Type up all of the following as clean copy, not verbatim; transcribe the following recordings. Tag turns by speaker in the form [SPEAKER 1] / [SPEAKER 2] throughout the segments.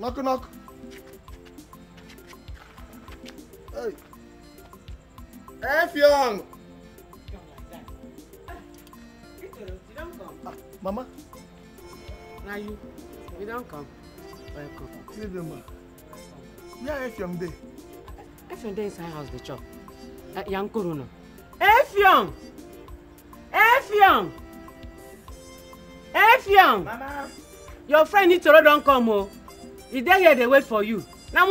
[SPEAKER 1] Knock, knock. Hey. F young. Mama.
[SPEAKER 2] Now you don't come. Welcome.
[SPEAKER 1] See them, ma. Where F young day?
[SPEAKER 2] F young day inside house the chop. Young Karuna. F young. F young. F young.
[SPEAKER 1] Mama.
[SPEAKER 2] Your friend Itoro don't come, oh. He dey here, they wait for you. Now,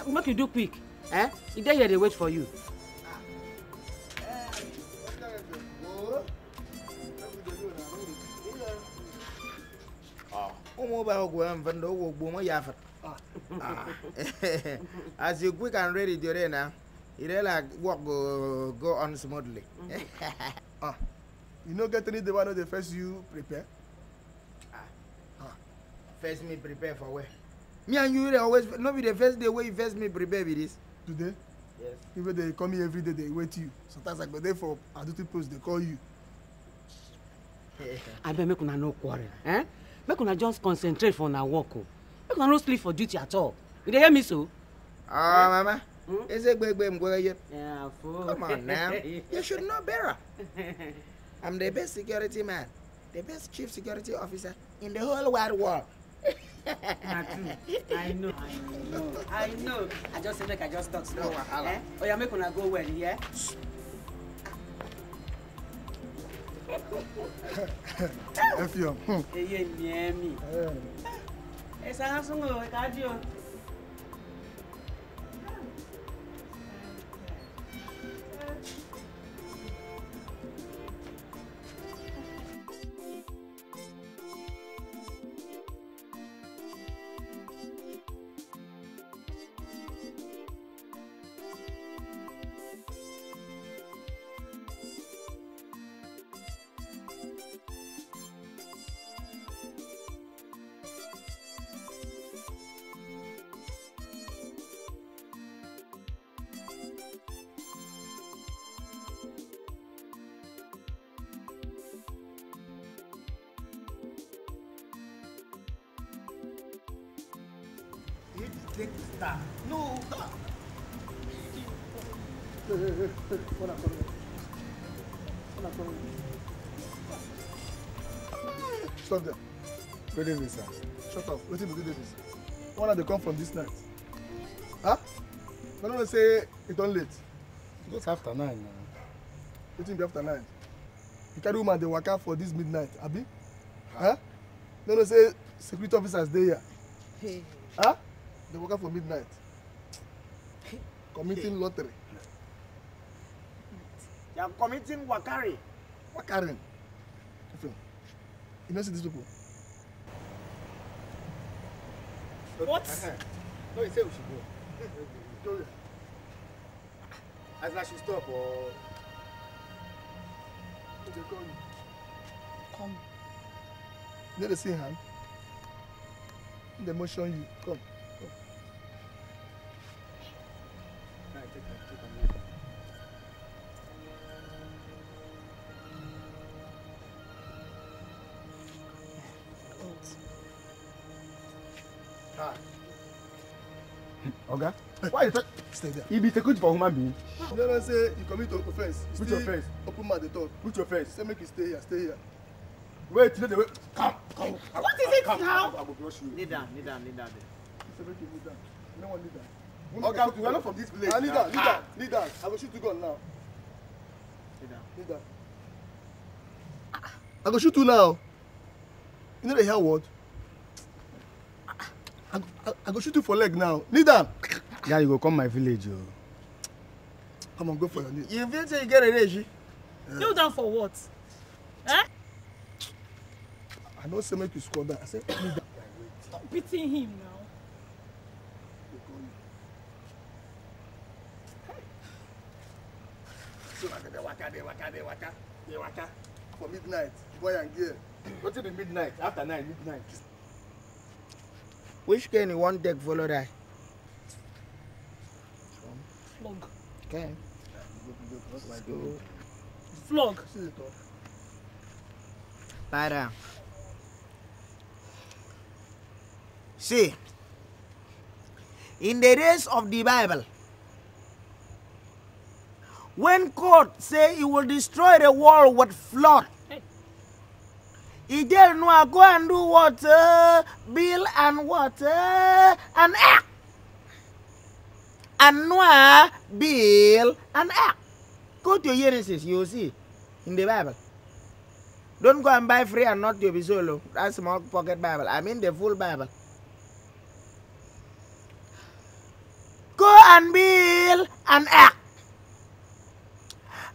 [SPEAKER 2] make you do quick. Eh? He dey here, they wait for you.
[SPEAKER 3] As you quick and ready today now, it like work go on smoothly.
[SPEAKER 1] You know, get any the one of the first you prepare.
[SPEAKER 3] First me prepare for where? Me and you always not be the first day where you first me prepare with this.
[SPEAKER 1] Today?
[SPEAKER 3] Yes.
[SPEAKER 1] Even they come here every day, they wait you. Sometimes like the day for duty post, they call you.
[SPEAKER 2] I bet make una no quarrel. Eh? Make una just concentrate for una work. Oh. Make una no sleep for duty at all. You dey hear me so?
[SPEAKER 3] Mama. Is it big yet?
[SPEAKER 2] Yeah, fool.
[SPEAKER 3] Come on now. You should know better. I'm the best security man. The best chief security officer in the whole wide world.
[SPEAKER 2] I know. I just say I just talk slow. Eh? Oh, yeah, make una go well, yeah?
[SPEAKER 1] F young.
[SPEAKER 2] Hey, Miami. Esa hasungo, kadio.
[SPEAKER 3] Take the star. No, stop.
[SPEAKER 1] Stop there.
[SPEAKER 3] Good evening, sir.
[SPEAKER 1] Shut up. Wait till we do this. One of they come from this night. Huh? I don't say it's on late.
[SPEAKER 3] It's after 9 now.
[SPEAKER 1] Waiting be after 9. You carry woman they work out for this midnight, Abi? Huh? No, say security officers there here.
[SPEAKER 2] Hey.
[SPEAKER 1] Huh? They work out for midnight. Committing lottery.
[SPEAKER 3] You are committing wakari.
[SPEAKER 1] Wakarin. You know see these people?
[SPEAKER 3] What? No, you say we should go. As I should stop or...
[SPEAKER 1] They call you.
[SPEAKER 2] Come.
[SPEAKER 1] You know the same hand? They motion you. Come.
[SPEAKER 3] Oga, why you
[SPEAKER 1] stay there?
[SPEAKER 3] You be good for human being.
[SPEAKER 1] You know say you commit to offense.
[SPEAKER 3] Put your face.
[SPEAKER 1] Open mouth the talk.
[SPEAKER 3] Put your face.
[SPEAKER 1] Say make you stay here, stay here.
[SPEAKER 3] Wait, let the wait. Come.
[SPEAKER 2] What is it now?
[SPEAKER 3] I will brush you.
[SPEAKER 2] Kneel down.
[SPEAKER 1] Say make you kneel down. No one kneel down.
[SPEAKER 3] Oga, we are not from this village.
[SPEAKER 1] Kneel down. I will shoot you gun now. Kneel down. I go shoot you now. You know the hell word? I go shoot you for leg now. Kneel down.
[SPEAKER 3] Yeah, you go come my village, yo.
[SPEAKER 1] Come on, go for your knee.
[SPEAKER 3] You feel say you get a rage?
[SPEAKER 4] Kneel down for what? Eh?
[SPEAKER 1] I don't say make you score back. I say kneel down.
[SPEAKER 4] Stop beating him now.
[SPEAKER 1] So they waka. For midnight, boy and girl.
[SPEAKER 3] Go to the midnight. After 9, midnight.
[SPEAKER 5] Which can you want deck follow that?
[SPEAKER 4] Flog.
[SPEAKER 5] Okay.
[SPEAKER 4] Flog.
[SPEAKER 5] Lie down. See,
[SPEAKER 3] In the days of the Bible, when God say he will destroy the world with flood, he tell Noah, go and do water, build and water, and act. And Noah build and act. Go to Genesis, you will see in the Bible. Don't go and buy free and not to be solo. That's small pocket Bible. I mean the full Bible. Go and build and act.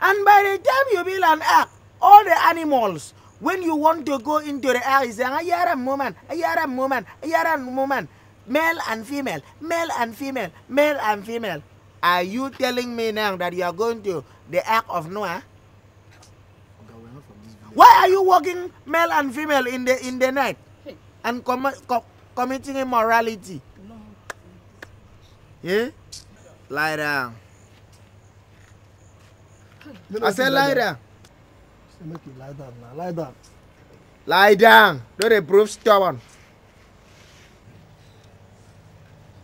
[SPEAKER 3] And by the time you build and act, all the animals, when you want to go into the air, you say, ayaram woman, ayaram woman, ayaram woman, male and female, male and female, male and female. Are you telling me now that you are going to the Ark of Noah? Why are you walking male and female in the night and committing immorality?
[SPEAKER 4] No.
[SPEAKER 3] Yeah? Lie down. I said lie down.
[SPEAKER 1] Make you lie down now. Lie down.
[SPEAKER 3] Lie down. Don't prove stubborn.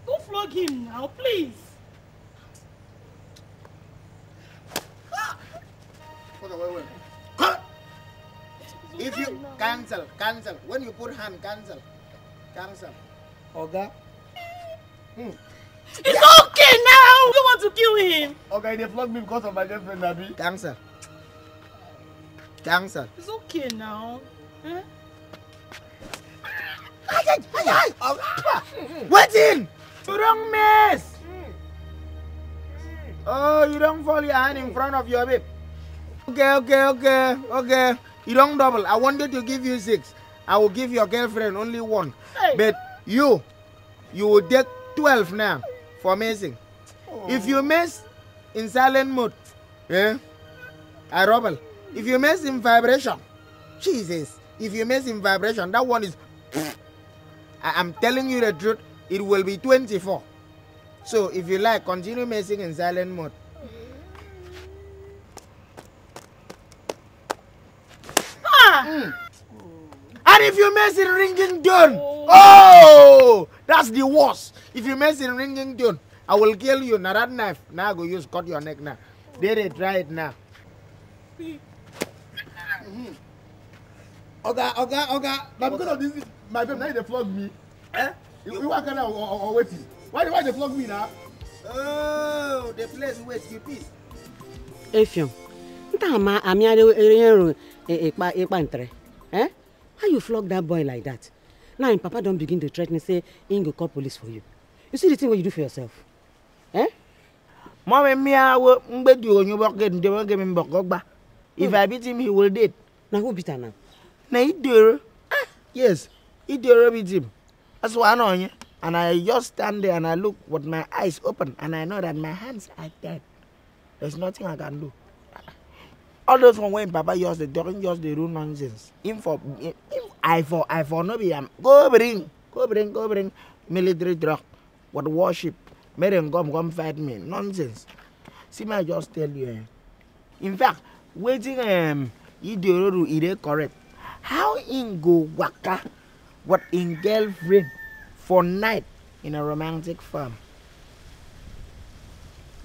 [SPEAKER 4] Go flog him now, please.
[SPEAKER 3] If you cancel. When you put hand, cancel. Okay?
[SPEAKER 4] It's okay now. You want to kill him?
[SPEAKER 1] Okay, they flogged me because of my girlfriend, Abi.
[SPEAKER 3] Cancel.
[SPEAKER 4] It's okay now. Eh?
[SPEAKER 3] Wait in! You don't mess! Oh, you don't fall your hand in front of your babe. Okay. You don't double. I wanted to give you 6. I will give your girlfriend only 1.
[SPEAKER 4] Hey.
[SPEAKER 3] But you will take 12 now for messing.
[SPEAKER 1] Oh.
[SPEAKER 3] If you mess in silent mode, I rebel. If you mess in vibration, Jesus. If you mess in vibration, that one is. I'm telling you the truth. It will be 24. So if you like, continue messing in silent mode. And if you mess in ringing tone, oh, that's the worst. If you mess in ringing tone, I will kill you. Now that knife, now I go use cut your neck now. They try it now.
[SPEAKER 1] Okay. Now because of this, my babe, now they flog me. You walk around or waiting. Why they flog me now?
[SPEAKER 3] Oh, the place waits you peace.
[SPEAKER 2] Effiong, why you flog that boy like that? Now and Papa don't begin to threaten, say, he go call police for you. You see the thing what you do for yourself?
[SPEAKER 3] Mom and me, if I beat him, he will dead.
[SPEAKER 2] Now who beat her now?
[SPEAKER 3] Now he do. Yes, he do beat him. That's why I know you. And I just stand there and I look with my eyes open and I know that my hands are dead. There's nothing I can do. All those from when Papa used the don't just the rude nonsense. I for no be go bring military drug what worship. Made them come fight me. Nonsense. See me, I just tell you. In fact, waiting Idioro is correct. How in go waka what in girlfriend for night in a romantic farm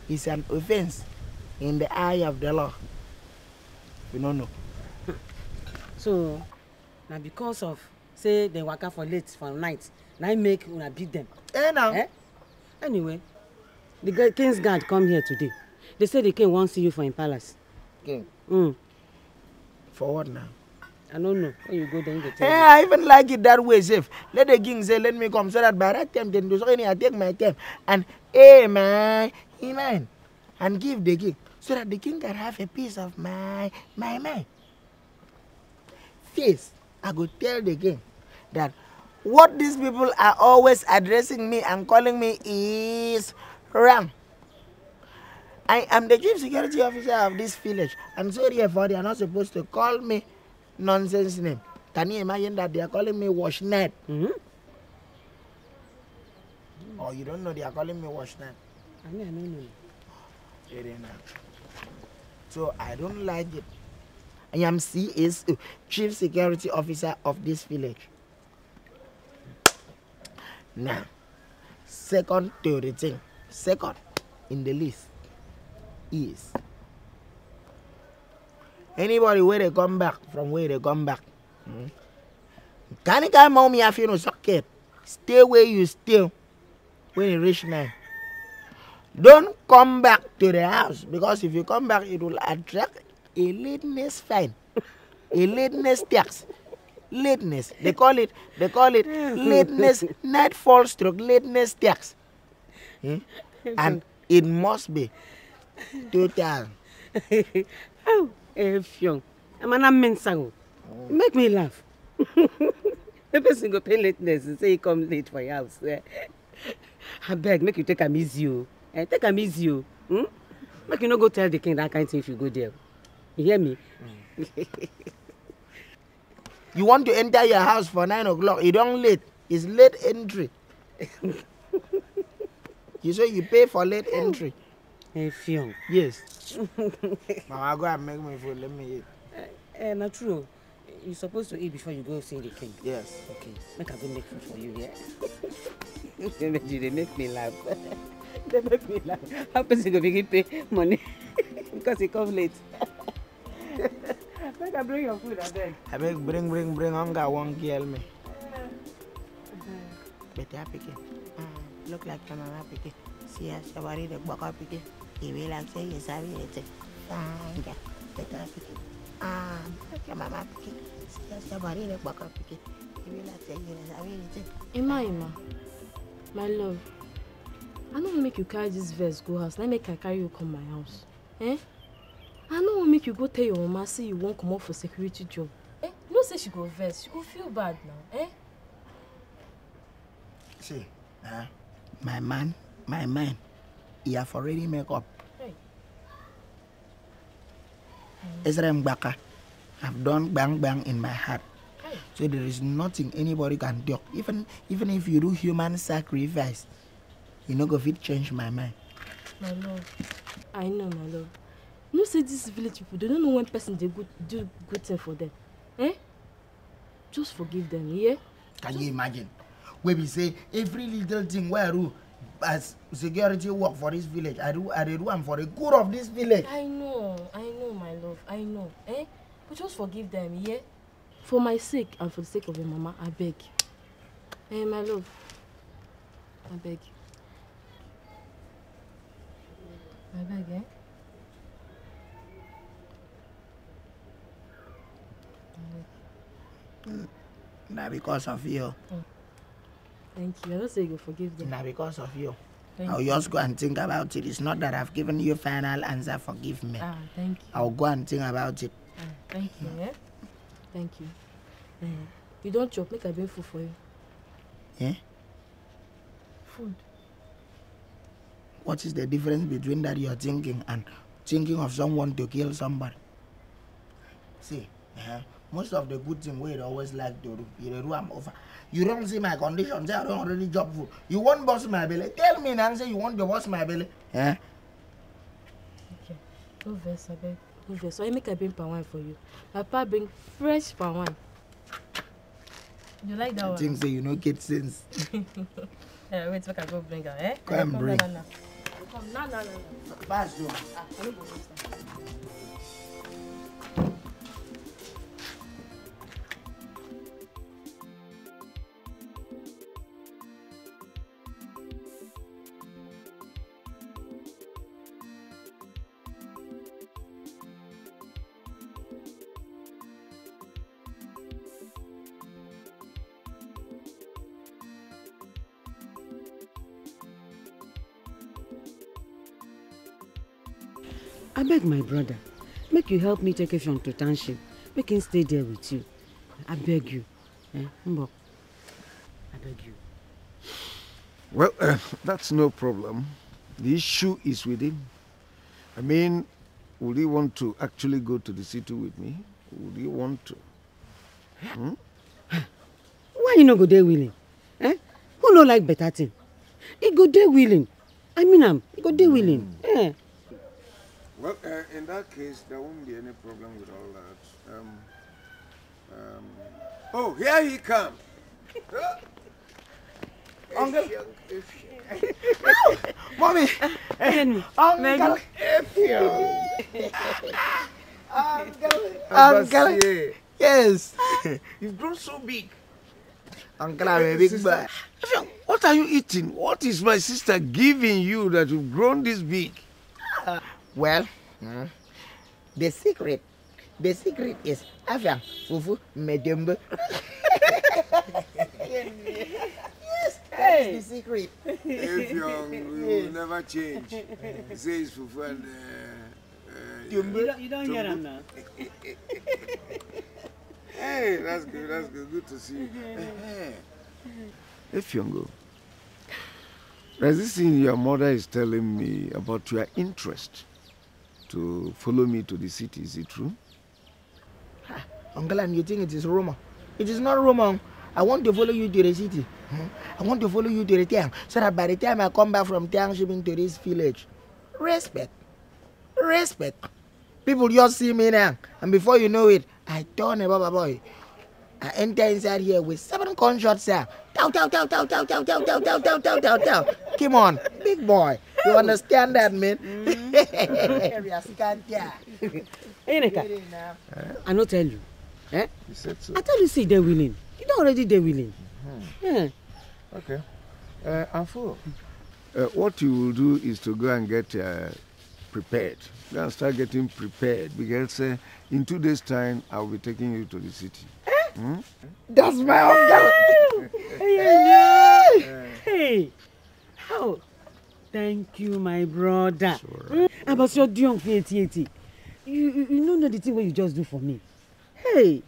[SPEAKER 3] is an offense in the eye of the law. We don't know.
[SPEAKER 2] So now because of say they waka for late for night, now I make una beat them.
[SPEAKER 3] Now.
[SPEAKER 2] Anyway, the king's guard come here today. They say the king wants to see you for in palace.
[SPEAKER 3] King. For what now?
[SPEAKER 2] I don't know. When you go there, you go tell me.
[SPEAKER 3] I even like it that way, safe. Let the king say, let me come so that by that time, then do something, I take my time. And, man, and give the king. So that the king can have a piece of my mind. Face, I could tell the king that what these people are always addressing me and calling me is wrong. I am the chief security officer of this village, and so therefore they are not supposed to call me nonsense name. Can you imagine that they are calling me wash net? Oh, you don't know they are calling me wash net?
[SPEAKER 2] I know.
[SPEAKER 3] Very nice. So I don't like it. I am CSO, chief security officer of this village. Now, second to the thing. Second in the list is anybody where they come back from where they come back. Can you come home if you know socket? Stay where you stay when you reach 9. Don't come back to the house because if you come back, it will attract a lateness fine, a lateness tax. Lateness. They call it lateness, nightfall stroke, lateness tax. And it must be total.
[SPEAKER 2] Oh, Fion. I'm an amensango. Make me laugh. The person go pay lateness and say he come late for your house. I beg, make you take a easy. Take a easy. Make you no go tell the king that kind of thing if you go there. You hear me?
[SPEAKER 3] You want to enter your house for 9 o'clock. You don't late. It's late entry. You say you pay for late entry.
[SPEAKER 2] Hey, Fion.
[SPEAKER 3] Yes. Mama, go and make me food. Let me eat.
[SPEAKER 2] Not true. You're supposed to eat before you go see the king.
[SPEAKER 3] Yes.
[SPEAKER 2] Okay. Make I go make food for you, yeah? They make me laugh. They make me laugh. How person go begin pay money because he come late? Make I bring your food, I beg.
[SPEAKER 3] I beg, bring. Hunger won't kill me. Better pick it. Look like your mama pick it. See her, somebody the baka pick it. He will like say yes, I will take. Better pick it. Look your mama pick it. See her, somebody the baka pick it. He will like say yes, I will take.
[SPEAKER 4] Ima, my love. I don't want to make you carry this verse go house. Let me carry you come my house. Eh? I don't want to make you go tell your mama say you won't come up for security job. Eh? No say she go verse. She go feel bad now. Eh?
[SPEAKER 3] See, my mind, he have already make up.
[SPEAKER 4] Hey.
[SPEAKER 3] Ezra Mbaka have done bang in my heart.
[SPEAKER 4] Hey.
[SPEAKER 3] So there is nothing anybody can do. Even if you do human sacrifice, you no go fit change my mind.
[SPEAKER 4] My love. I know, my love. You say these village people, they don't know when person they do good thing for them. Eh? Just forgive them, yeah?
[SPEAKER 3] Can you imagine? Where we say every little thing where I do as security work for this village, I do am for the good of this village.
[SPEAKER 4] I know, my love, I know. Eh? But just forgive them, yeah? For my sake and for the sake of your mama, I beg. Eh, my love. I beg. I beg, eh?
[SPEAKER 3] Now because of you.
[SPEAKER 4] Thank you. I don't say you forgive them.
[SPEAKER 3] Now because of you.
[SPEAKER 4] Thank
[SPEAKER 3] I'll
[SPEAKER 4] you.
[SPEAKER 3] just go and think about it. It's not that I've given you final answer. Forgive me.
[SPEAKER 4] Thank you.
[SPEAKER 3] I'll go and think about it.
[SPEAKER 4] Thank you, eh? Thank you. You don't chop, make I bring food for you.
[SPEAKER 3] Yeah?
[SPEAKER 4] Food.
[SPEAKER 3] What is the difference between that you're thinking and thinking of someone to kill somebody? See, most of the good thing we always like to do, you do I'm over. You don't see my condition, say I don't already job food. You won't bust my belly. Tell me now, say you want to bust my belly. Yeah?
[SPEAKER 4] Okay. Go verse, I beg. Go verse. So I make I bring palm wine for you. Papa bring fresh palm wine. You like that one?
[SPEAKER 3] Things say you know get sense.
[SPEAKER 4] Wait, make I go bring her, eh?
[SPEAKER 3] Go and bring.
[SPEAKER 4] Come, no.
[SPEAKER 3] Pass you.
[SPEAKER 4] I don't go waste time.
[SPEAKER 2] I beg my brother, make you help me take Effiong to township. Make him stay there with you. I beg you. Mbo, I beg you.
[SPEAKER 6] Well, that's no problem. The issue is with him. I mean, would he want to actually go to the city with me? Would he want to?
[SPEAKER 2] Why you no go there willing? Who no like better thing? He go there willing. I mean, he go there willing.
[SPEAKER 6] Well, in that case, there won't be any problem with all that. Oh, here he comes.
[SPEAKER 3] Uncle. Mommy. Uncle. Uncle. Yes.
[SPEAKER 6] You've grown so big.
[SPEAKER 3] Uncle, I'm a big boy.
[SPEAKER 6] What are you eating? What is my sister giving you that you've grown this big?
[SPEAKER 3] Well, the secret is Afia, Fufu, Medembe. Yes, that's the secret.
[SPEAKER 6] If you will never change. Say it's Fufu and
[SPEAKER 2] You don't hear him now.
[SPEAKER 6] Hey, that's good. Good to see you. Ifyongo, there's this thing your mother is telling me about your interest to follow me to the city. Is it true?
[SPEAKER 3] Uncle, and you think it is rumor? It is not rumor. I want to follow you to the city. I want to follow you to the town, so that by the time I come back from town shipping to this village, respect. People just see me now, and before you know it, I turn a baba boy. I enter inside here with 7 gunshots, sir. Come on, big boy. You understand that, man?
[SPEAKER 2] I not tell you. Eh?
[SPEAKER 6] You said so.
[SPEAKER 2] I tell you, see, they're willing. You don't already they're willing. Yeah.
[SPEAKER 6] Okay. Afo, what you will do is to go and get prepared. Go and start getting prepared because in 2 days' time, I'll be taking you to the city.
[SPEAKER 3] That's my uncle.
[SPEAKER 2] Hey, how? Thank you, my brother. About your young 80. You don't know the thing what you just do for me. Hey.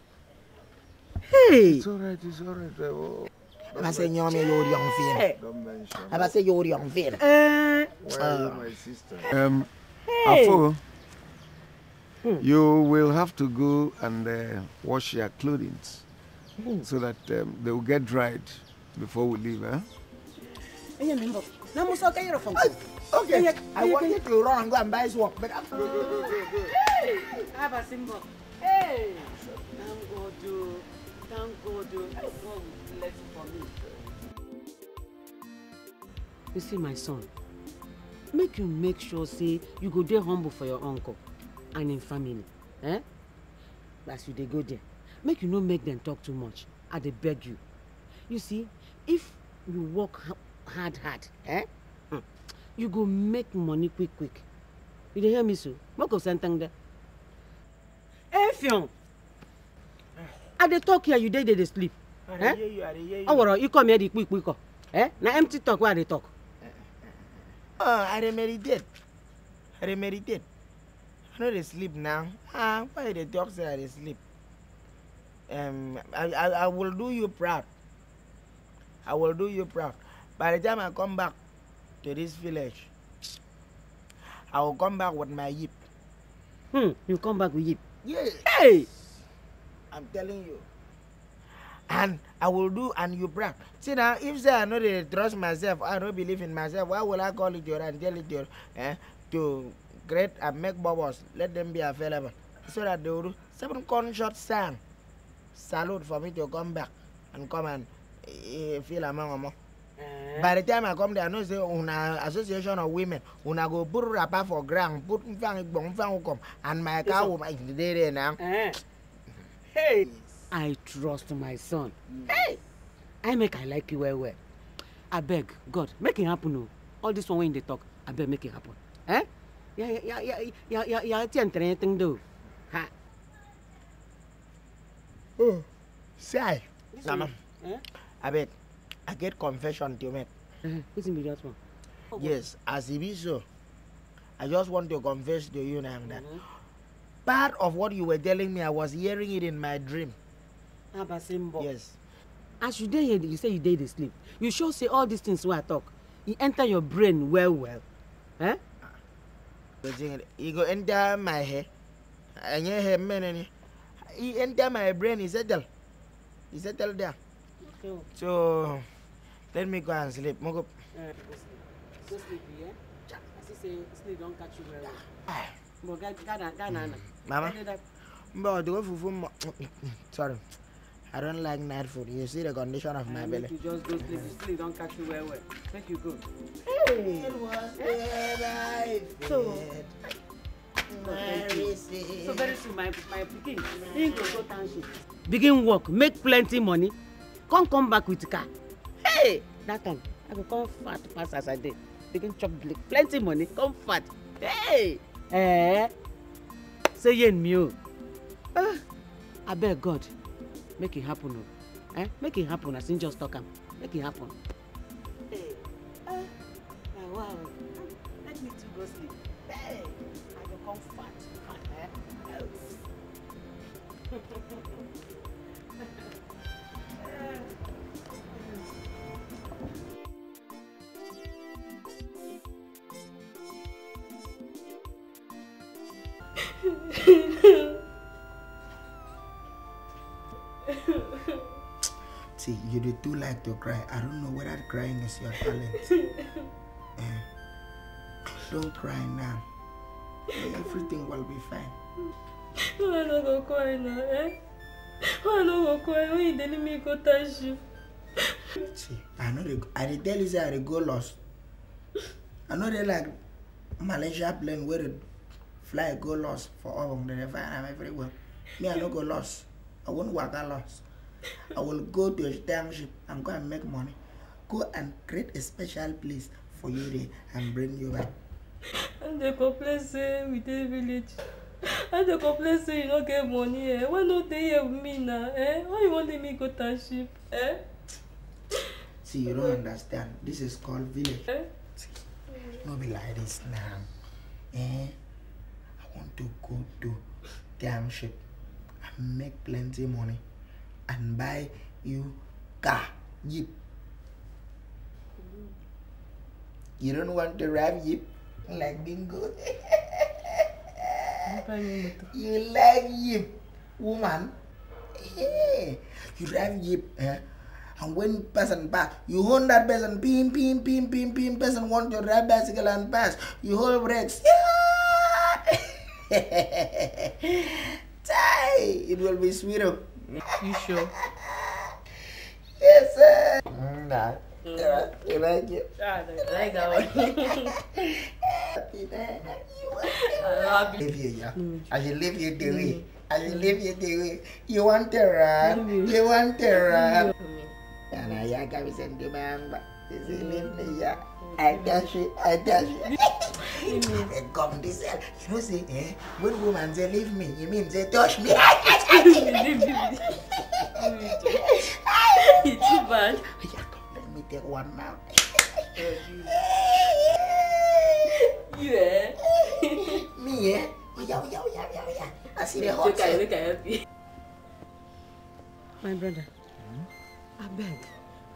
[SPEAKER 6] It's all right. Oh.
[SPEAKER 3] I say you're young fan.
[SPEAKER 6] Don't mention.
[SPEAKER 3] I say you're young fan.
[SPEAKER 6] Why are you my sister? Afo, you will have to go and wash your clothing so that they will get dried before we leave.
[SPEAKER 3] Okay, I wanted to run and go and buy some, but I'm
[SPEAKER 6] Go.
[SPEAKER 2] Hey, have a symbol. Hey, thank God, God bless for me. You see, my son, make sure, say, you go there humble for your uncle and in family. As you they go there, make you no make them talk too much. I they beg you. You see, if you work hard, you go make money quick. You dey hear me, so? What go sentang there? Hey, Fion! I dey talk here, you dey sleep.
[SPEAKER 3] I hear you.
[SPEAKER 2] Oh, you come here the quick. Now empty talk where they talk.
[SPEAKER 3] I meditate. I know they sleep now. Why they talk say they sleep? I will do you proud. By the time I come back to this village, I will come back with my yip.
[SPEAKER 2] You come back with yip?
[SPEAKER 3] Yeah.
[SPEAKER 2] Hey!
[SPEAKER 3] I'm telling you. And I will do, and you proud. See now, if say I know they trust myself, I don't believe in myself, why will I call it your and tell it your to create and make bubbles, let them be available. So that they will do 7 gunshot sound. Salute for me to come back and come and feel among them. By the time I come there, I know say una association of women, una go put rapper for ground, put come and my car will make there now.
[SPEAKER 2] Hey! I trust my son. Hey! I like you well. I beg, God, make it happen. No. All this one when they talk, I beg make it happen. Yeah, anything though. Ha.
[SPEAKER 3] Oh, say, Mama, I bet I get confession to make.
[SPEAKER 2] Who's in that one?
[SPEAKER 3] Yes, as it is so, I just want to confess to you now that part of what you were telling me, I was hearing it in my dream. Yes.
[SPEAKER 2] As you did here, you say you did sleep. You sure say all these things where I talk. It enter your brain well. Eh?
[SPEAKER 3] He go enter my head. And your head, man, he enter my brain. He settle there.
[SPEAKER 2] Okay.
[SPEAKER 3] So let me go and sleep.
[SPEAKER 2] Go sleep, yeah? As you say, sleep don't catch you well. But Mama,
[SPEAKER 3] sorry. I don't like night food. You see the condition of my belly.
[SPEAKER 2] You just go sleep. Sleep don't catch you well. Make you go.
[SPEAKER 3] Hey. It was there
[SPEAKER 2] So very soon, my picking. He go township. Begin work, make plenty money. Come back with car. Hey, that time I go come fat pass as I did. Begin chop plenty money, come fat. Hey, say yen me. I beg God, make it happen. Make it happen. I think just talk am. Make it happen. Hey, wow. Let me too go sleep. Hey, I go come fat.
[SPEAKER 3] See, you do too like to cry. I don't know whether crying is your talent. Don't cry now. Everything will be fine.
[SPEAKER 4] Why not go cry now, Why not go cry when you telling me go touch you?
[SPEAKER 3] See, I tell you say I go lost. I know they like Malaysia plane where the fly go lost for all of them. They find I'm everywhere. Me, I don't go lost. I won't walk a lost. I will go to a township and go and make money. Go and create a special place for you there and bring you back.
[SPEAKER 4] And they complain say we dey village. And they complain say you don't get money. Why not they here with me now? Why you want me go township?
[SPEAKER 3] See, you don't understand. This is called village. No be like this now. I want to go to township and make plenty money and buy you car, jeep. You don't want to ride jeep like bingo. You like jeep, woman. You drive jeep, and when person pass, you hold that person, pim, person want to ride bicycle and pass, you hold brakes. It will be sweeter.
[SPEAKER 4] You sure?
[SPEAKER 3] Yes, sir. Nah. You like it?
[SPEAKER 4] I like that one.
[SPEAKER 3] I live you, yeah. I should leave you the way. I should leave you the way. You want to run? You want to run? And I got to send you back. This is me, yeah. I dash it. Come this way. You know, say, when woman say leave me, you mean they touch me.
[SPEAKER 4] It's too bad.
[SPEAKER 3] Let me take one now.
[SPEAKER 4] You
[SPEAKER 3] Me, Oh, yeah. I see the hot
[SPEAKER 4] Look at you.
[SPEAKER 2] My brother, I beg,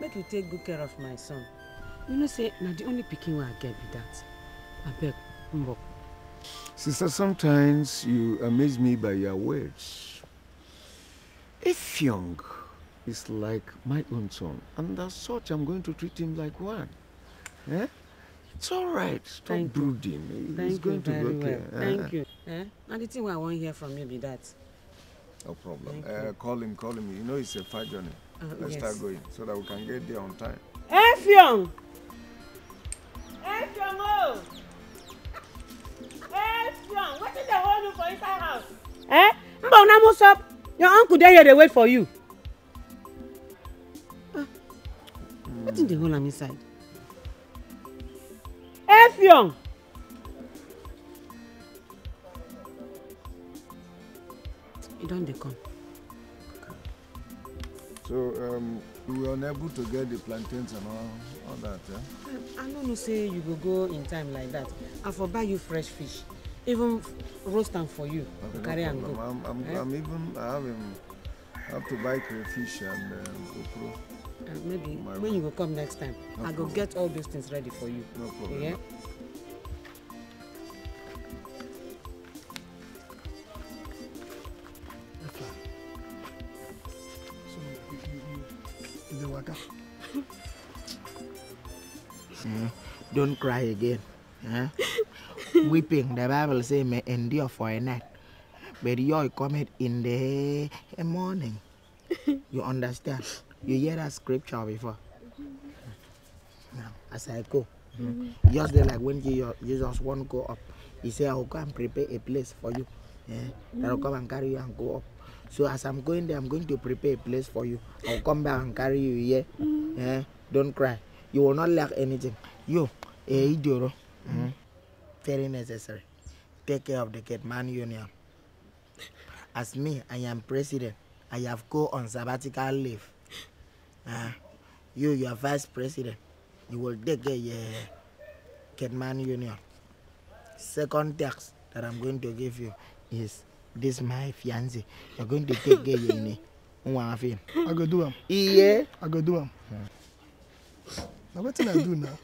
[SPEAKER 2] make you take good care of my son. You know, say, now the only picking one I get with that. I beg, Mbok.
[SPEAKER 6] Sister, sometimes you amaze me by your words. If young is like my own son, and as such, I'm going to treat him like one. It's all right. Stop brooding. It's going to go okay.
[SPEAKER 2] Thank you. And the thing I want to hear from you be that.
[SPEAKER 6] No problem. Call him. You know it's a far journey. Let's start going so that we can get there on time.
[SPEAKER 2] Effiong! What is the whole room for inside house? Mbona Musop, your uncle there here, they wait for you. What in the whole am inside? Effiong! You don't come.
[SPEAKER 6] So, we were unable to get the plantains and all that,
[SPEAKER 2] I don't know, say you will go in time like that. I for buy you fresh fish. Even roast them for you.
[SPEAKER 6] Okay,
[SPEAKER 2] carry
[SPEAKER 6] no
[SPEAKER 2] and go.
[SPEAKER 6] I have to buy crayfish and okro.
[SPEAKER 2] Maybe when you will come next time, I go get all those things ready for you.
[SPEAKER 6] No problem.
[SPEAKER 2] Yeah?
[SPEAKER 3] Don't cry again. Weeping, the Bible says, may endure for a night, but joy cometh in the morning. You understand? You hear that scripture before? Now, as I go, just like when Jesus want to go up, he said, I'll go and prepare a place for you. I'll come and carry you and go up. So as I'm going there, I'm going to prepare a place for you. I'll come back and carry you here. Don't cry. You will not lack anything. You, Idoro, very necessary. Take care of the Ketman Union. As me, I am president. I have go on sabbatical leave. You are vice president. You will take care of your Ketman Union. Second tax that I'm going to give you is this my fiancé. You're going to take care of Ini.
[SPEAKER 1] I go do him.
[SPEAKER 3] Yeah.
[SPEAKER 1] I go do him. Now what can I do now?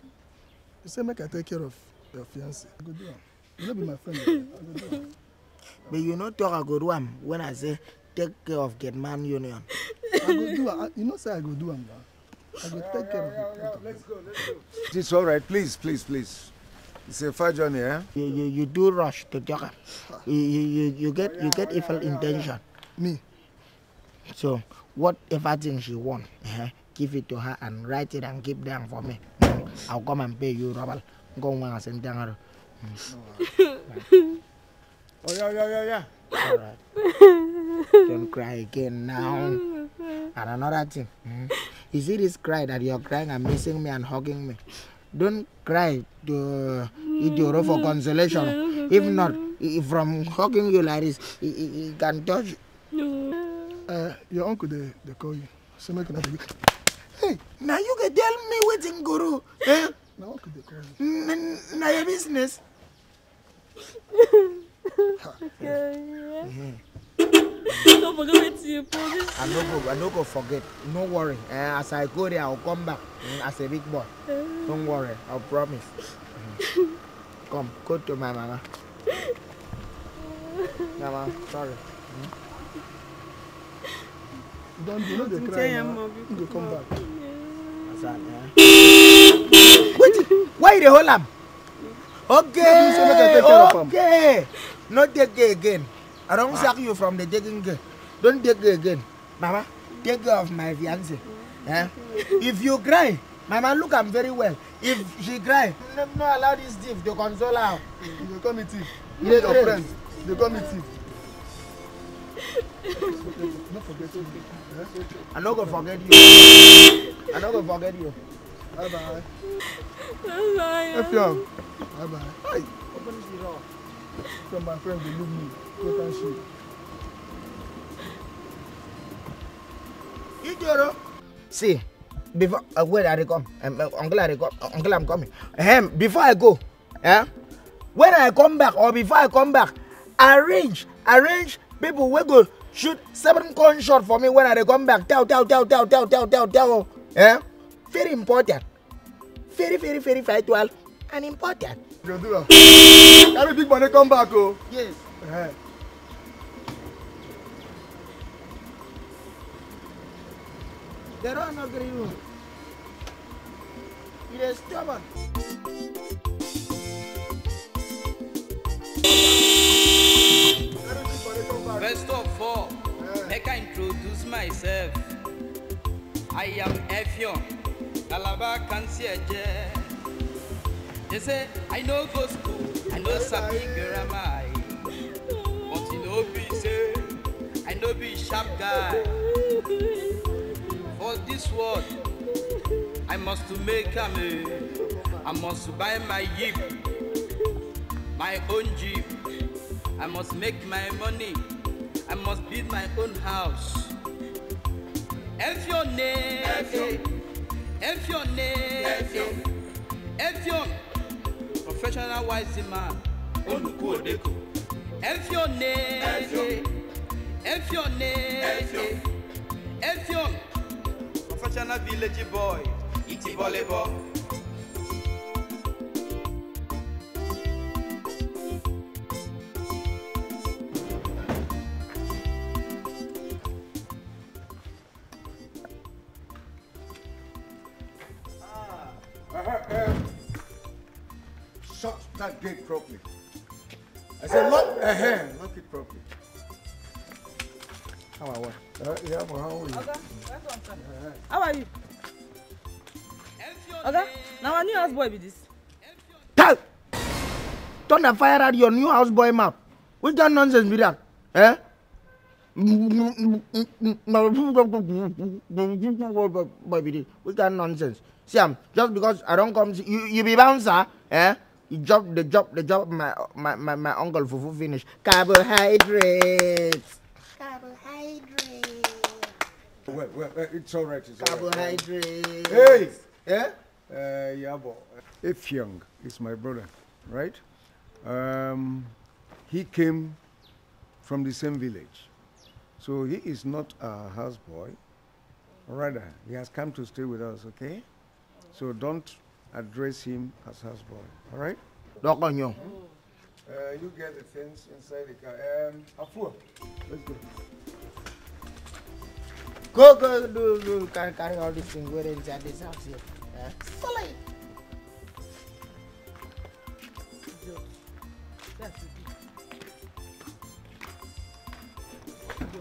[SPEAKER 1] You say make I take care of your fiancé. I go do him. You not be my friend. I go do him.
[SPEAKER 3] But you not talk I go do him when I say take care of Ketman Union.
[SPEAKER 1] I go do him. You know say I go do him now. I go take care of it. Let's go.
[SPEAKER 6] It's all right. Please. It's a far journey, eh?
[SPEAKER 3] You do rush to talk. You get evil intention.
[SPEAKER 1] Me.
[SPEAKER 3] So whatever thing she want, give it to her and write it and keep down for me. I'll come and pay you, Robert. Go on and send down.
[SPEAKER 6] Oh yeah.
[SPEAKER 3] All right. Don't cry again now. And another thing, you see this cry that you're crying and missing me and hugging me. Don't cry to Idioro for consolation. If not, from hugging you like this, he can touch you.
[SPEAKER 1] Your uncle, they call you. So make another.
[SPEAKER 3] Hey, now you can tell me what's in Guru. Eh?
[SPEAKER 1] My uncle, they call you.
[SPEAKER 3] Now your business.
[SPEAKER 4] Don't forget to you, promise.
[SPEAKER 3] I don't go forget. No worry. As I go there, I'll come back as a big boy. Don't worry. I'll promise. Come, go to my mama. Mama, sorry.
[SPEAKER 1] Don't do the cry now. You go come back.
[SPEAKER 3] Why the whole lamb? Okay. Not take care again. I don't sack you from the taking care. Don't take care again. Mama, take care of my fiancé. If you cry, Mama, look, I'm very well. If she cry, no allow this thief to console her.
[SPEAKER 1] You call me thief. You need your friends. They call me thief. Don't forget me.
[SPEAKER 3] I'm not going to forget you. I'm not going to forget you.
[SPEAKER 1] Bye-bye.
[SPEAKER 4] Bye-bye.
[SPEAKER 1] Efiam. Bye-bye. Hey. Open the door. From my friend, they look me. Coat and shoe.
[SPEAKER 3] Idoro. See, before where I come, Uncle, I'm coming. Before I go, when I come back or before I come back, arrange people will go shoot 7 gunshots for me when I come back. Tell. Very important. Very vital and important.
[SPEAKER 1] You do that. Every big money come back, oh.
[SPEAKER 3] Yes. They don't agree with you. It is stubborn.
[SPEAKER 7] First of all, make I introduce myself. I am Efion, Alaba Concierge. They say I know go school, I know sabi grammar, but you know be say I know be sharp guy. For this world, I must to make a me. I must to buy my jeep, my own jeep. I must make my money. I must build my own house. If your name, professional wise man, if your name, professional village boy, it's volleyball.
[SPEAKER 6] Shut that gate properly. I said lock it properly.
[SPEAKER 3] How are you?
[SPEAKER 6] Yeah, but how are you?
[SPEAKER 8] Okay, welcome, sir. How are you? Okay, now a new houseboy be this.
[SPEAKER 3] Tell! Turn the fire at your new houseboy map. Which kind of nonsense be that? Eh? Which kind of nonsense? See, just because I don't come, you be bouncer, eh? You the job my uncle Fufu finish. Carbohydrates.
[SPEAKER 6] Well, it's all right. It's
[SPEAKER 3] Carbohydrates.
[SPEAKER 6] All right. Hey!
[SPEAKER 3] Eh?
[SPEAKER 6] Yabo. Ifyong is my brother, right? He came from the same village. So he is not a houseboy. Rather, he has come to stay with us, okay? So don't address him as houseboy, all right?
[SPEAKER 3] You
[SPEAKER 6] get the things inside the car. Afua, let's go.
[SPEAKER 3] Go, do, carry all these things where inside this house here. Solid.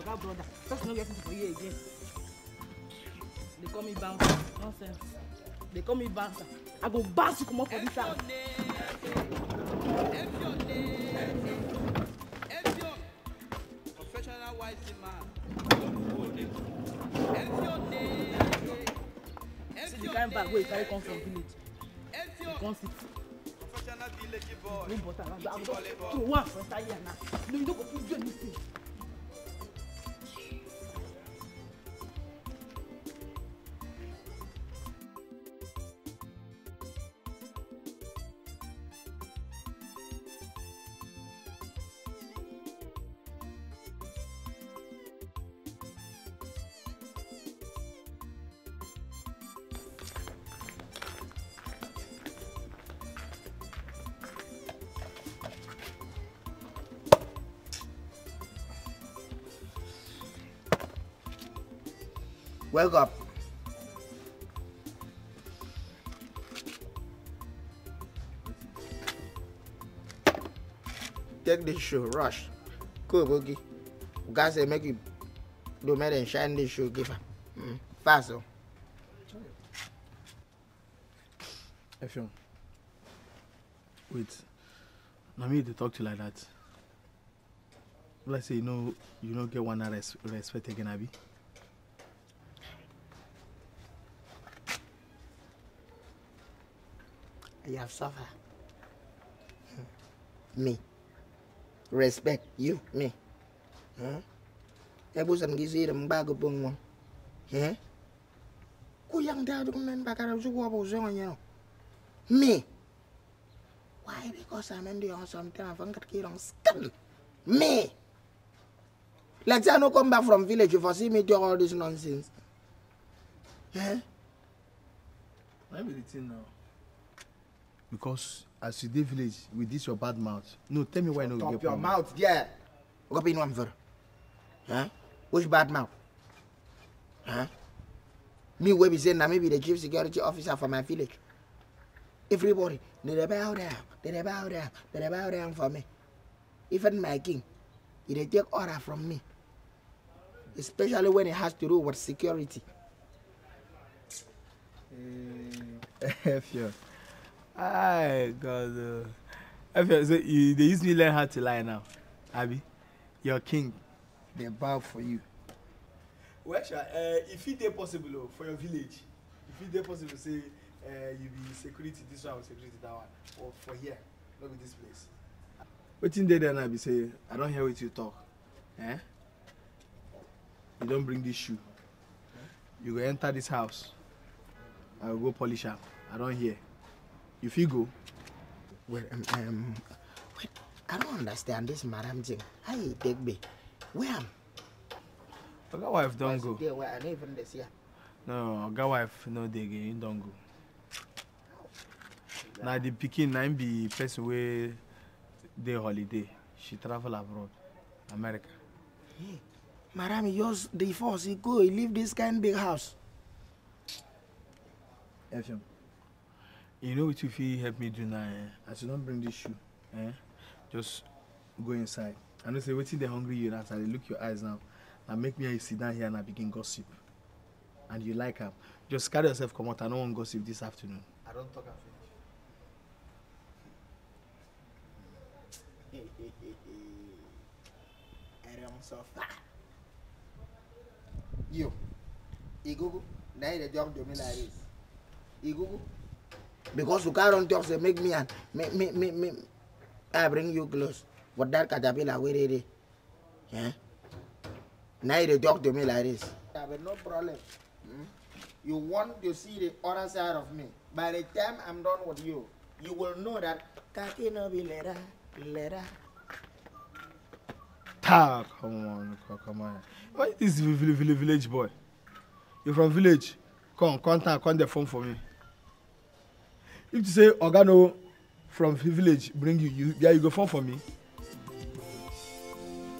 [SPEAKER 8] That brother, just no getting for you again. They call me bouncer. Nonsense. They call me bouncer. I go bounce you come up for this house.
[SPEAKER 7] Professional wise man.
[SPEAKER 8] See the kind bag where you carry come from village. You can't sit.
[SPEAKER 7] Professional village boy.
[SPEAKER 8] No butter. I go to one for that year now. No, you don't go do anything.
[SPEAKER 3] Wake up. Take this shoe, rush. Go, Boogie. Guys, they make you do more than shine this shoe, give her. Fast, oh.
[SPEAKER 9] Effiong. Wait. Now me to talk to you like that. Let's say you know get one respect again, Abi.
[SPEAKER 3] You have suffered. Me. Respect you, me. Ebusan gizi dem bago pungmo. Kuyang dadu men bakara zuwa bo zonyo. Me. Why? Because I'm in the awesome time from Kirong skin. Me. Let's say I no come back from village if I see me do all this nonsense.
[SPEAKER 9] Why be the thing now? Because as you dey village with this your bad mouth. No, tell me why no get
[SPEAKER 3] your mouth, yeah. What be one for? Which bad mouth? Me we be saying that maybe the chief security officer for my village. Everybody, they bow down for me. Even my king, he take order from me. Especially when it has to do with security.
[SPEAKER 9] Effiong. Ay, God. Effiong, so they use me learn how to lie now. Abi, your king, they bow for you. Well, if it is possible for your village, if it is possible, say you be security this one or security that one, or for here, not be this place. What in there then I be say, I don't hear what you talk. You don't bring this shoe. You go enter this house. I will go polish up. I don't hear. If you go.
[SPEAKER 3] Well, wait, I don't understand this madam thing. How you take me? Where?
[SPEAKER 9] Oga wife don't go.
[SPEAKER 3] Where I even this year.
[SPEAKER 9] No, Oga wife no dey again, don't go. Now the pikin na be person wey dey holiday. She travel abroad, America.
[SPEAKER 3] Hey, madam, yours the force. You go, you leave this kind of big house.
[SPEAKER 9] Effiong, you know what if you help me do now? As you don't bring this shoe, just go inside. I know say waiting they hungry you now, so they look your eyes now. Now make me sit down here and I begin gossip. And you like her. Just carry yourself, come out. I don't want gossip this afternoon. I don't talk and finish.
[SPEAKER 3] I don't suffer. You, Igbo, now you talk to me like this. Igbo, because you can't talk, say make me and me. I bring you close. What that caterpillar where it is? Yeah. Now you talk to me like this. I have no problem. You want to see the other side of me. By the time I'm done with you, you will know that Kaki no be later.
[SPEAKER 9] Ta, come on. Why is this village boy? You're from village. Come the phone for me. If you say Organo from village bring you go phone for me.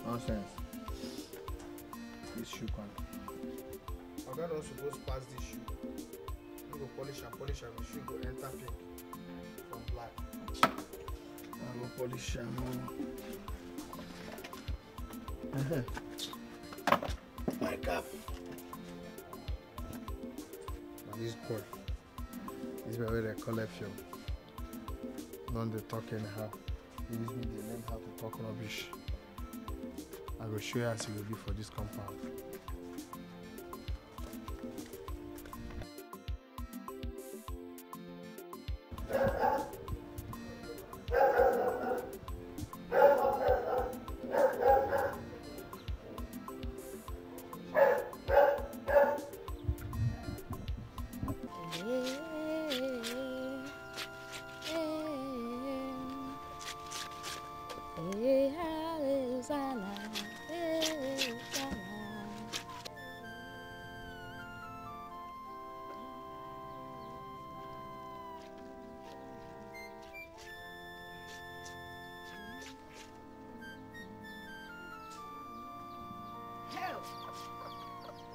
[SPEAKER 9] Nonsense. This shoe can. Organo not supposed to pass this shoe. You go polish and the shoe go enter pink from black. I go polish and
[SPEAKER 3] My cap.
[SPEAKER 1] This boy. This is where they call F-yo. None they talk anyhow. This means they learn how to talk rubbish. I will show you as you will be for this compound.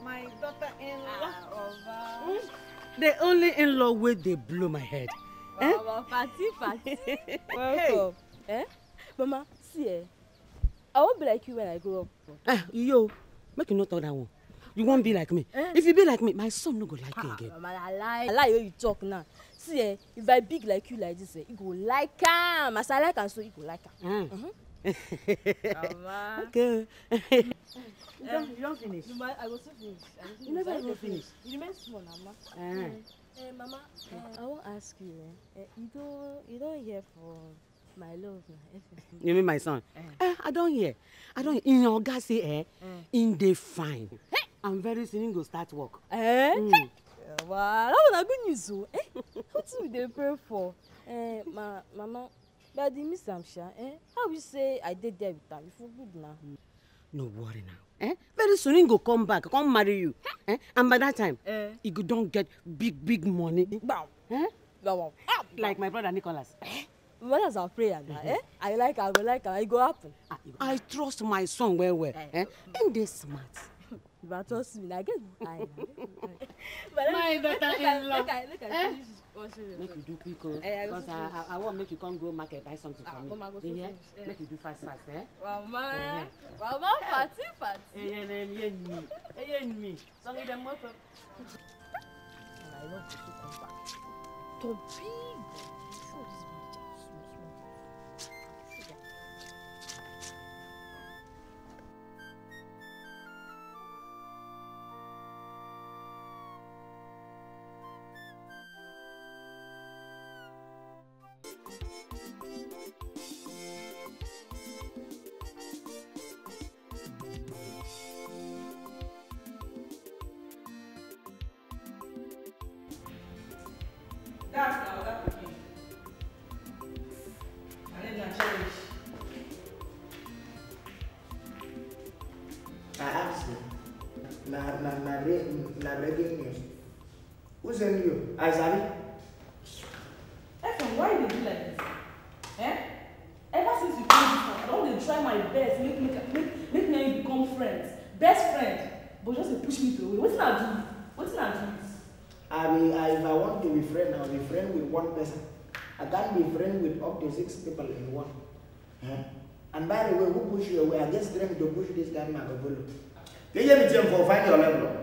[SPEAKER 2] My daughter-in-law. The only in-law way they blow my head.
[SPEAKER 4] Party. Welcome. Eh? Mama, see, I won't be like you when I grow up.
[SPEAKER 2] Yo, make you not talk that one. You won't be like me. If you be like me, my son no go like you again.
[SPEAKER 4] Mama, I lie when you talk now. See, if I big like you like this, you go like him. As I like him, so you go like him. Mama.
[SPEAKER 2] Okay. You don't finish.
[SPEAKER 4] I will still finish.
[SPEAKER 2] You never go finish.
[SPEAKER 4] You remain small, Mama. Mama, I won't ask you. You don't hear for my love now.
[SPEAKER 2] You mean my son? I don't hear. In your guys say, in the fine. And very soon go start work.
[SPEAKER 4] Wow, that was a good news. What do they pray for? Mama, but the Miss Amsha, how we say I did there with them? You feel good now.
[SPEAKER 2] No worry now. Very soon he go come back, come marry you. And by that time, he go don't get big money. Like my brother Nicholas.
[SPEAKER 4] What is our prayer now? I like her, it go happen.
[SPEAKER 2] I trust my son well. And they smart.
[SPEAKER 4] But trust me, I get
[SPEAKER 2] my daughter-in-law. Make you do quick, because I want make you come go market buy something for me. Make you do fast,
[SPEAKER 4] Mama, party.
[SPEAKER 2] Me. So give them motor.
[SPEAKER 4] I want to come back. To big. Show this bitch.
[SPEAKER 8] That's now that begin. And then I cherish.
[SPEAKER 3] I asked you. Na breaking news. Who sent you? I sabi.
[SPEAKER 8] Efon, why you dey do like this? Ever since you came this one, I don dey try my best make me and you become friends, best friend, but just dey push me to away. Wetin I do?
[SPEAKER 3] If I want to be friend, I'll be friend with one person. I can't be friend with up to 6 people in one. And by the way, who push you away? I just dreamt to push this guy Magabolo. They gave me for 5 your level.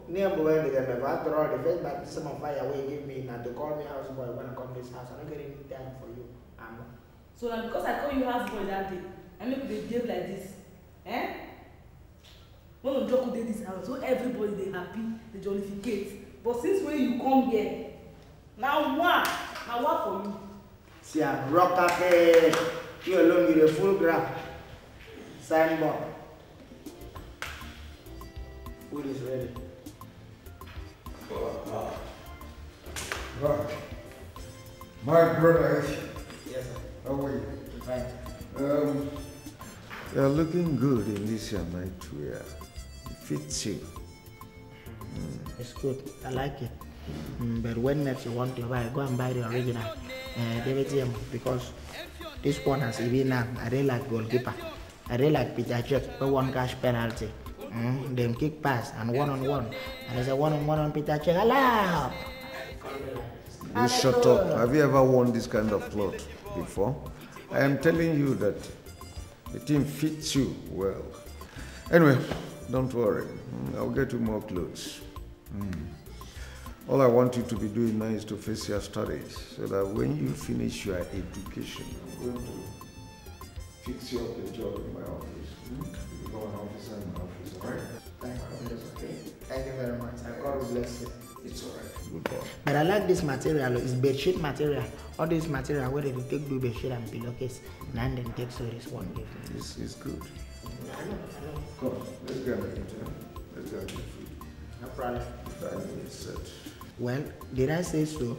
[SPEAKER 3] Near boy, they get after all the first baptism of fire way give me now to call me houseboy when I come to this house. I'm not getting any time for you.
[SPEAKER 8] So now because I call you houseboy that day, I make you behave like this. Eh? When you joke with this house, so everybody they happy, they jollificate. But since when you come here, now what for you?
[SPEAKER 3] See, I rock up you alone with a full grab. Signboard. Food is ready.
[SPEAKER 6] Right. My brother.
[SPEAKER 3] Yes, sir.
[SPEAKER 6] How are you?
[SPEAKER 3] Fine.
[SPEAKER 6] You're looking good in this your nightwear. It fits you.
[SPEAKER 3] It's good. I like it. But when next you want to buy, go and buy the original DVDM because this one has even now. I really like goalkeeper. I really like Peter Check, but one cash penalty. Them kick pass and one-on-one. And there's a one-on-one on Peter Check. Allow!
[SPEAKER 6] You shut up. Have you ever worn this kind of cloth before? I am telling you that the thing fits you well. Anyway, don't worry. I'll get you more clothes. All I want you to be doing now is to face your studies so that when you finish your education, I'm going to fix you up a job in my office. You become an officer in my office, all right?
[SPEAKER 3] Thank you very much. God bless you.
[SPEAKER 6] It's all right. Good boy.
[SPEAKER 3] But I like this material. It's bedsheet material. All this material where they take do bedsheet and pillowcase. And then take so this one gift.
[SPEAKER 6] It's good. Come on, let's go and eat. Let's go and get food.
[SPEAKER 3] No problem.
[SPEAKER 6] The dining is set.
[SPEAKER 3] Well, did I say so?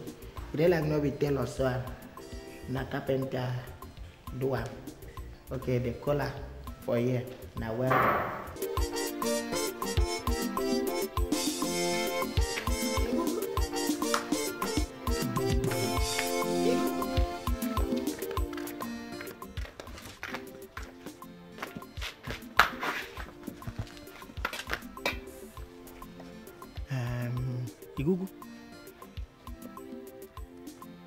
[SPEAKER 3] They like no be tell us so. Na carpenter do am. Okay, the color for here. Now well. Igugu,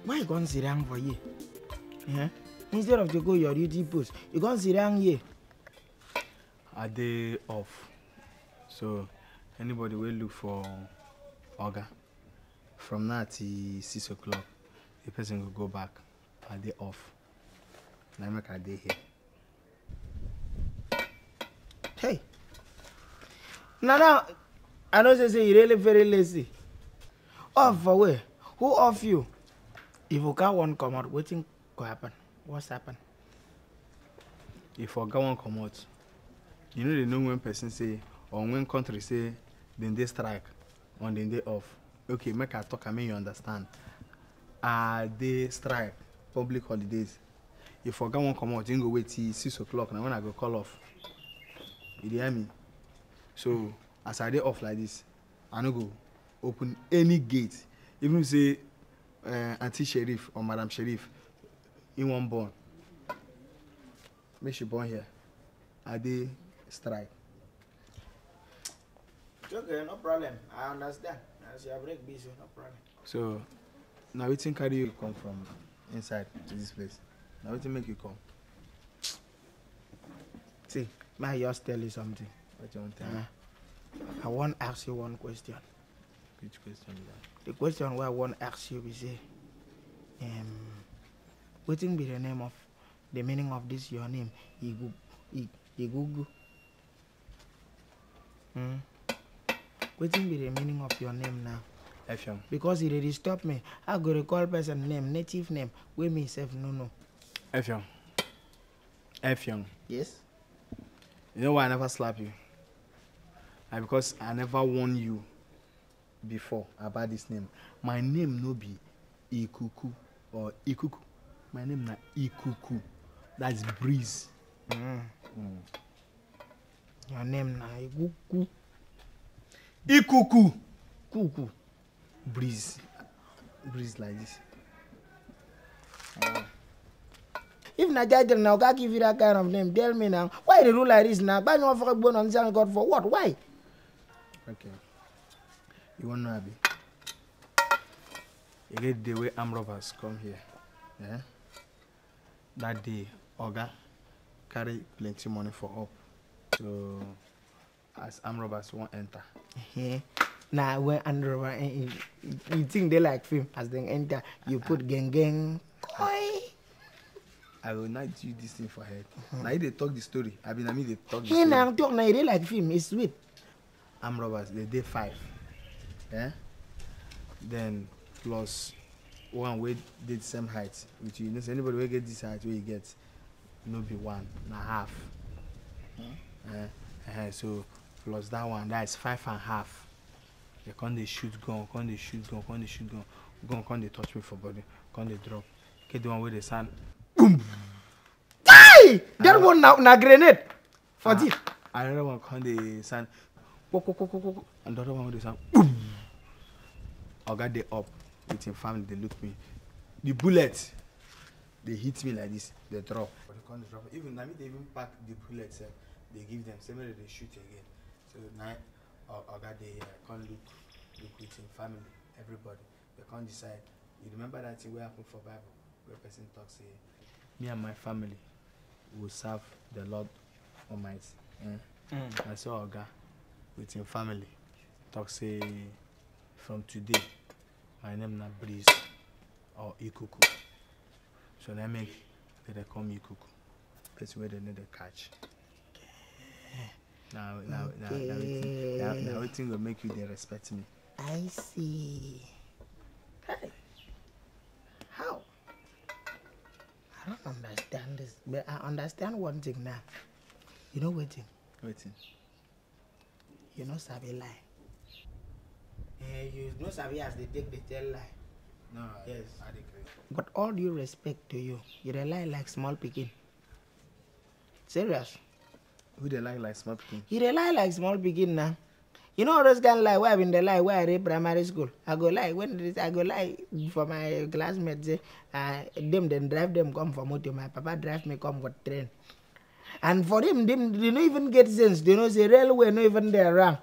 [SPEAKER 3] why you gonna sit down for you? Yeah? Instead of to go your duty post, you gonna sit down here.
[SPEAKER 9] A day off. So anybody will look for Oga. From now till 6 o'clock, the person will go back. A day off. And I make a day here.
[SPEAKER 3] Hey. Now, I know they say you're really very lazy. Off for where? Who off you? If Oga won't come out, what thing could happen? What's happened?
[SPEAKER 9] If Oga won't come out, you know they know when person say, or when country say, then they strike, on the day off. Okay, make a talk, I mean you understand. They strike, public holidays. If Oga won't come out, you go wait till 6 o'clock, now when I go call off. You hear me? So, as I day off like this, I no go open any gate. Even say Auntie Sheriff or Madam Sheriff in one born. Make she born here. I dey strike.
[SPEAKER 3] Okay, no problem. I understand. As you break busy, no problem.
[SPEAKER 9] So now we think carry you come from inside to this place. Now we think make you come.
[SPEAKER 3] See, may I just tell you something?
[SPEAKER 9] What you want to tell me?
[SPEAKER 3] I want to ask you one question.
[SPEAKER 9] Which question is that?
[SPEAKER 3] The question where I want to ask you is say, what will be the name of the meaning of this your name? Igugu. What will be the meaning of your name now?
[SPEAKER 9] Effiong.
[SPEAKER 3] Because it really stopped me. I go to call person name, native name, where myself no.
[SPEAKER 9] Effiong. Effiong.
[SPEAKER 3] Yes?
[SPEAKER 9] You know why I never slap you? Because I never warned you before about this name. My name no be Ikuku or Ikuku. My name na Ikuku. That's breeze.
[SPEAKER 3] Your name na Igugu.
[SPEAKER 9] Ikuku. Kuku. Breeze. Breeze like this.
[SPEAKER 3] If Nigerian now can't give you that kind of name, tell me now. Why the rule like this now? Why no for bone on God for what? Why?
[SPEAKER 9] Okay. You want to know, Abi? You get the way armed robbers come here. Yeah? That day, Oga carry plenty money for up. So as armed robbers won't enter.
[SPEAKER 3] Now when armed robber, you think they like film as they enter, you put gang.
[SPEAKER 9] I will not do this thing for head. Now they talk the story. I mean they talk the
[SPEAKER 3] Hey,
[SPEAKER 9] story.
[SPEAKER 3] now talk now they like film. It's sweet.
[SPEAKER 9] Armed robbers, they day 5. Yeah. Then plus one way did the same height with you. You know, so anybody will get this height where you get no be 1.5. So plus that one, that is 5.5. They can't they shoot gun, can't they shoot gun, can't they touch me for body, can't they drop. Get the one where they sound boom.
[SPEAKER 3] Hey! That one now grenade. For this.
[SPEAKER 9] Another one can't they sound and the other one where they sound boom. I got they up with him family, they look me. The bullet, they hit me like this, they drop. But they can't drop. Even now they even pack the bullets, they give them, same way they shoot again. So now I got they can't look with him family, everybody. They can't decide. You remember that thing where happened for Bible, where person talks say, me and my family will serve the Lord Almighty. I saw Oga with him family talk say, from today, my name not Breeze or Ikuku. So they make they call me Ikuku. That's where they need to catch. Now everything will make you they respect me.
[SPEAKER 3] I see. Hey. How? I don't understand this, but I understand one thing now. You know waiting. You know sabi lie. You know sabi as they take the tell lie.
[SPEAKER 9] No,
[SPEAKER 3] yes.
[SPEAKER 9] I agree.
[SPEAKER 3] But all due respect to you, you dey lie like small pikin. Serious.
[SPEAKER 9] Who they like small pikin?
[SPEAKER 3] You dey lie like small pikin now. You know all those kind of lie where I been the lie where I read primary school. I go lie for my classmates. Them then drive them come for motor. My papa drive me come with train. And for them they don't even get sense. They know the railway not even there around.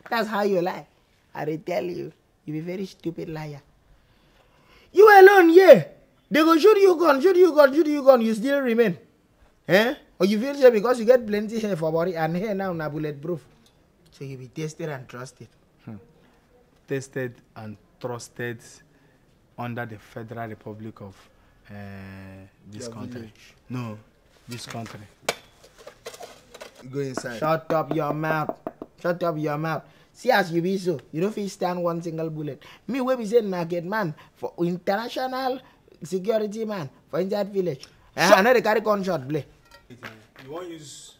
[SPEAKER 3] That's how you lie. I tell you, you be very stupid liar. You alone, yeah. They go shoot you gun, you still remain. Or you feel so because you get plenty hair for body and hair now na bulletproof. So you be tested and trusted.
[SPEAKER 9] Tested and trusted under the Federal Republic of this country.
[SPEAKER 3] Village.
[SPEAKER 9] No, this country.
[SPEAKER 6] Go inside.
[SPEAKER 3] Shut up your mouth. Shut up your mouth. See as you be so. You don't feel stand one single bullet. Me we be say naked man for international security man for inside village. I know they carry gunshot play.
[SPEAKER 9] You won't use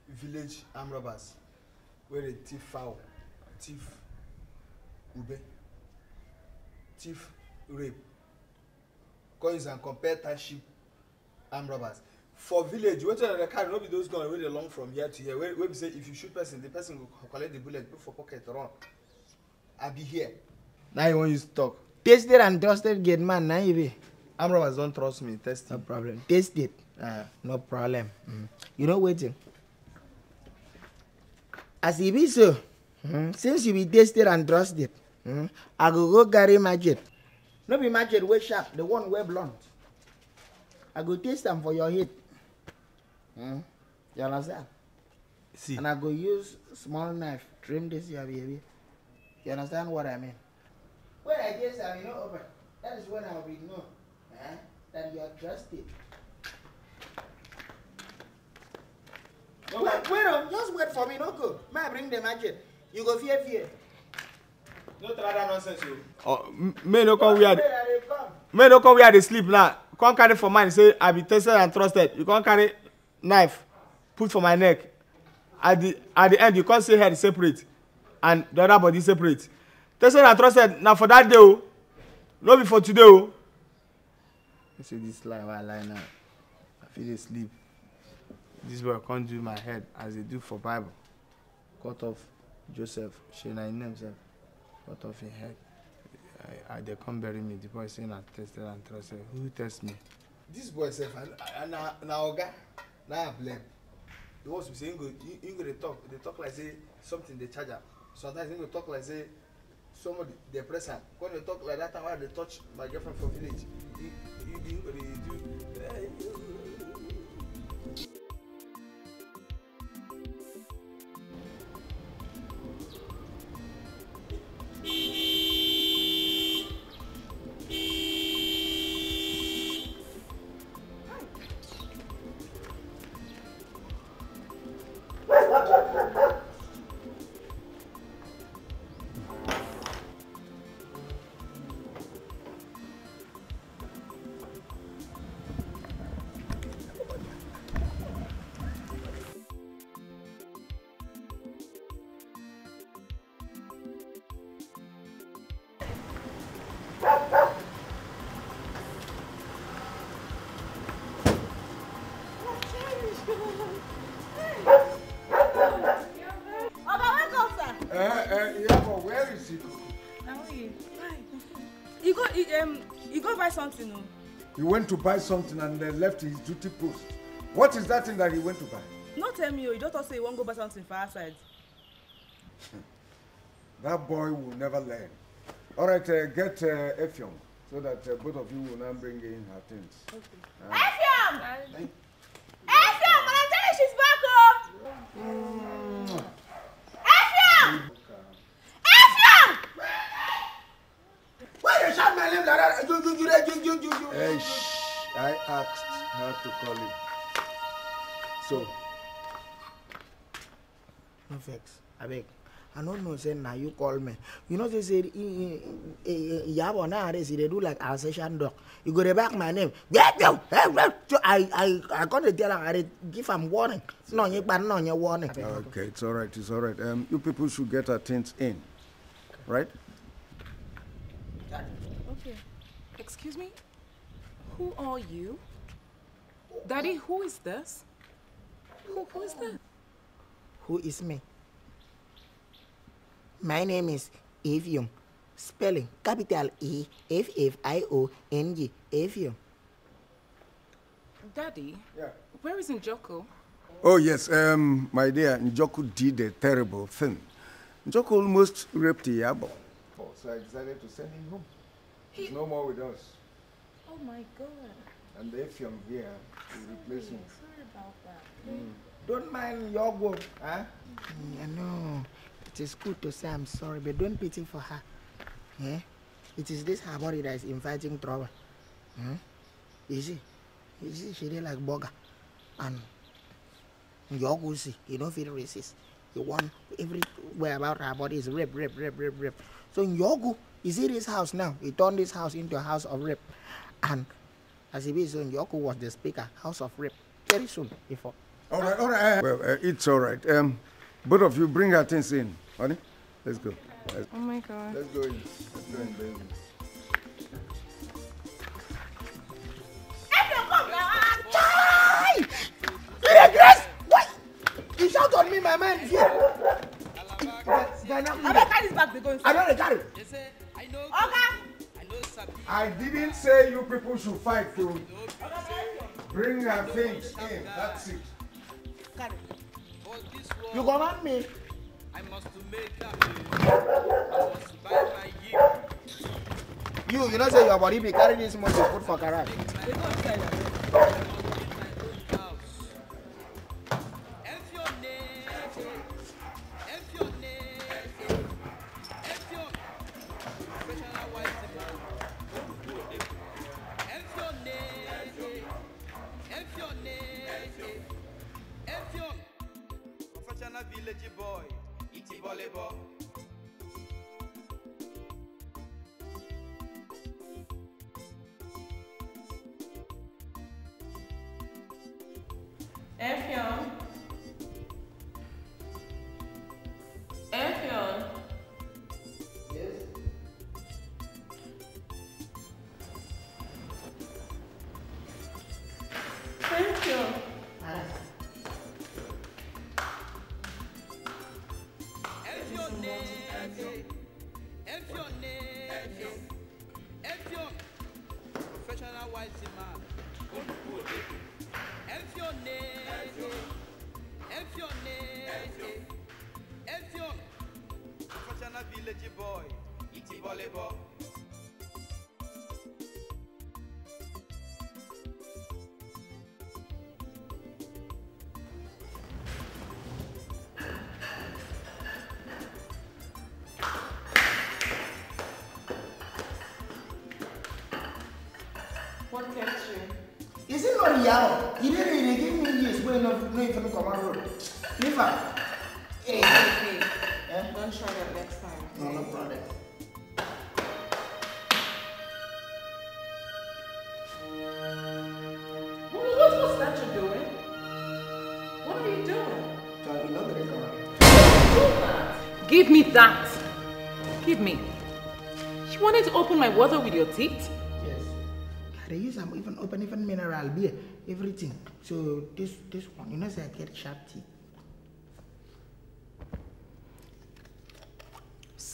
[SPEAKER 9] village armed robbers where they thief fowl, thief ube, thief rape, coins and compare township armed robbers. For village, wait till the car, not be those guns where they long from here to here. Where we say if you shoot person, the person will collect the bullet, put for pocket, run. I be here. Now you want use talk.
[SPEAKER 3] Tested and trusted get man, now you be.
[SPEAKER 9] Armed robbers don't trust me, test
[SPEAKER 3] No
[SPEAKER 9] it.
[SPEAKER 3] problem. Taste it. No problem. You know waiting. As it be so, since you be tested and trusted, I go carry machete. No be machete way sharp, the one way blunt. I go taste them for your head. You understand?
[SPEAKER 9] See.
[SPEAKER 3] And I go use small knife, trim this here, baby. You understand what I mean? When I taste them, you know, open. That is when I will know that you are trusted. Wait, just wait for me, no go. May I bring the machete? You go fear.
[SPEAKER 9] No try that nonsense, you. Oh, may no come where they sleep now. Can't carry for mine. Say I be tested and trusted. You can't carry knife, put for my neck. At the end, you can't say head separate and the other body separate. Tested and trusted. Now for that day, oh, not before today, oh. You see this lie while I lie now. I feel asleep. This boy can't do my head as they do for Bible. Cut off Joseph. She name himself. Cut off your head. They come bury me. The boy saying I tested and trusted. Who test me? This boy said, now Oga, now I blame. The ones we say, they talk like say something they charge up. Sometimes they talk like say somebody they press her. When they talk like that time why they touch my girlfriend from village. You do.
[SPEAKER 6] Yeah, but where is he?
[SPEAKER 8] How are you? Hi. You go buy something, no?
[SPEAKER 6] He went to buy something and then left his duty post. What is that thing that he went to buy?
[SPEAKER 8] Not tell me, you just say you won't go buy something for outside.
[SPEAKER 6] That boy will never learn. All right, get Effiong so that both of you will now bring in her things.
[SPEAKER 8] Okay.
[SPEAKER 10] Effiong! Effiong! But I'm telling you, she's back, oh! Effiong! Effiong!
[SPEAKER 3] Why you shout my name like that?
[SPEAKER 6] Hey, I asked her to call you. So.
[SPEAKER 3] No vex, I beg. I don't know, say now you call me. You know, they say, Yabo nowadays, they do like Alsatian dog. You go to back my name. So I got to tell her, I give him warning. No, you can't know your warning.
[SPEAKER 6] Okay, it's all right, it's all right. You people should get our things in, right?
[SPEAKER 11] Okay. Excuse me? Who are you? Daddy, who is this? Who is that?
[SPEAKER 3] Who is me? My name is Effiong. Spelling capital E-F-F-I-O-N-G. Effiong.
[SPEAKER 11] Daddy?
[SPEAKER 6] Yeah.
[SPEAKER 11] Where is Njoko?
[SPEAKER 6] Oh, yes. My dear, Njoko did a terrible thing. Njoko almost raped Yabo. Oh, so I decided to send him home. He's no more with us.
[SPEAKER 11] Oh my God.
[SPEAKER 6] And the Effiong here will replace him.
[SPEAKER 11] Sorry about that.
[SPEAKER 3] Don't mind your go, huh? I know. It is good to say I'm sorry, but don't pity for her. Yeah? It is this her body that is inviting trouble. You see, she did like burger. And you see, you don't feel racist. You want everywhere about her body is rape. So in Yogu, you see this house now, he turned this house into a house of rape. And as it is, so Yogu was the speaker, house of rape. Very soon before.
[SPEAKER 6] All right. Well, it's all right. Both of you bring our things in. Honey, let's go.
[SPEAKER 11] Oh my God.
[SPEAKER 6] Let's go in. Let's go in, baby.
[SPEAKER 10] Effiong, come now!
[SPEAKER 3] Chai! Grace! What? You shout on me, my man. Here.
[SPEAKER 8] I don't carry this back, they go inside.
[SPEAKER 3] I don't carry.
[SPEAKER 8] Okay.
[SPEAKER 6] I didn't say you people should fight to bring her things in. That's it.
[SPEAKER 3] You command me.
[SPEAKER 7] I must to make that I must to buy my year.
[SPEAKER 3] You know say your body be carry this much to put for Karuna.
[SPEAKER 7] Village boy, iti volleyball.
[SPEAKER 11] Effiong.
[SPEAKER 3] Yes.
[SPEAKER 11] Effiong.
[SPEAKER 7] Professional wise man. Effiong. Professional village boy. Iti volleyball.
[SPEAKER 11] What kept you?
[SPEAKER 3] Is it not Yao? He didn't really give me this way no even come on road. Leave her.
[SPEAKER 11] Hey.
[SPEAKER 3] Yeah?
[SPEAKER 11] Don't try that next time.
[SPEAKER 3] No problem.
[SPEAKER 11] What's that you're doing? What are you doing? Give me that. Give me. You wanted to open my water with your teeth?
[SPEAKER 3] Yes. They use them even open even mineral beer, everything. So this one, you know, say I get sharp teeth.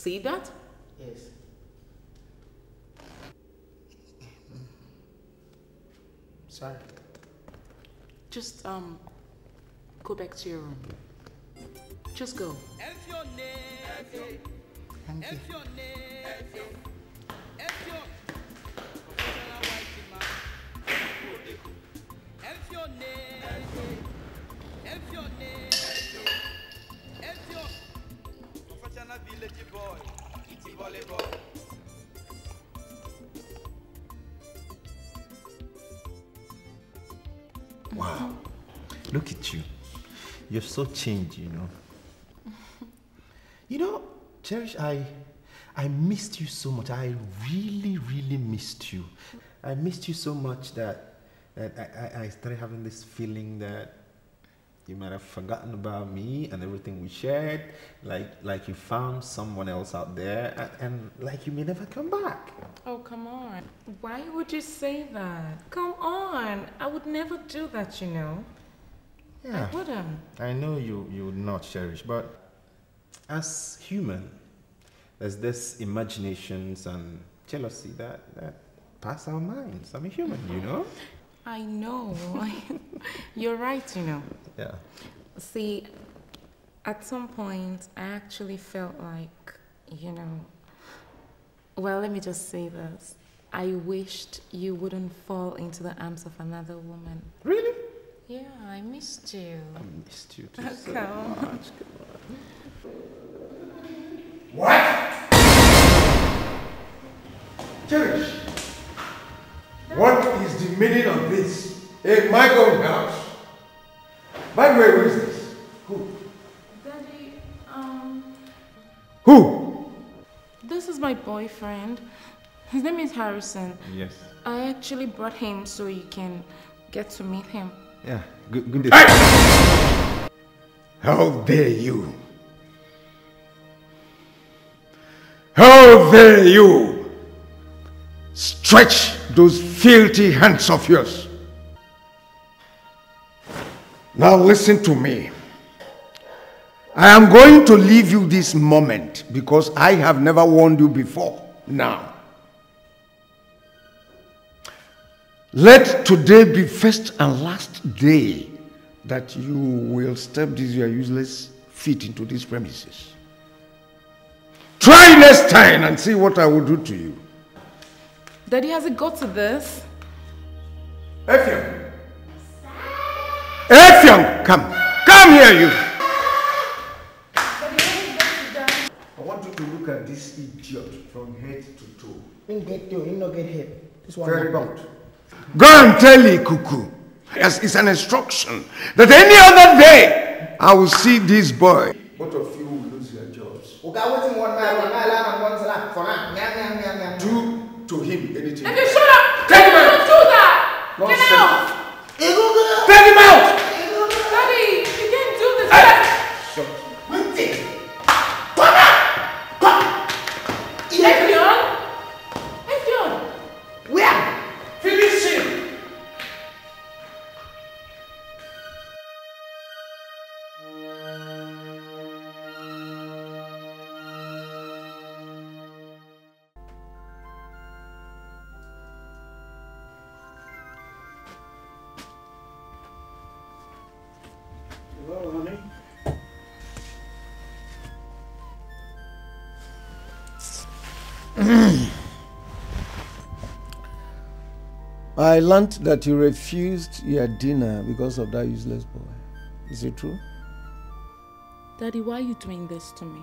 [SPEAKER 11] say that?
[SPEAKER 3] Yes. Sorry.
[SPEAKER 11] Just go back to your room. Just go.
[SPEAKER 3] Thank you.
[SPEAKER 12] Wow. Look at you. You're so changed, you know. You know, Cherish, I missed you so much. I really, really missed you. I missed you so much that I started having this feeling that you might have forgotten about me and everything we shared. Like you found someone else out there and like you may never come back.
[SPEAKER 11] Oh, come on. Why would you say that? Come on. I would never do that, you know.
[SPEAKER 12] Yeah.
[SPEAKER 11] I wouldn't.
[SPEAKER 12] I know you would not, Cherish, but as human, there's this imaginations and jealousy that pass our minds. I'm a human, you know?
[SPEAKER 11] I know. You're right, you know.
[SPEAKER 12] Yeah.
[SPEAKER 11] See, at some point, I actually felt like, you know, well, let me just say this. I wished you wouldn't fall into the arms of another woman.
[SPEAKER 12] Really?
[SPEAKER 11] Yeah, I missed you.
[SPEAKER 12] I missed you too so
[SPEAKER 11] Come
[SPEAKER 12] much.
[SPEAKER 6] What? Cherish, what is the meaning of this in my own house? By the way, who is this? Who?
[SPEAKER 11] Daddy,
[SPEAKER 6] Who?
[SPEAKER 11] this is my boyfriend. His name is Harrison.
[SPEAKER 12] Yes.
[SPEAKER 11] I actually brought him so you can get to meet him.
[SPEAKER 12] Yeah, good day.
[SPEAKER 6] Hey! How dare you? How dare you stretch those filthy hands of yours? Now listen to me. I am going to leave you this moment because I have never warned you before. Now, let today be first and last day that you will step these your useless feet into these premises. Try next time and see what I will do to you.
[SPEAKER 11] Daddy, has it got to this?
[SPEAKER 6] Effiong! Effiong! Come here, you! I want you to look at this idiot from head to toe.
[SPEAKER 3] He no get hit. This one
[SPEAKER 6] Very
[SPEAKER 3] not
[SPEAKER 6] good. Go and tell Ikuku, as it's an instruction, that any other day I will see this boy. Both of you will lose your jobs. Do to him anything.
[SPEAKER 11] Daddy, shut up!
[SPEAKER 6] Take him out!
[SPEAKER 11] Don't do that! Get out!
[SPEAKER 6] Take him out!
[SPEAKER 11] Daddy, you can't do this. Effiong!
[SPEAKER 3] Where?
[SPEAKER 6] Finish him!
[SPEAKER 3] Hello, honey.
[SPEAKER 6] I learned that you refused your dinner because of that useless boy. Is it true?
[SPEAKER 11] Daddy, why are you doing this to me?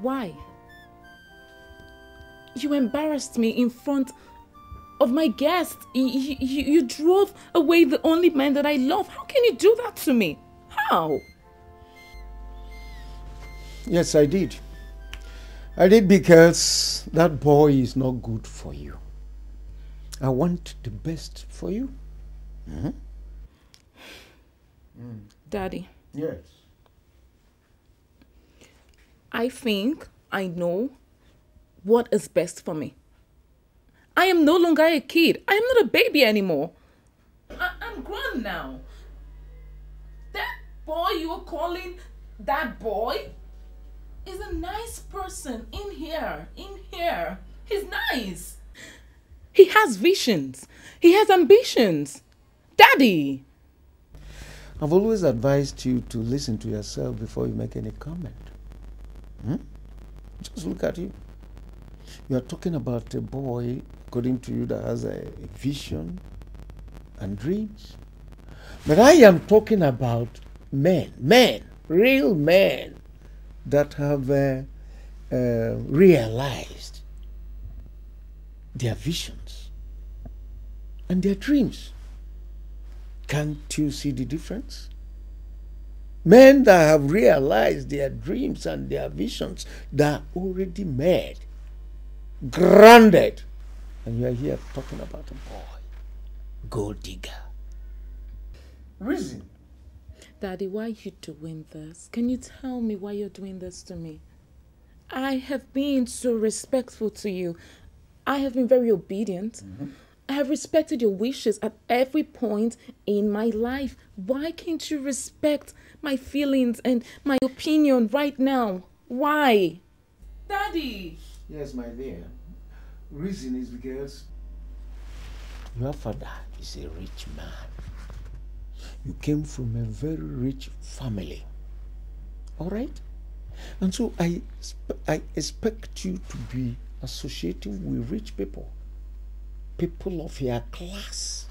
[SPEAKER 11] Why? You embarrassed me in front of my guests. You drove away the only man that I love. How can you do that to me? How?
[SPEAKER 6] Yes, I did. I did because that boy is not good for you. I want the best for you. Mm-hmm.
[SPEAKER 11] Daddy.
[SPEAKER 6] Yes.
[SPEAKER 11] I think I know what is best for me. I am no longer a kid. I am not a baby anymore. I'm grown now. That boy you were calling that boy is a
[SPEAKER 13] nice person in here. He's nice. He has visions. He has ambitions. Daddy.
[SPEAKER 6] I've always advised you to listen to yourself before you make any comment. Just look at you. You are talking about a boy, according to you, that has a vision and dreams. But I am talking about men, real men that have realized their visions and their dreams. Can't you see the difference? Men that have realized their dreams and their visions that are already made, grounded, and you are here talking about a boy, gold digger. Reason.
[SPEAKER 13] Daddy, why are you doing this? Can you tell me why you're doing this to me? I have been so respectful to you. I have been very obedient. I have respected your wishes at every point in my life. Why can't you respect my feelings and my opinion right now? Why? Daddy!
[SPEAKER 6] Yes, my dear. Reason is because your father is a rich man. You came from a very rich family. All right? And so I expect you to be associating with rich people. People of your class.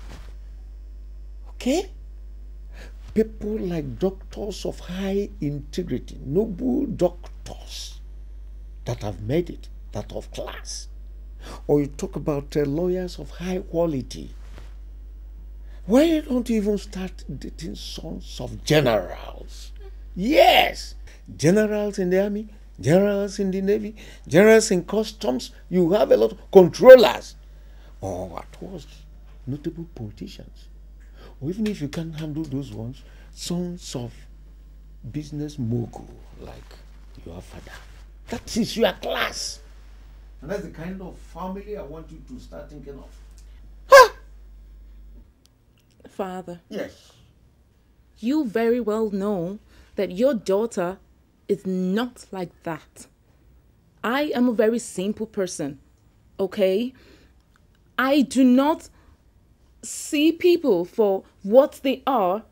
[SPEAKER 6] Okay? People like doctors of high integrity, noble doctors that have made it, that of class. Or you talk about lawyers of high quality. Why don't you even start dating sons of generals? Yes! Generals in the army, generals in the navy, generals in customs. You have a lot of controllers. Or at worst, notable politicians. Or even if you can't handle those ones, sons of business mogul like your father. That is your class. And that's the kind of family I want you to start thinking of.
[SPEAKER 13] Father.
[SPEAKER 6] Yes.
[SPEAKER 13] You very well know that your daughter is not like that. I am a very simple person, okay? I do not see people for what they are.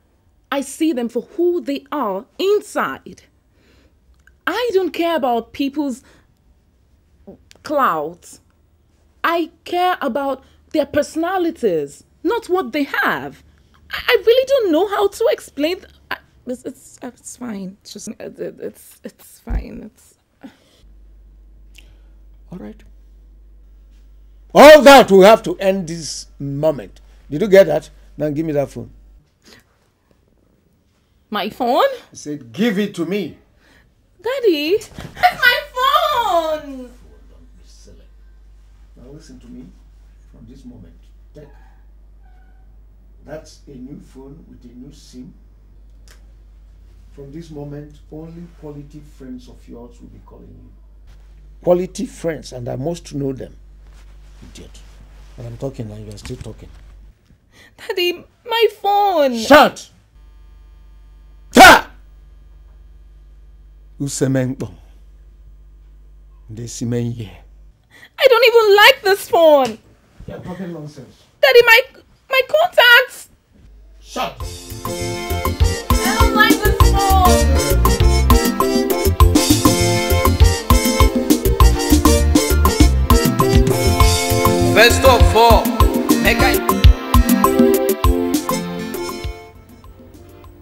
[SPEAKER 13] I see them for who they are inside. I don't care about people's clouds. I care about their personalities, not what they have. I really don't know how to explain. It's fine. It's just it's fine.
[SPEAKER 6] All right. All that will have to end this moment. Did you get that? Now give me that phone.
[SPEAKER 13] My phone?
[SPEAKER 6] I said give it to me.
[SPEAKER 13] Daddy, it's my phone.
[SPEAKER 6] Don't be silly. Now listen to me. From this moment, that's a new phone with a new SIM. From this moment, only quality friends of yours will be calling you. Quality friends, and I must know them. Idiot. But I'm talking and you are still talking.
[SPEAKER 13] Daddy, my phone.
[SPEAKER 6] Shut! Ta! Usemengbo. Desimenye.
[SPEAKER 13] I don't even like this phone.
[SPEAKER 6] You're talking nonsense.
[SPEAKER 13] Daddy, my contacts.
[SPEAKER 6] Shut!
[SPEAKER 13] I don't like this phone.
[SPEAKER 7] First of all,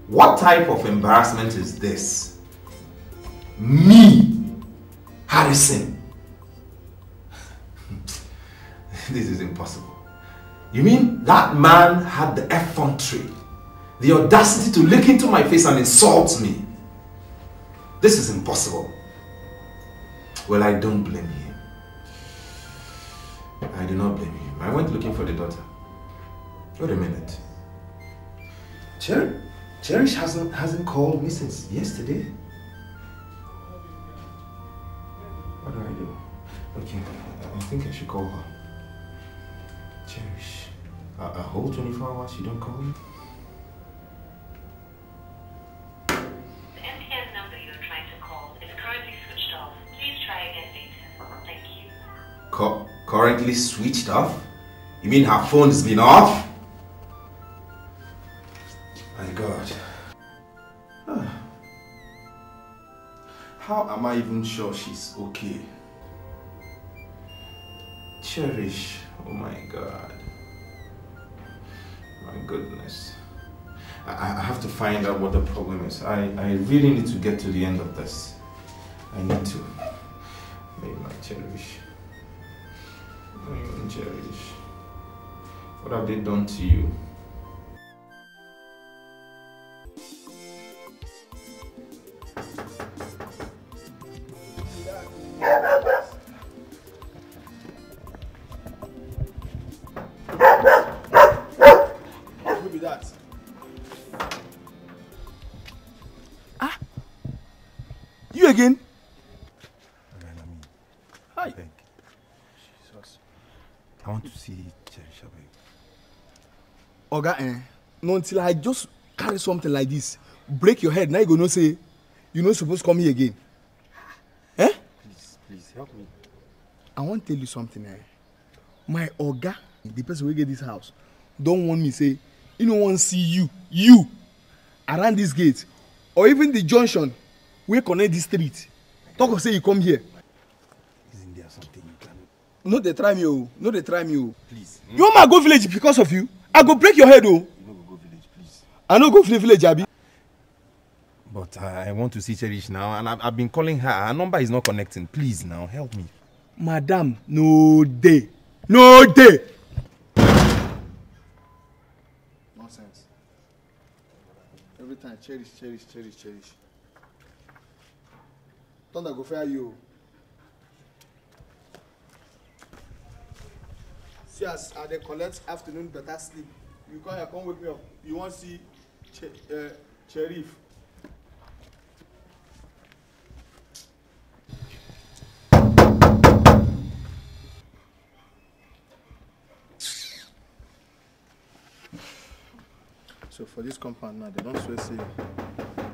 [SPEAKER 12] What type of embarrassment is this? Me, Harrison. This is impossible. You mean that man had the effrontery, the audacity to look into my face and insult me? This is impossible. Well, I don't blame him. I do not blame him. I went looking for the daughter. Wait a minute. Cherish hasn't called me since yesterday. What do I do? Okay, I think I should call her. Cherish. A whole 24 hours you don't call me?
[SPEAKER 14] The MTN number you're trying to call is currently switched off.
[SPEAKER 12] Currently switched off? You mean her phone's been off? My God. How am I even sure she's okay? Cherish. Oh my God. My goodness. I have to find out what the problem is. I really need to get to the end of this. I need to. Maybe my Cherish. My Cherish. What have they done to you?
[SPEAKER 9] Who be that? Ah! You again? Hi.
[SPEAKER 14] Jesus. I want to see Cherish abeg.
[SPEAKER 9] Oga, no until I just carry something like this, break your head, now you go no say, you no supposed to come here again. Eh?
[SPEAKER 14] Please help me.
[SPEAKER 9] I want to tell you something. My Oga, the person who get this house, don't want me say, you don't want to see you, around this gate, or even the junction, where connect this street. Talk or say you come here.
[SPEAKER 14] Isn't there something you can do?
[SPEAKER 9] No, they try me, oh. No, they try me, oh.
[SPEAKER 14] Please.
[SPEAKER 9] You want me to go village because of you? I go break your head, oh.
[SPEAKER 14] You no go village, please.
[SPEAKER 9] I no go village, Abi.
[SPEAKER 14] But I want to see Cherish now, and I've been calling her. Her number is not connecting. Please now, help me.
[SPEAKER 9] Madam, no day. No day.
[SPEAKER 1] Nonsense. Every time, cherish. Thunder go fire you. See as I dey collect afternoon better sleep. You come here, come wake me up. You want see Sheriff? So for this compound now, they don't swear say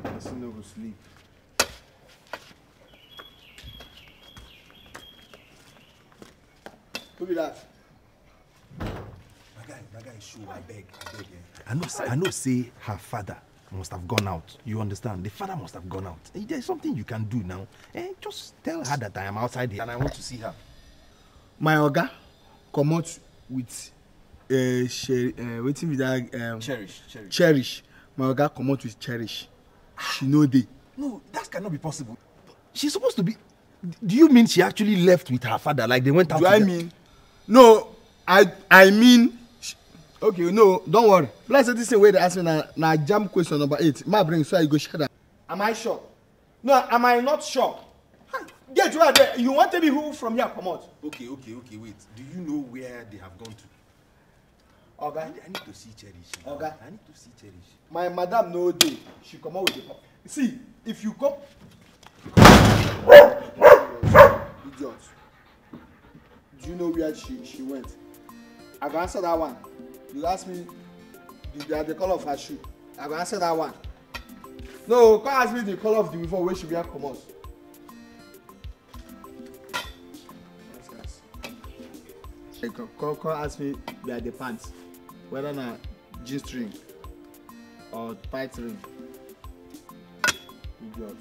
[SPEAKER 1] person no go sleep. Who be that?
[SPEAKER 14] My guy, show, I beg. I know say her father must have gone out. You understand? The father must have gone out. There's something you can do now. Just tell her that I am outside here and I want to see her.
[SPEAKER 9] My Oga come out with waiting with that Cherish. My Oga come out with Cherish. She know they.
[SPEAKER 14] No, that cannot be possible. She's supposed to be. Do you mean she actually left with her father? Like they went out?
[SPEAKER 9] Do I mean? No, I mean. Okay, no, don't worry. Let's say this is where they ask me now jam question number 8. Ma bring so I go shut up. Am I sure? No, am I not sure? Get right there. You want to be who from here come out?
[SPEAKER 14] Okay, wait. Do you know where they have gone to?
[SPEAKER 9] Okay.
[SPEAKER 14] I need to see Cherish.
[SPEAKER 9] Okay.
[SPEAKER 14] I need to see Cherish.
[SPEAKER 9] My madam no day. She come out with the pop. See, if you come. Idiot. Do you know where she went? I can answer that one. You ask me the color of her shoe. I can answer that one. No, come ask me the color of the uniform where she wear come out. Come ask me the pants. Whether na jean string or tight ring. Idiot.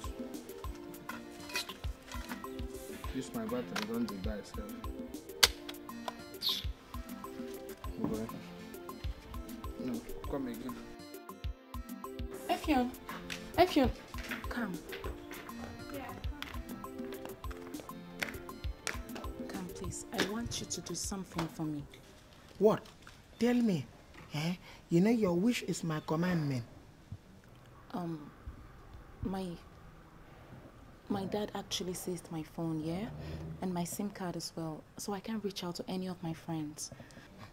[SPEAKER 9] Use my battery, don't do that itself. Okay. No, come again.
[SPEAKER 13] Effion, come.
[SPEAKER 10] Yeah.
[SPEAKER 13] Come, please. I want you to do something for me.
[SPEAKER 3] What? Tell me. You know your wish is my commandment.
[SPEAKER 13] My dad actually seized my phone, yeah? And my SIM card as well, so I can't reach out to any of my friends.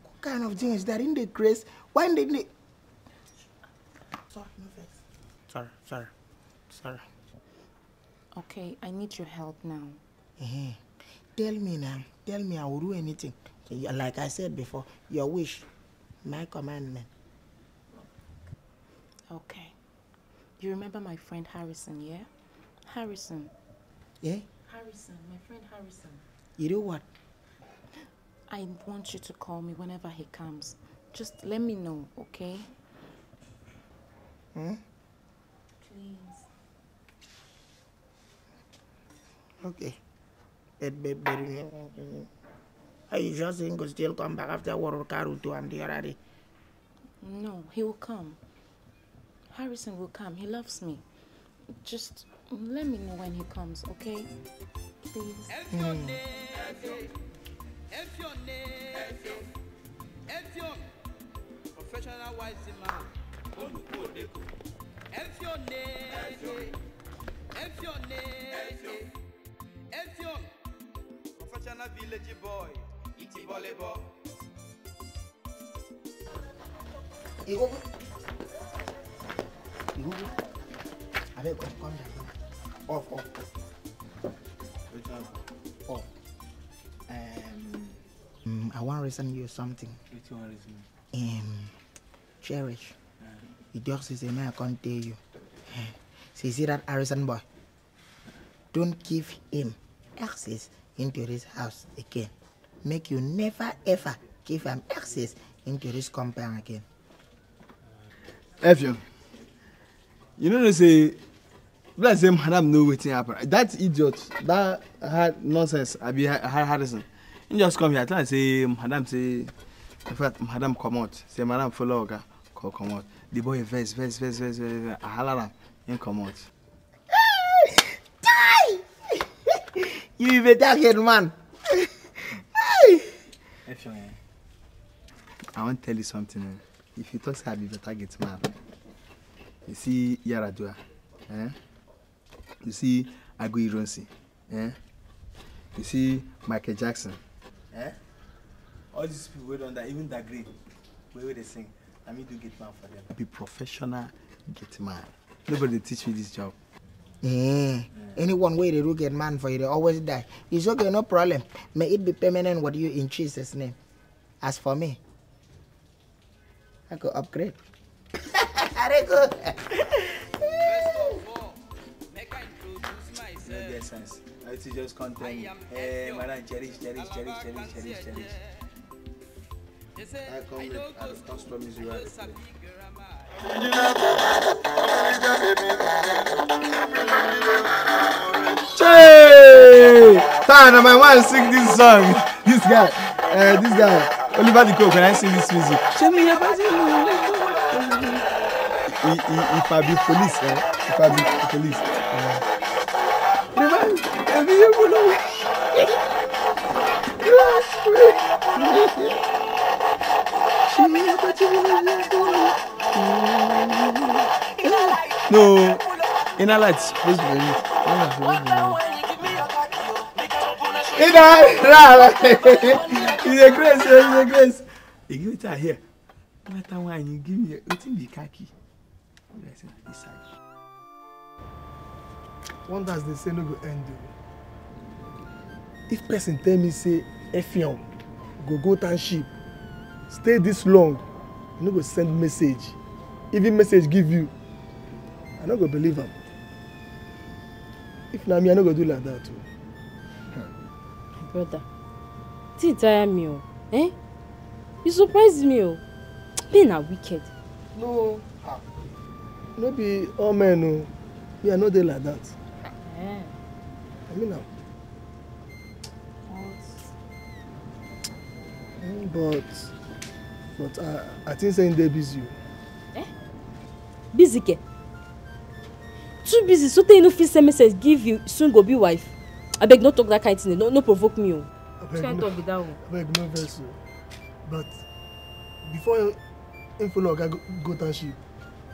[SPEAKER 3] What kind of thing is that in the grace? Why did they... Sorry, no face. Sorry.
[SPEAKER 13] Okay, I need your help now.
[SPEAKER 3] Tell me now. Tell me I will do anything. Like I said before, your wish, my commandment.
[SPEAKER 13] Okay. You remember my friend Harrison, yeah? Harrison.
[SPEAKER 3] Yeah?
[SPEAKER 13] Harrison, my friend Harrison.
[SPEAKER 3] You do what?
[SPEAKER 13] I want you to call me whenever he comes. Just let me know, okay?
[SPEAKER 3] Hmm?
[SPEAKER 13] Please.
[SPEAKER 3] Okay. Are you just saying he'll still come back after World Karuto and the other day?
[SPEAKER 13] No, he will come. Harrison will come. He loves me. Just let me know when he comes, okay? Please.
[SPEAKER 7] Professional wise man. Effion, professional village boy. Iti volleyball.
[SPEAKER 3] Igbo. I beg, come down. Off. Off. I want to reason you something.
[SPEAKER 9] Which one is me?
[SPEAKER 3] Cherish. The dog says, I can't tell you. So you see that Harrison boy? Don't give him access into this house again. Make you never ever give him access into this compound again.
[SPEAKER 9] Effion, you know they say, let's say madam know what's happened. That idiot, that had nonsense. I be Harrison. You just come here and say, madam say, in fact, madam come out. Say madam follow her, come out. The boy verse. I halala him come out.
[SPEAKER 3] You be that head man.
[SPEAKER 9] Effion, I want to tell you something. If you talk say I be better get mad. You see Yaradua, You see Agu Ironsi, You see Michael Jackson, All these people wait on that, even that green, where they sing. I mean, do get man for them. Be professional, get man. Nobody teach me this job.
[SPEAKER 3] Anyone where they do get man for you, they always die. It's okay, no problem. May it be permanent with you in Jesus' name. As for me, I go upgrade. I go.
[SPEAKER 7] Make I introduce myself.
[SPEAKER 9] No get sense. I just content. Hey, madam, cherish.
[SPEAKER 7] They say
[SPEAKER 6] I come with customs you are.
[SPEAKER 9] Hey! Time I want to sing this song. This guy, Oliver Dikeh, can I sing this music? Show me your body. If I be police, No, in a light. He's a grace. You give it out here. What time when you give me the khaki?
[SPEAKER 1] Wonders they say no go end. If person tell me say Effion go township, stay this long, you no go send message. Even message give you, I no go believe him. If na me, I no go do like that too.
[SPEAKER 4] Brother, it tire me, eh? You surprised me, oh. Being a wicked.
[SPEAKER 1] No, no be all men, no. Me, I no dey like that.
[SPEAKER 4] Eh.
[SPEAKER 1] I mean now. But I think saying they busy.
[SPEAKER 4] Eh? Busy ke? Too busy, so they no fit send message give you soon go be wife. I beg not talk that kind of thing. No provoke me. Oh. Can't talk with that one.
[SPEAKER 1] I beg no verse. But before you follow go township,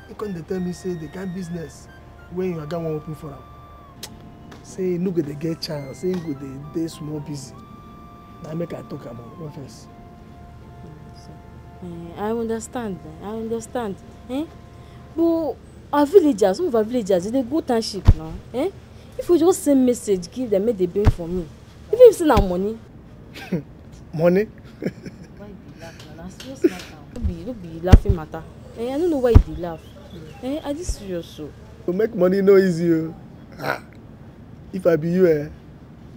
[SPEAKER 1] you can't tell me say the kind of business when you are going to open for them. Say no go they get chance. Say go they small busy. Now make I talk about no verse.
[SPEAKER 4] I understand. Eh? But our villagers, some of our villagers, they go township now. Eh? If we just send message, give them, make they bring for me. Even if it's not money.
[SPEAKER 1] Money?
[SPEAKER 4] Why you laugh, man? That's serious matter. Don't be laughing matter. Eh? I don't know why you laugh. Eh? I just serious so.
[SPEAKER 1] To make money no easy. If I be you,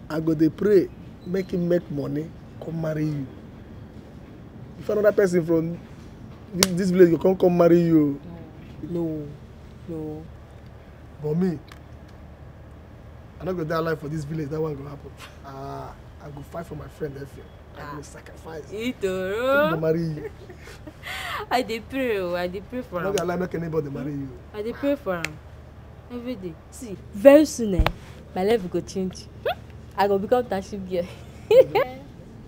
[SPEAKER 1] I go dey pray, make him make money, come marry you. if another person from this village will come marry you.
[SPEAKER 4] No.
[SPEAKER 1] But me, I'm not gonna die alive for this village. That one gonna happen. I go fight for my friend Efio. I go sacrifice.
[SPEAKER 4] Itoro.
[SPEAKER 1] To marry you.
[SPEAKER 4] I dey pray for him.
[SPEAKER 1] I'm not gonna make anybody marry you.
[SPEAKER 4] I dey pray for him every day. See, very soon, my life go change. I go become township girl.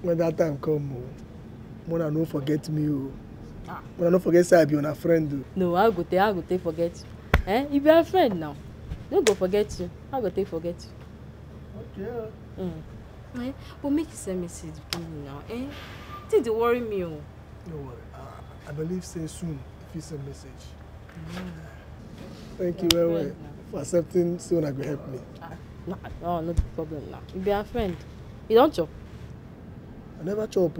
[SPEAKER 1] When that time come, Mona no forget me. Mona no forget say I be on a friend.
[SPEAKER 4] No, I go take forget you. You be a friend now. Don't go forget you. I go take forget you.
[SPEAKER 1] Okay.
[SPEAKER 4] But make you send message to me now. Think they worry me.
[SPEAKER 1] No worry. I believe say soon if you send message. Thank you very well for accepting soon. I go help me.
[SPEAKER 4] No, no problem now. You be a friend. You don't chop.
[SPEAKER 1] I never chop.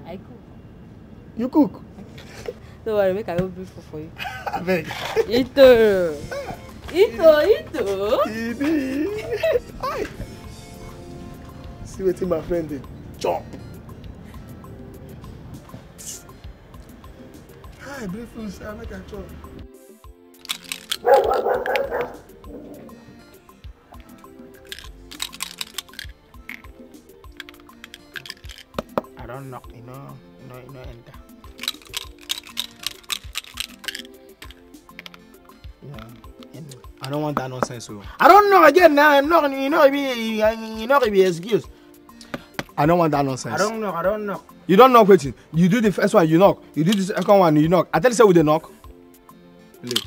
[SPEAKER 4] I cook.
[SPEAKER 1] You cook?
[SPEAKER 4] Don't worry, make I go bring food for you.
[SPEAKER 1] I beg.
[SPEAKER 4] Ito.
[SPEAKER 1] See what my friend did. Chop. Hi, bring food, sir. Make a chop.
[SPEAKER 3] I don't knock, you know enter.
[SPEAKER 9] Yeah. I don't want that nonsense. So.
[SPEAKER 3] I don't know again now. I'm not, it be excuse.
[SPEAKER 9] I don't want that nonsense.
[SPEAKER 3] I don't know.
[SPEAKER 9] You don't knock waiting. You do the first one, you knock. You do the second one, you knock. I tell you say with the knock. Leave.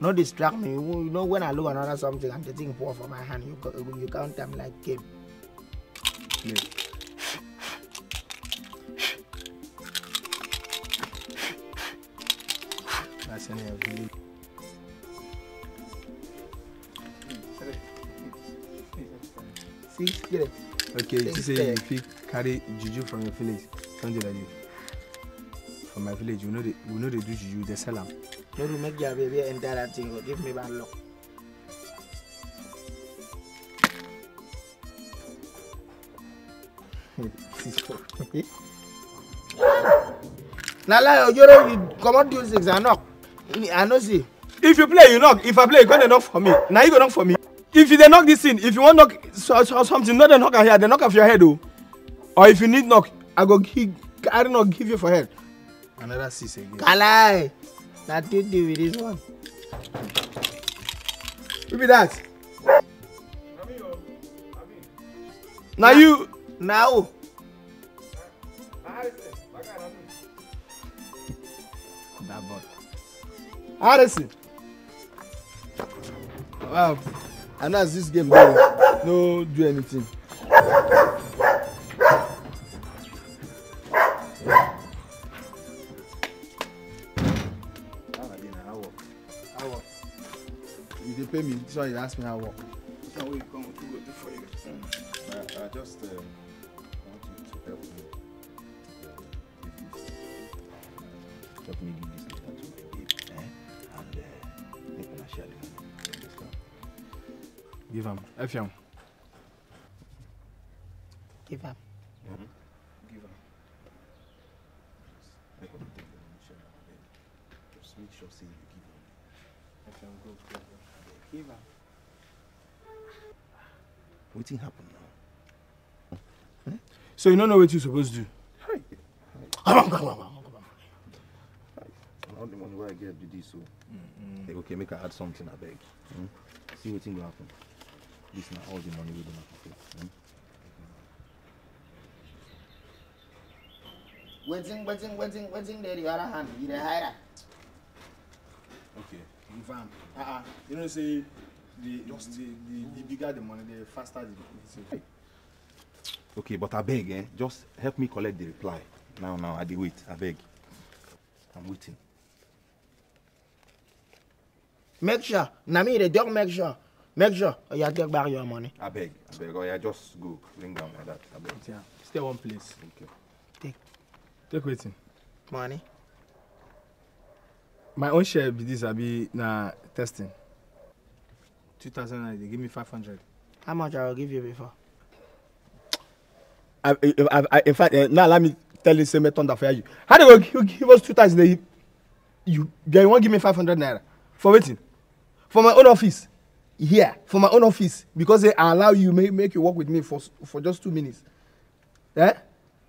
[SPEAKER 3] No distract me. You know when I look at another something and the thing pour for my hand, you count them like game.
[SPEAKER 9] Leave. That's any of you.
[SPEAKER 3] See, get it.
[SPEAKER 9] Okay, you say if you carry juju from your village, don't do like this. From my village, we know they do juju, they sell them.
[SPEAKER 3] No, to make your baby enter that thing, give me bad luck. Nala, you come on to 6 and knock. I know see.
[SPEAKER 9] If you play, you knock. If I play, you can't knock for me. Now you go knock for me. If you knock this thing, if you want knock something, not the knock here, they knock off your head, though. Or if you need knock, I don't know, give you for head. Another 6 again.
[SPEAKER 3] Kalai. That did do with this one.
[SPEAKER 9] Who be that? Now you.
[SPEAKER 3] Now.
[SPEAKER 9] That boy. Harrison. Wow. And as this game goes, no do anything. How work? You dey pay me, so you ask me how work. Now we come to go do for you.
[SPEAKER 14] I just want you to help me. Help me give this letter to my babe, and make me share the money. Understand?
[SPEAKER 9] Give him. Efiam.
[SPEAKER 3] Give him.
[SPEAKER 14] Give him. Make me take the money, share the money. Just make sure say you give him.
[SPEAKER 9] Efiam, go.
[SPEAKER 3] Give him.
[SPEAKER 14] What thing happen now?
[SPEAKER 9] So you don't know what you're supposed to do?
[SPEAKER 14] Come on. All the money where I get do this, so okay, make I add something, I beg. See what thing will happen. This now all the money we don't have to pay.
[SPEAKER 3] Waiting there, the other hand, you the higher.
[SPEAKER 9] Okay, confirm. You know, say the bigger the money, the faster the.
[SPEAKER 14] Okay, but I beg, just help me collect the reply. Now, I dey wait. I beg. I'm waiting.
[SPEAKER 3] Make sure. Nami, the dog make sure. Make sure you take back your money.
[SPEAKER 14] I beg. Oh, yeah, just go. Bring down like that. I beg.
[SPEAKER 9] Yeah. Stay one place.
[SPEAKER 14] Okay.
[SPEAKER 9] Take waiting.
[SPEAKER 3] Money.
[SPEAKER 9] My own share be this. I be na testing. 2,000. They give me 500.
[SPEAKER 3] How much I will give you before?
[SPEAKER 9] In fact, now let me tell you, say me thunder for you. How do you give us 2,000? You won't give me 500 naira for waiting for my own office here, for my own office, because they allow you make you work with me for just 2 minutes. Yeah,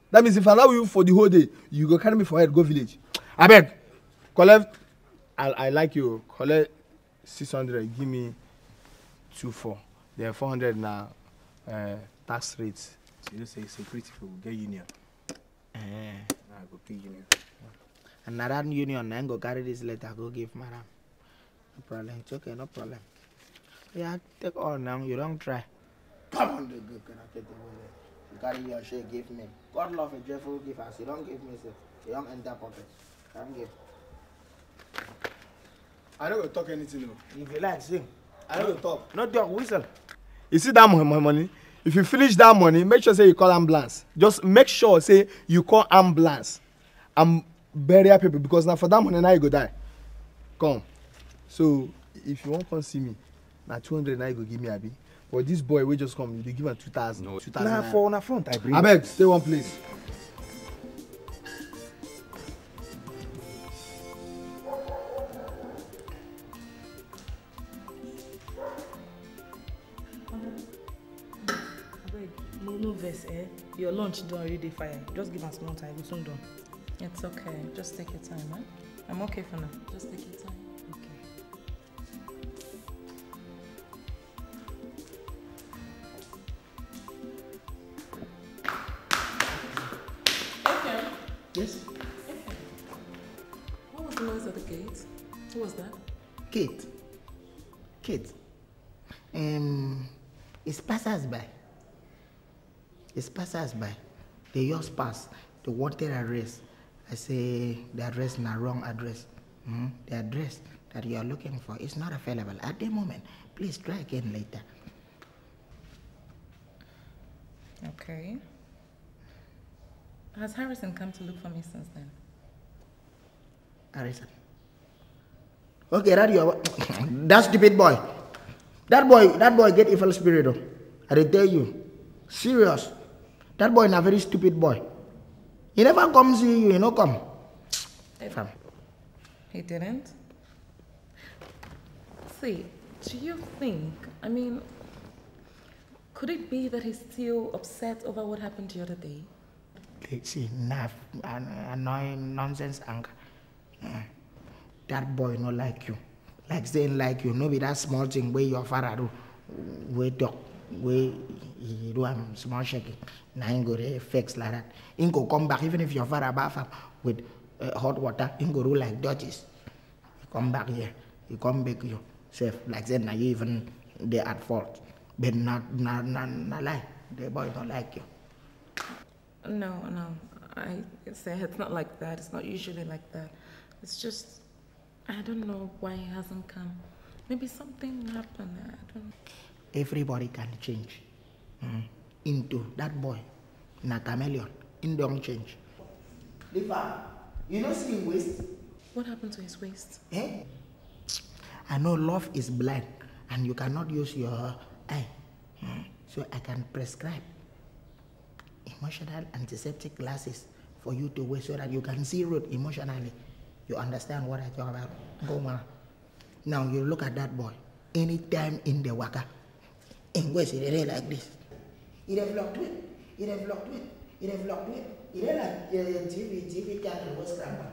[SPEAKER 9] that means if I allow you for the whole day, you go carry me for head go village. I beg, collect. I like you. Collect 600. Give me 2,400. Then 400 now. Tax rates.
[SPEAKER 14] So you say security will get union.
[SPEAKER 3] Eh.
[SPEAKER 14] I go pay union.
[SPEAKER 3] And na that union, I go carry this letter, go give madam. No problem. It's okay, no problem. Yeah, take all now. You don't try. Come on, the good. Can I get the money? You carry your share, give me. God love a joyful gift. As you don't give me, sir. You don't enter pocket. Come give.
[SPEAKER 9] I don't go talk anything. No.
[SPEAKER 3] If you like, sing.
[SPEAKER 9] I don't go talk.
[SPEAKER 3] Not talk, whistle.
[SPEAKER 9] You see that money? If you finish that money, make sure say you call ambulance. Just make sure say you call ambulance. I'm bury people because now for that money now you go die. Come. So if you won't come see me, now 200 now you go give me abi. But this boy will just come, you give him 2,000. No, 2,000.
[SPEAKER 14] Nah, for na front I bring.
[SPEAKER 9] I beg, stay one place.
[SPEAKER 8] No verse, eh? Your lunch done already fire. Just give us small time, we'll soon done.
[SPEAKER 11] It's okay. Just take your time, huh? I'm okay for now. Just take your time. Okay.
[SPEAKER 3] Yes?
[SPEAKER 11] Okay. What was the noise at the gate? Who was that?
[SPEAKER 3] Kate. It's passers-by. It's passers-by. They just pass. They wanted address. I say the address is not wrong address. The address that you are looking for is not available at the moment. Please try again later.
[SPEAKER 11] Okay. Has Harrison come to look for me since then?
[SPEAKER 3] Harrison. Okay, that stupid boy. That boy get evil spirit. I tell you. Serious. That boy is a very stupid boy. He never comes see you, no come.
[SPEAKER 11] He didn't? See, do you think, I mean, could it be that he's still upset over what happened the other day?
[SPEAKER 3] See, annoying nonsense anger. That boy no like you. Like saying like you, no be that small thing where your father do. We talk. Where he do small shaking, now he go fix like that. He go come back even if your father bath up with hot water. He go do like dodges. He come back here. He come back you safe like that. Now you even they at fault, but not lie. The boy don't like you.
[SPEAKER 11] No. I say it's not like that. It's not usually like that. It's just I don't know why he hasn't come. Maybe something happened. I don't know.
[SPEAKER 3] Everybody can change into that boy, na chameleon. In don't change. Lipa, you know see him waist?
[SPEAKER 11] What happened to his waist?
[SPEAKER 3] Eh? I know love is blind and you cannot use your eye. So I can prescribe emotional antiseptic glasses for you to wear so that you can see road emotionally. You understand what I talk about? Go on. Now you look at that boy. Anytime in the waka, in West, it like this. It have blocked it. It have blocked it. It have blocked it. It like TV channel was scrambled.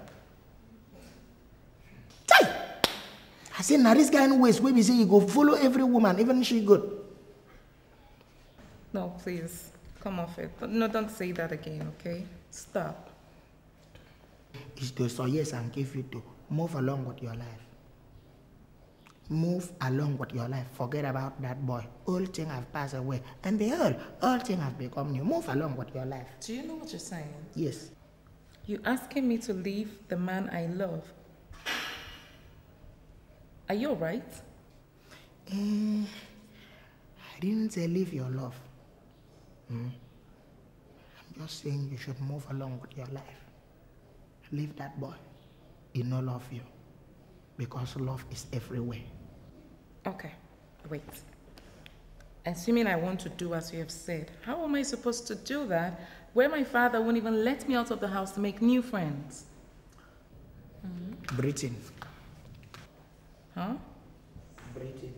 [SPEAKER 3] I say, now this guy in West, where we say you go follow every woman, even she good.
[SPEAKER 11] No, please, come off it. No, don't say that again, okay? Stop.
[SPEAKER 3] It's to say yes and give you to move along with your life. Move along with your life. Forget about that boy. All things have passed away. And behold, all things have become new. Move along with your life.
[SPEAKER 11] Do you know what you're saying?
[SPEAKER 3] Yes.
[SPEAKER 11] You're asking me to leave the man I love. Are you alright?
[SPEAKER 3] I didn't say leave your love. I'm just saying you should move along with your life. Leave that boy. He no love you. Because love is everywhere.
[SPEAKER 11] Okay, wait. Assuming I want to do as you have said, how am I supposed to do that where my father won't even let me out of the house to make new friends?
[SPEAKER 3] Breathing.
[SPEAKER 11] Huh?
[SPEAKER 3] Breathing.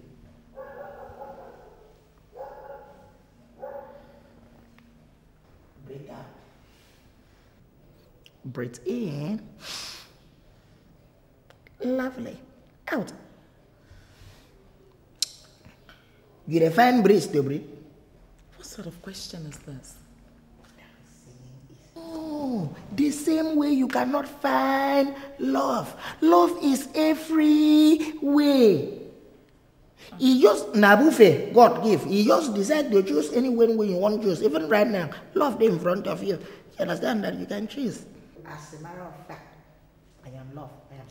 [SPEAKER 3] Breathe out. Breathe in. Lovely. Out. You define breathe to breathe.
[SPEAKER 11] What sort of question is this?
[SPEAKER 3] Oh, the same way you cannot find love. Love is everywhere. He just nabufe God give. He just decide to choose anywhere when you want to choose. Even right now, love them in front of you. You understand that you can choose. As a matter of fact, I am love. I am.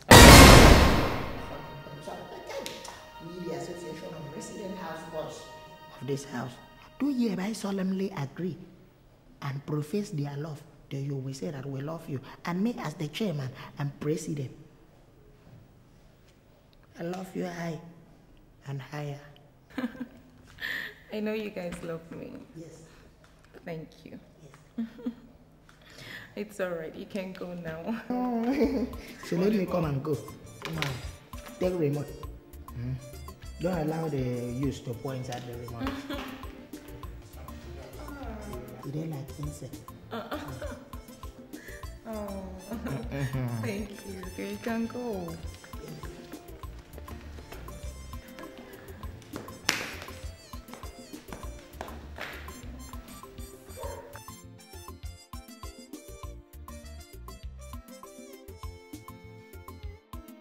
[SPEAKER 3] The Association of Resident House Boys of this house do hereby solemnly agree and profess their love. To you, we say that we love you, and me as the chairman and president. I love you high and higher.
[SPEAKER 11] I know you guys love me.
[SPEAKER 3] Yes.
[SPEAKER 11] Thank you. Yes. It's all right. You can go now.
[SPEAKER 3] So let me come and go. Come on. Take remote. Don't allow the use to go inside the remote. They like insect.
[SPEAKER 11] Oh, thank you. There you can go.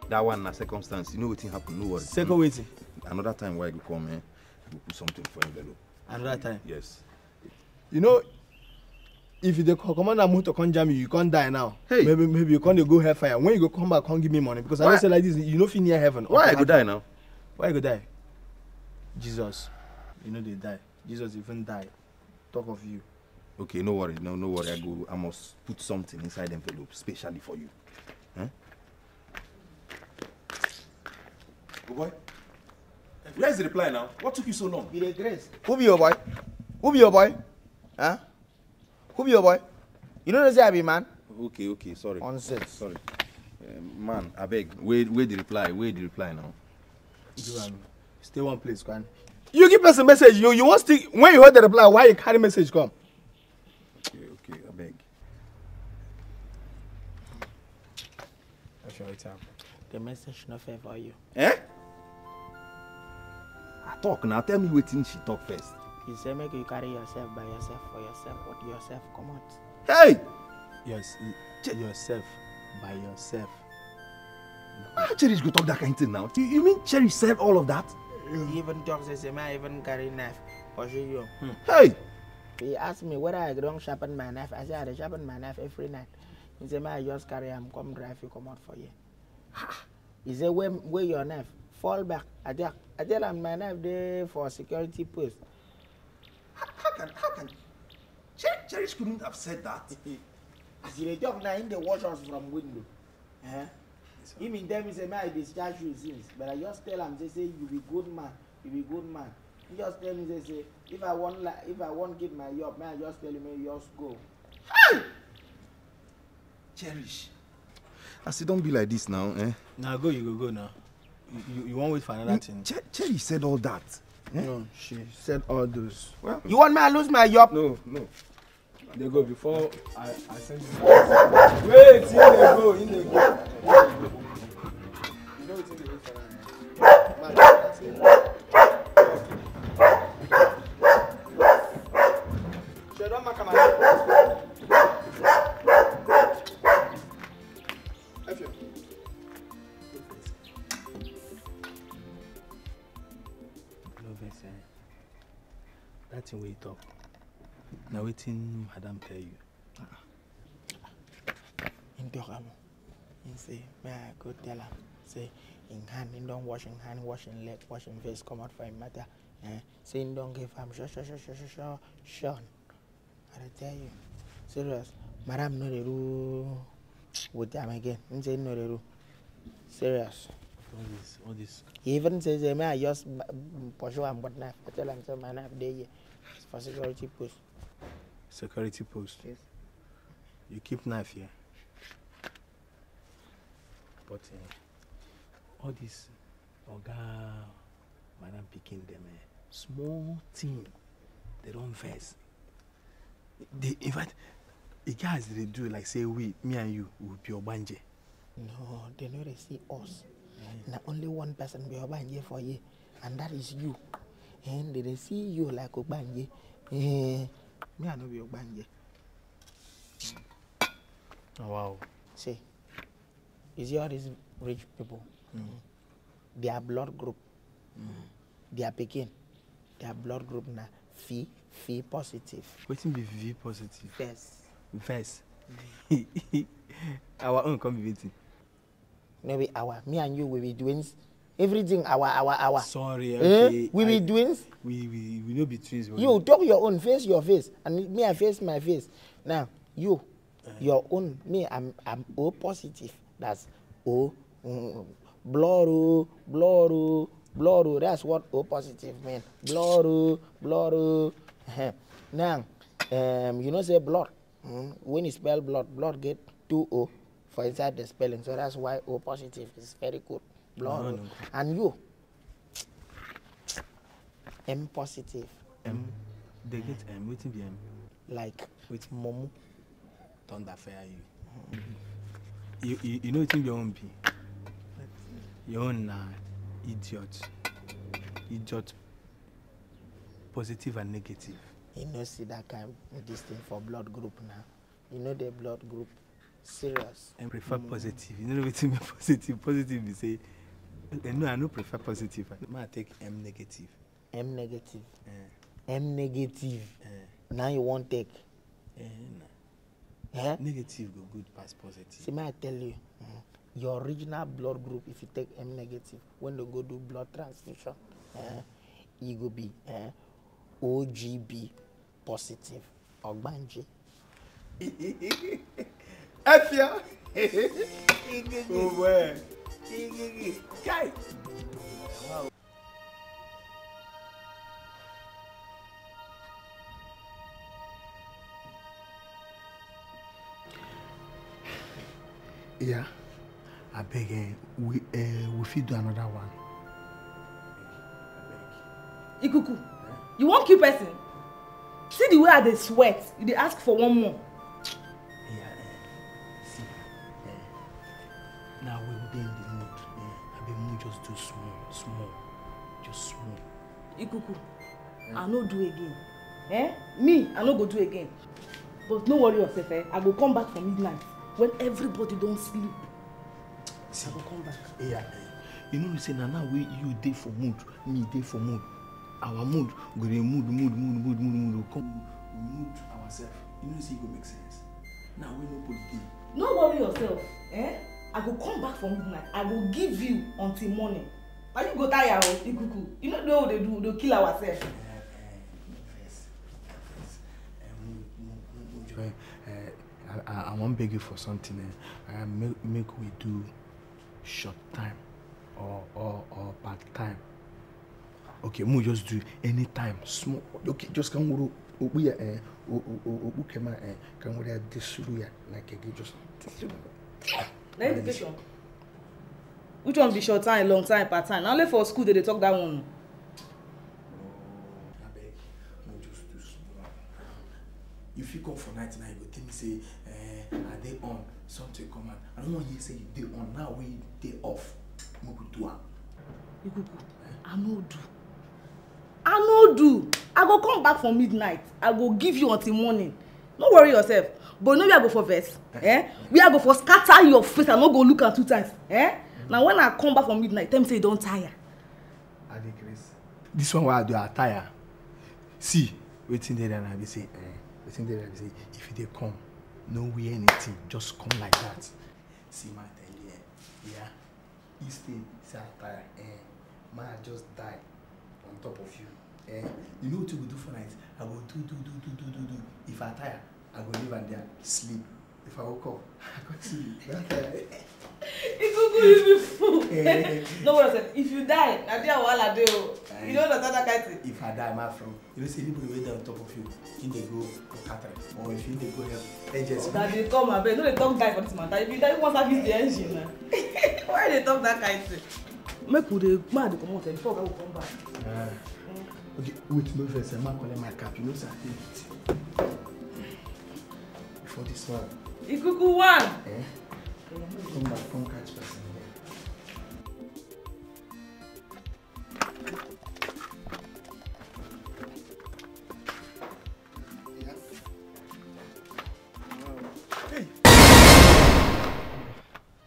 [SPEAKER 14] That one na circumstance. You know what happen? No worry.
[SPEAKER 9] Second waiting.
[SPEAKER 14] Another time why you come, I will put something for envelope.
[SPEAKER 9] Another time?
[SPEAKER 14] Yes.
[SPEAKER 9] You know, if the commander motor can't jam you, you can't die now.
[SPEAKER 14] Hey.
[SPEAKER 9] Maybe you can't go hellfire. When you go come back, can't give me money. Because I don't say like this, you know, feel near heaven.
[SPEAKER 14] Why I go die now?
[SPEAKER 9] Why you go die? Jesus. You know they die. Jesus even die. Talk of you.
[SPEAKER 14] Okay, no worry. No worry. I must put something inside the envelope, specially for you. Huh? Oh boy. Where's the reply now? What took you so long?
[SPEAKER 3] Be the grace.
[SPEAKER 5] Who be your boy? Who be your boy? Huh? Who be your boy? You know say I be man?
[SPEAKER 14] Okay, sorry.
[SPEAKER 5] Nonsense.
[SPEAKER 14] Sorry. Man, I beg. Wait the reply. Wait the reply now.
[SPEAKER 9] Stay one place, man. You give us a message. You want to when you heard the reply, why you carry message come?
[SPEAKER 14] Okay, I beg.
[SPEAKER 9] That's your time.
[SPEAKER 3] The message not fair for you.
[SPEAKER 14] Eh? I talk now. Tell me what thing she talk first.
[SPEAKER 3] He say make you carry yourself by yourself for yourself. What yourself come out?
[SPEAKER 14] Hey!
[SPEAKER 9] Yes, yourself by yourself.
[SPEAKER 14] Cherish go talk that kind of thing now. You mean Cherish said all of that?
[SPEAKER 3] He even talks the same. I even carry knife. For you.
[SPEAKER 14] Hey!
[SPEAKER 3] He asked me whether I don't sharpen my knife. I said I sharpen my knife every night. He said, I just carry him, come drive you, come out for you. He said, where your knife? Fall back. I tell him my knife there for security post.
[SPEAKER 14] How can Cherish couldn't have said that?
[SPEAKER 3] As he talk now in the wash us from window. He mean tell me say may I discharge you since, but I just tell him say you be good man, you be good man. He just tell me say if I want get my job, may I just tell him you just go.
[SPEAKER 14] Hey! Cherish. I say don't be like this now, eh?
[SPEAKER 9] Now go, you go now. You won't wait for another thing.
[SPEAKER 14] Cherish said all that. Eh?
[SPEAKER 9] No, she said all those.
[SPEAKER 5] Well, you want me to lose my job?
[SPEAKER 9] No. They go before I send you. Wait, in they go. You know what's in the way for that. Don't make that thing where you talk. Now waiting, madam tell you.
[SPEAKER 3] In talk in say, may I go tell him, say, in hand, in don't wash in hand, wash in leg, wash in face, come out for him matter. Say, in don't give him Sean. I tell you. Serious. Madam, no the rule with them again. In say, no the rule. Serious.
[SPEAKER 9] All this.
[SPEAKER 3] He even says, "May I just pursue and but knife?" I tell him, "So my knife there for security post."
[SPEAKER 9] Security post.
[SPEAKER 3] Yes.
[SPEAKER 9] You keep knife here. But all this, Oga, Madam picking them, small thing, they don't vex. In fact, the guys they do like say me and you will be Obanje.
[SPEAKER 3] No, they know they see us. Now only one person be Obanje for you, and that is you. And they see you like Obanje. Me I know be Obanje.
[SPEAKER 9] Oh wow.
[SPEAKER 3] See, you see all these rich people. Their blood group. They are picking. Their blood group now V positive.
[SPEAKER 9] Waiting be V positive.
[SPEAKER 3] Yes.
[SPEAKER 9] Our own can be waiting.
[SPEAKER 3] Maybe me and you will be doing everything our.
[SPEAKER 9] Sorry, okay.
[SPEAKER 3] We be doing.
[SPEAKER 9] We will be twins.
[SPEAKER 3] You talk your own, face your face, and me I face my face. Now you, your own. Me I'm O positive. That's O. Blood. That's what O positive mean. Blood. Now, you know say blood. When you spell blood get 2 O for inside the spelling. So that's why O positive is very good. Blood. No. And you, M positive.
[SPEAKER 9] They get M. Waiting be M.
[SPEAKER 3] Like with Momo.
[SPEAKER 9] Thunder fair you. You know what your own be. Your own idiot. Positive and negative.
[SPEAKER 3] You know, see that kind of this thing for blood group now. You know the blood group serious.
[SPEAKER 9] I prefer positive. You know what I mean positive? Positive you say. No, I don't prefer positive. I take M negative.
[SPEAKER 3] M negative. M negative. Now you won't take.
[SPEAKER 9] Negative go good past positive.
[SPEAKER 3] See, may I tell you, your original blood group, if you take M negative, when they go do blood transfusion, you go be OGB positive. Ogbanji.
[SPEAKER 9] Afia. Oh boy. Guy. Wow.
[SPEAKER 1] Yeah, I beg. We fit do another one.
[SPEAKER 8] Ikuku, you won't kill person. See the way I dey sweat. You dey ask for one more.
[SPEAKER 9] See, now we will be in the mood. I be mood just do small, just small.
[SPEAKER 8] Ikuku, I no do again. Me, I no go do again. But no worry yourself. I go come back for midnight. When everybody don't sleep, see, I will come back.
[SPEAKER 9] You know, you say now we you day for mood, me day for mood. Our mood go dey mood. We come mood ourselves. You know, see, it go make sense. Now we nobody day.
[SPEAKER 8] No worry yourself. I go come back for midnight. I will give you until morning. Are you go tired of Ikuku? You know what they do? They kill ourselves.
[SPEAKER 1] I won't beg you for something. Make we do short time or part time. Okay, we just do any time small. Okay, just can we can we this like again just.
[SPEAKER 8] Na education. Which one be short time, long time, part time? Only for school they talk that one.
[SPEAKER 9] If you come for night now, you go tell me say, are they on? Something come out. I don't want you to say they on now. We they off. We go do
[SPEAKER 8] it. I no do. I go come back for midnight. I go give you until morning. Don't worry yourself. But you know we are go for verse. We are go for scatter your face and not go look at 2 times. Now when I come back from midnight, tell me say you don't tire.
[SPEAKER 1] I think this one why I do I tire. See, waiting there and I be say, if they come, no way anything, just come like that. See my thing yeah. You stay, say I tire, man I just die on top of you. You know what you go do for night? I go do. If I tire, I go live and there sleep. If I woke up, I go sleep.
[SPEAKER 8] you be fool. No worry, sir. If you die, Nadia wala dey o. You don't understand that kind of thing.
[SPEAKER 9] If I die, my friend, you know, see people wait on top of you, in they go cattle, or if you they go help, they just.
[SPEAKER 8] That they come abeg, no dey talk die for this matter. If you die, you wan service the engine na. Why they talk that kind of thing? Make we dey mad come out before we come back.
[SPEAKER 9] Okay, wait, no first. I'm collect my cap. You know, sir. Before this one.
[SPEAKER 8] Ikuku one.
[SPEAKER 9] Come back, come catch person.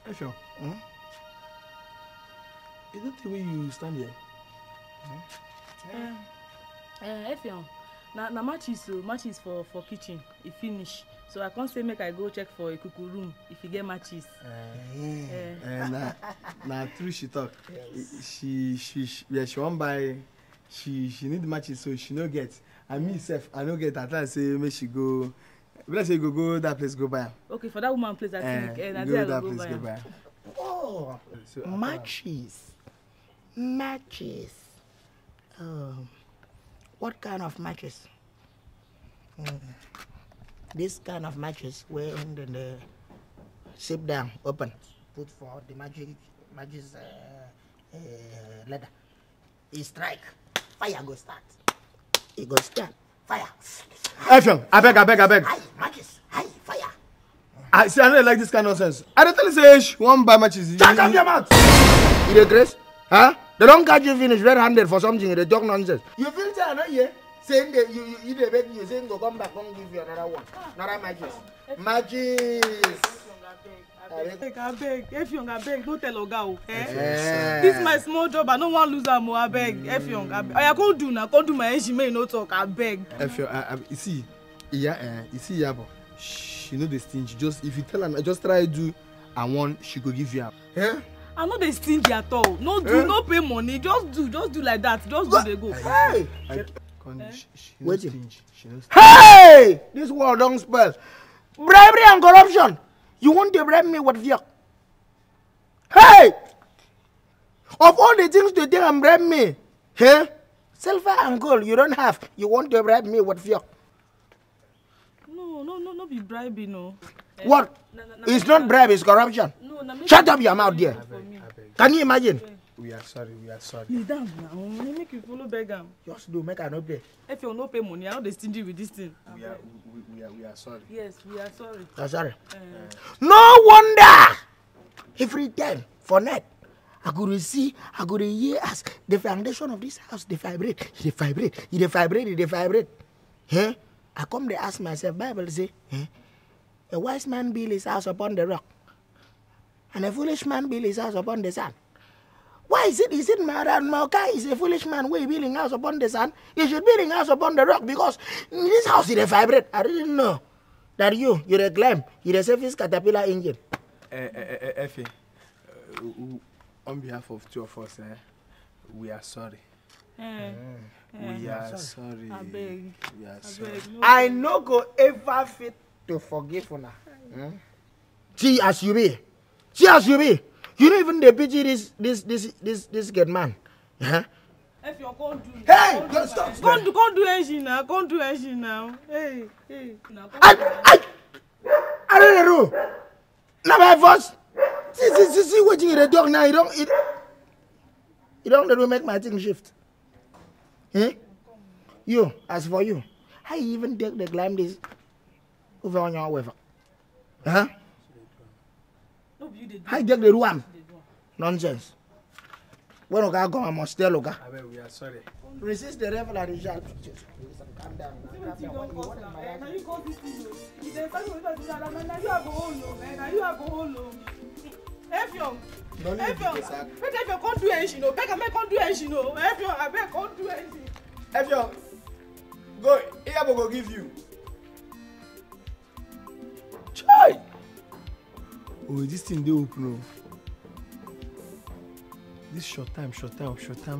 [SPEAKER 9] Efio, is that the way you stand here?
[SPEAKER 8] Efio, na matches for kitchen. E finish. So I can't say make I go check for a cuckoo room if you get matches.
[SPEAKER 9] Na true she talk. She won't buy. She need matches, so she no get. And me self, I no get. At last say make she go. Let's say go that place, go buy.
[SPEAKER 8] Okay, for that woman place, I think.
[SPEAKER 9] Go that place, go buy.
[SPEAKER 3] Oh, so, matches. Matches. What kind of matches? This kind of matches where the sit down, open, put for the matches leather. He strike, fire go start. He go stand, fire.
[SPEAKER 9] Effiong, I beg.
[SPEAKER 3] Aye, matches, aye, fire.
[SPEAKER 9] I see, I don't like this kind of nonsense. I don't tell you say one buy matches.
[SPEAKER 3] Shut up your mouth! You dey grace? Huh? They don't catch you finish red-handed for something, they talk nonsense. You feel say I know here? Saying that you dey beg you, saying go come back, come give you another one. Another matches. Matches.
[SPEAKER 8] I beg. Effiong, I beg. Don't tell Oga o. This is my small job. I don't want to lose am. I beg. Effiong, I can't do now. Can't do my engine. May no talk. I beg.
[SPEAKER 9] Effiong, you see, Yabo. She know the stingy. Just if you tell her, just try do, and one she go give you.
[SPEAKER 8] I know they stingy at all. No do, no pay money. Just do like that. Just do they go.
[SPEAKER 3] Hey!
[SPEAKER 9] Wait.
[SPEAKER 3] Hey! This world don't spell. Bribery and corruption. You want to bribe me with fear? Hey! Of all the things to do and bribe me, silver and gold you don't have. You want to bribe me with fear?
[SPEAKER 8] No, be bribing, no.
[SPEAKER 3] What? It's not bribe, it's corruption. Shut up your mouth there. Can you imagine?
[SPEAKER 9] We are sorry.
[SPEAKER 8] Kneel down now. Make you follow beg am.
[SPEAKER 3] Just do, make I no pay.
[SPEAKER 8] If you no pay money, I know they stingy with this thing.
[SPEAKER 9] We are sorry.
[SPEAKER 8] Yes, we are sorry.
[SPEAKER 3] You're sorry. No wonder! Every time, for night, I go to hear as the foundation of this house, they vibrate. I come to ask myself, Bible say, a wise man build his house upon the rock, and a foolish man build his house upon the sand. Why is it Mauka is a foolish man way building house upon the sand? He should build a house upon the rock because in this house it vibrate. I didn't know that you're a climb, you're a surface caterpillar engine.
[SPEAKER 9] Effie, on behalf of two of us, we are sorry. We are sorry.
[SPEAKER 8] I beg.
[SPEAKER 9] We are sorry.
[SPEAKER 3] I no go ever fit to forgive una. See as you be. You don't even pity this good man.
[SPEAKER 8] If you can't do,
[SPEAKER 3] hey, stop.
[SPEAKER 8] Can't do engine now. Can't do engine now. Hey.
[SPEAKER 3] I don't know. Now my boss. See what you the dog now. You don't make my thing shift. You, as for you, I even take the climb this over on your wafer. I take the one. Nonsense. When I go, I must tell Oga.
[SPEAKER 9] We are sorry.
[SPEAKER 3] Resist the revelry shall. Calm down.
[SPEAKER 8] You are going Effiong. Effiong can't do anything. Make can't do anything. Effiong, I beg can't do anything.
[SPEAKER 9] Effiong, go. Iyabo go give you.
[SPEAKER 3] Chai.
[SPEAKER 9] Oh, this thing they open. This short time.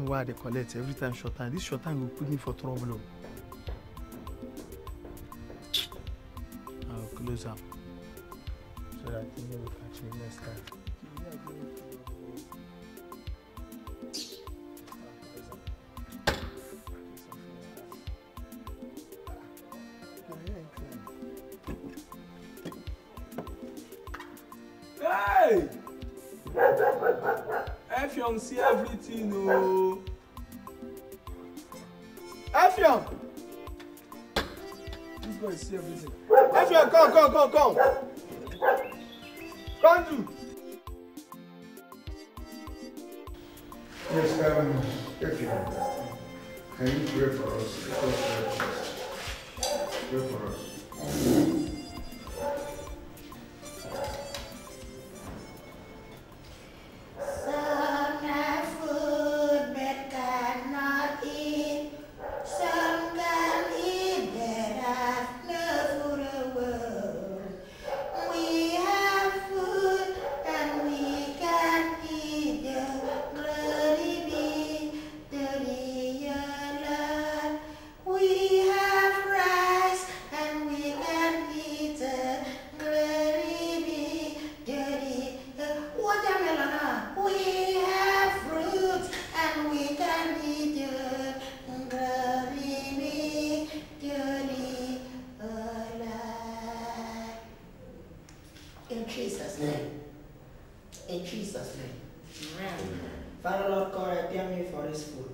[SPEAKER 9] Why they collect every time short time? This short time will put me for trouble. I'll close up so that you will catch me next time. Effiong see everything, oh. Effiong! This boy see everything. Effiong, come. Come to.
[SPEAKER 6] Yes, Effiong, can you pray for us? Pray for us.
[SPEAKER 3] Some have food but cannot eat. Some can eat but have no food at all. We have food and we can eat. Glory be to thee, O Lord. We have rice and we can eat. Glory be to thee. Watermelon. We have fruits and we can eat. Glory be to thee, O Lord. In Jesus' name. In Jesus' name. Father Lord God, I thank you for this food.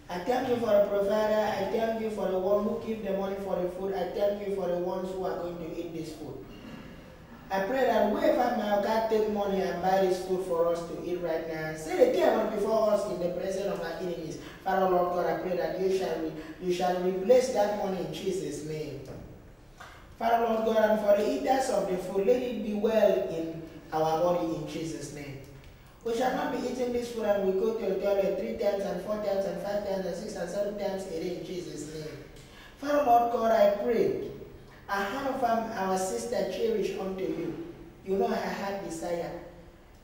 [SPEAKER 3] I thank you for the provider. I thank you for the one who gives the money for the food. I thank you for the ones who are going to eat this food. I pray that whoever may God take money and buy this food for us to eat right now, say the table before us in the presence of our enemies. Father Lord God, I pray that you shall replace that money in Jesus' name. Father Lord God, and for the eaters of the food, let it be well in our body in Jesus' name. We shall not be eating this food and we go to the toilet 3 times and 4 times and 5 times and 6 and 7 times a day in Jesus' name. Father Lord God, I pray. I have our sister Cherish unto you. You know her heart desire.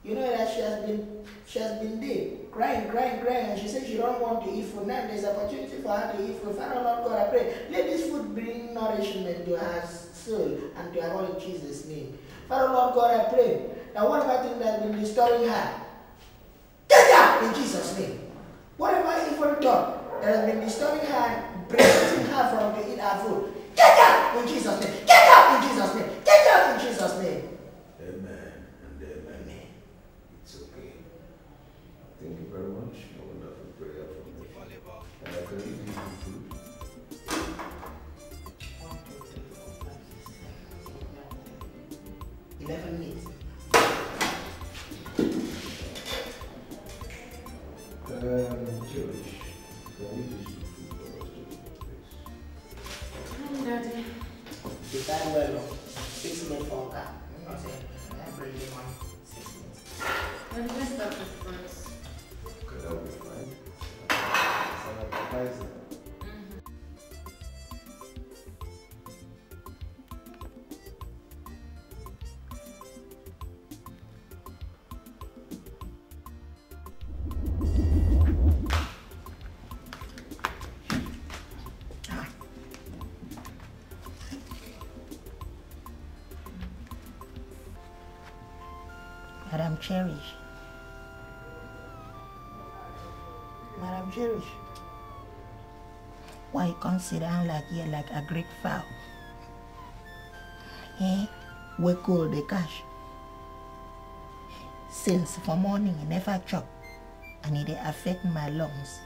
[SPEAKER 3] You know that she has been there, crying, and she said she don't want to eat food. Now there's opportunity for her to eat food. Father Lord God, I pray, let this food bring nourishment to her soul and to her body in Jesus' name. Father Lord God, I pray that whatever thing that has been disturbing her, get out in Jesus' name. Whatever evil thought that has been disturbing her, preventing her from to eat her food, get out in Jesus' name. Get out in Jesus' name. Get out in Jesus' name.
[SPEAKER 6] Amen and amen. It's okay. Thank you very much. A wonderful prayer from me. Can you give me food?
[SPEAKER 3] 11 minutes.
[SPEAKER 6] George, can you do some food for us to eat, please?
[SPEAKER 3] Daddy. You done well, 6 minutes for that. I said, I bring you 6 minutes.
[SPEAKER 11] When we start with first.
[SPEAKER 6] Okay, that will be fine. It's an appetizer.
[SPEAKER 3] Madam Cherish. Madam Cherish. Why you can't sit down like here like a Greek fowl? Eh? We call the cash. Since for morning he never chop and it affect my lungs.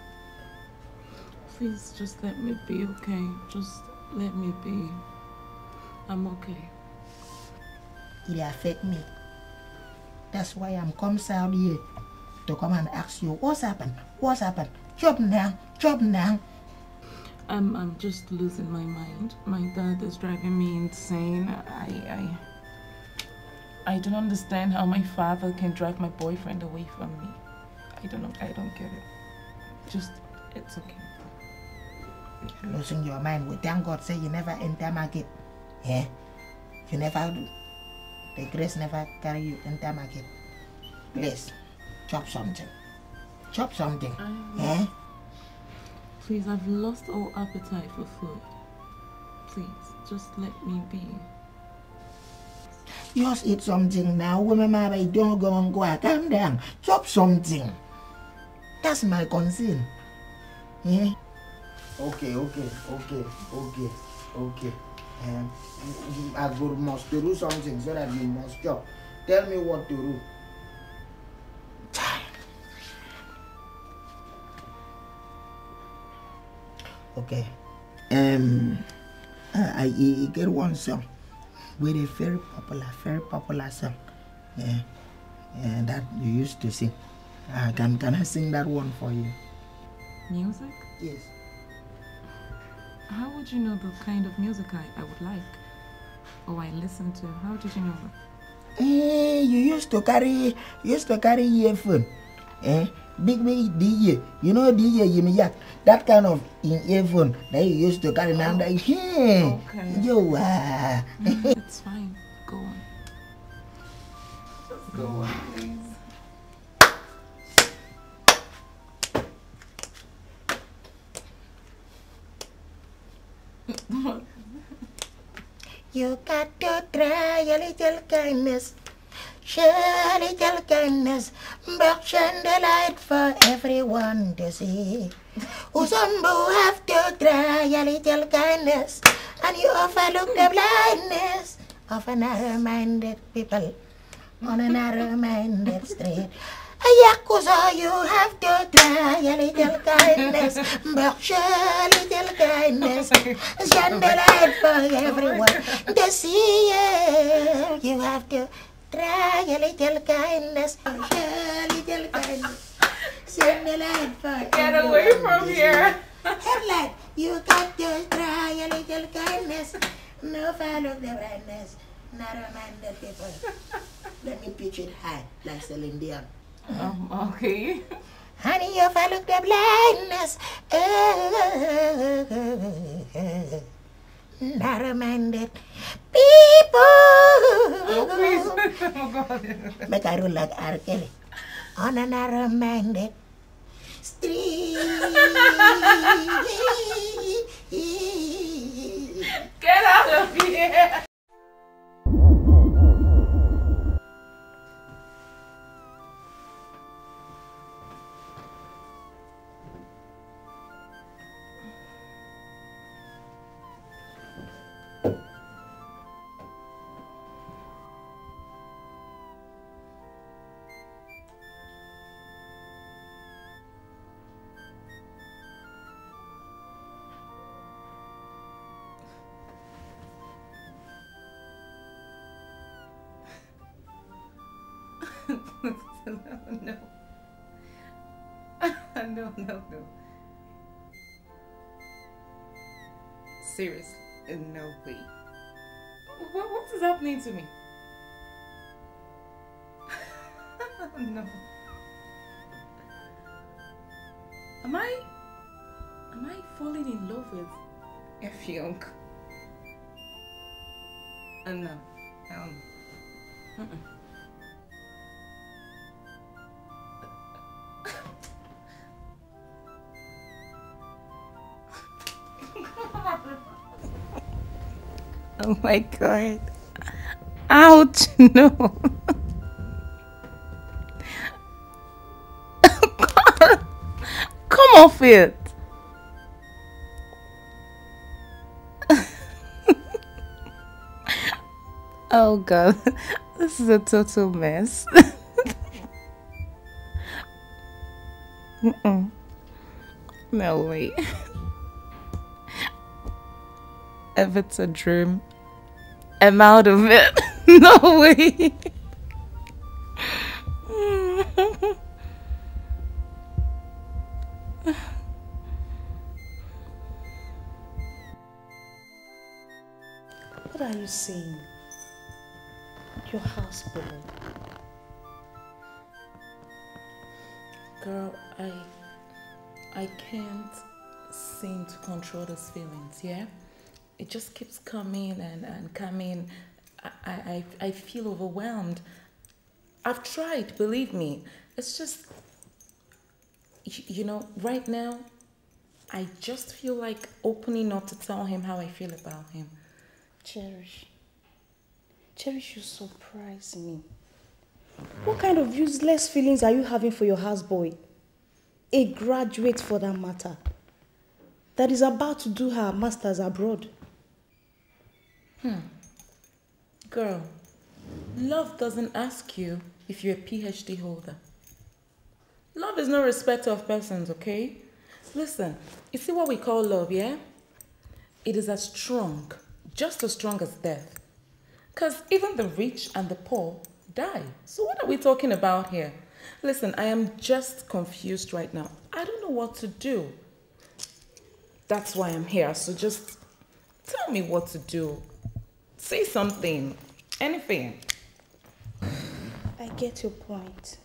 [SPEAKER 13] Please just let me be, okay? Just let me be. I'm okay.
[SPEAKER 3] It affect me. That's why I'm come out here to come and ask you what's happened? What's happened? Chop now, chop now.
[SPEAKER 13] I'm just losing my mind. My dad is driving me insane. I don't understand how my father can drive my boyfriend away from me. I don't get it. Just, it's okay.
[SPEAKER 3] Losing your mind. We thank God say you never enter market. Yeah? You never do. The grace never carry you enter market. Please, chop something. Chop something. Yeah?
[SPEAKER 13] Please, I've lost all appetite for food. Please, just let me be.
[SPEAKER 3] Just eat something now. Remember, don't go and go. Calm down. Chop something. That's my concern. Yeah? Okay. I must do something so that you must chop. Tell me what to do. Okay. I get one song with a very popular song. Yeah. That you used to sing. Can I sing that one for you?
[SPEAKER 11] Music?
[SPEAKER 3] Yes.
[SPEAKER 11] How would you know the kind of music I would like? Or I listen to? How did you know that?
[SPEAKER 3] You used to carry earphone. Big DJ. You know DJ Imeh, that kind of earphone that you used to carry now. Okay. Yo,
[SPEAKER 11] It's fine. Go on. Just go on, please.
[SPEAKER 3] You got to try a little kindness. Share a little kindness. But shine the light for everyone to see. Usumbu have to try a little kindness. And you overlook the blindness of a narrow-minded people on a narrow-minded street. Yakuza, you have to try a little kindness, but show a little kindness. Shine the light for everyone to see. You have to try a little kindness, show a little kindness. Shine the light for
[SPEAKER 11] Get away from here.
[SPEAKER 3] Headlight, you got to try a little kindness. No follow the brightness, narrow-minded people. Let me pitch it high, like Celine Dion.
[SPEAKER 11] Okay.
[SPEAKER 3] Honey, if I look the blindness, narrow-minded people.
[SPEAKER 11] Oh, please. Oh, God.
[SPEAKER 3] Make I roll like R. Kelly on a narrow-minded street.
[SPEAKER 11] Get out of here. No. Seriously, no way. What is happening to me? No. Am I falling in love with F. Young? No. Oh my God. Ouch, no. Come off it. Oh God, this is a total mess. No way. If it's a dream, I'm out of it. No way.
[SPEAKER 15] What are you saying? Your house burning.
[SPEAKER 13] Girl, I can't seem to control those feelings, yeah? It just keeps coming and coming. I feel overwhelmed. I've tried, believe me. It's just, you know, right now, I just feel like opening up to tell him how I feel about him.
[SPEAKER 15] Cherish, you surprise me. What kind of useless feelings are you having for your houseboy? A graduate for that matter, that is about to do her master's abroad.
[SPEAKER 13] Girl, love doesn't ask you if you're a PhD holder. Love is no respecter of persons, okay? Listen, you see what we call love, yeah? It is as strong, just as strong as death. Because even the rich and the poor die. So what are we talking about here? Listen, I am just confused right now. I don't know what to do. That's why I'm here. So just tell me what to do. Say something. Anything.
[SPEAKER 15] I get your point.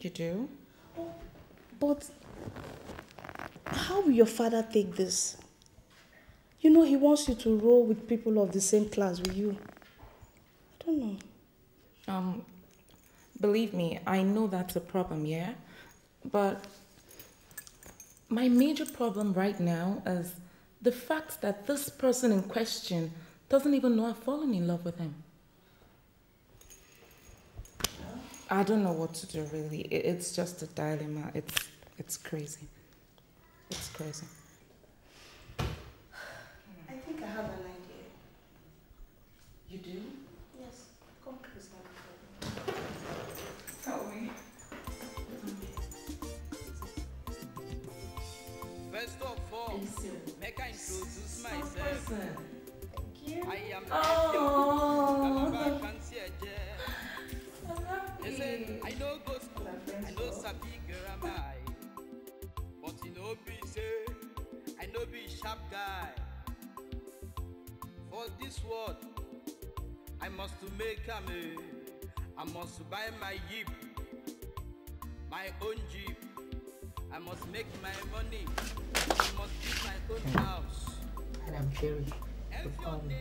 [SPEAKER 13] You do?
[SPEAKER 15] But how will your father take this? You know he wants you to roll with people of the same class with you. I don't know.
[SPEAKER 13] Believe me, I know that's a problem, yeah? But my major problem right now is the fact that this person in question doesn't even know I've fallen in love with him. I don't know what to do, really. It's just a dilemma. It's crazy. It's crazy.
[SPEAKER 15] I think I have an idea.
[SPEAKER 13] You do?
[SPEAKER 15] Yes. Come closer.
[SPEAKER 13] Tell me.
[SPEAKER 7] First of all, make I introduce myself.
[SPEAKER 15] Thank you.
[SPEAKER 7] I am
[SPEAKER 13] Oh.
[SPEAKER 7] I know go school, I know sabi grammar, but you know be say, I know be sharp guy. For this world, I must to make I must buy my jeep, my own jeep. I must make my money. I must build my own house.
[SPEAKER 3] And I'm Sherry. You call me,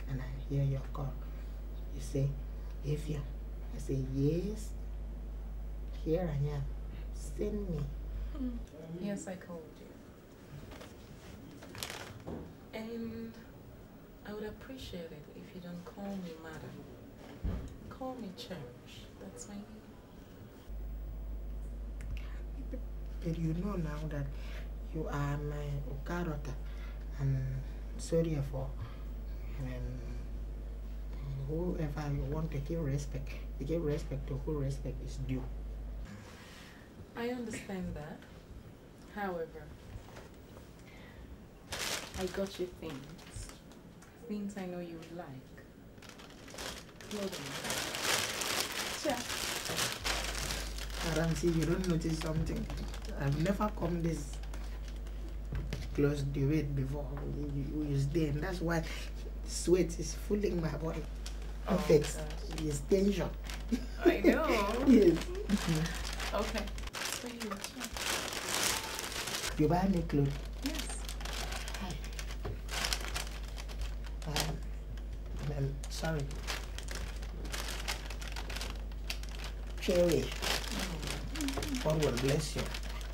[SPEAKER 3] and I hear your call. You say, if you. I say, yes. Here I am. Send me.
[SPEAKER 13] Yes, I called you. And I would appreciate it if you don't call me madam. Call me Cherish. That's my name.
[SPEAKER 3] But you know now that you are my Okarota. And sorry for whoever you want to give respect. You give respect to who respect is due.
[SPEAKER 13] I understand that. However, I got you things I know you would like. Clothing.
[SPEAKER 3] Sure. Aram, see, you don't notice something. I've never come this close to it before. You stay, and that's why sweat is fooling my body. Affects his tension.
[SPEAKER 13] I know.
[SPEAKER 3] Yes.
[SPEAKER 13] Okay. So
[SPEAKER 3] you buy me clothes?
[SPEAKER 13] Yes.
[SPEAKER 3] I'm sorry. Cherry. God will bless you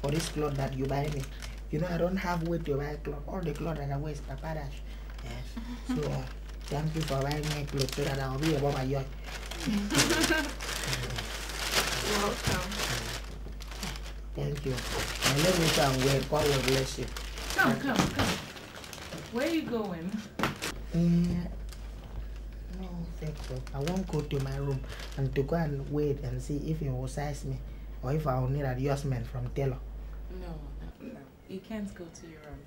[SPEAKER 3] for this clothes that you buy me. You know I don't have weight to buy clothes. All the clothes that I wear is papadash. Yes. So thank you for buying me clothes so that I'll be above my yacht.
[SPEAKER 13] You're welcome.
[SPEAKER 3] Thank you. And let me come where God will bless you.
[SPEAKER 13] Come. Where are you going?
[SPEAKER 3] No, thank you. I won't go to my room and to go and wait and see if he will size me or if I will need adjustment from tailor.
[SPEAKER 13] No. You can't go to your room.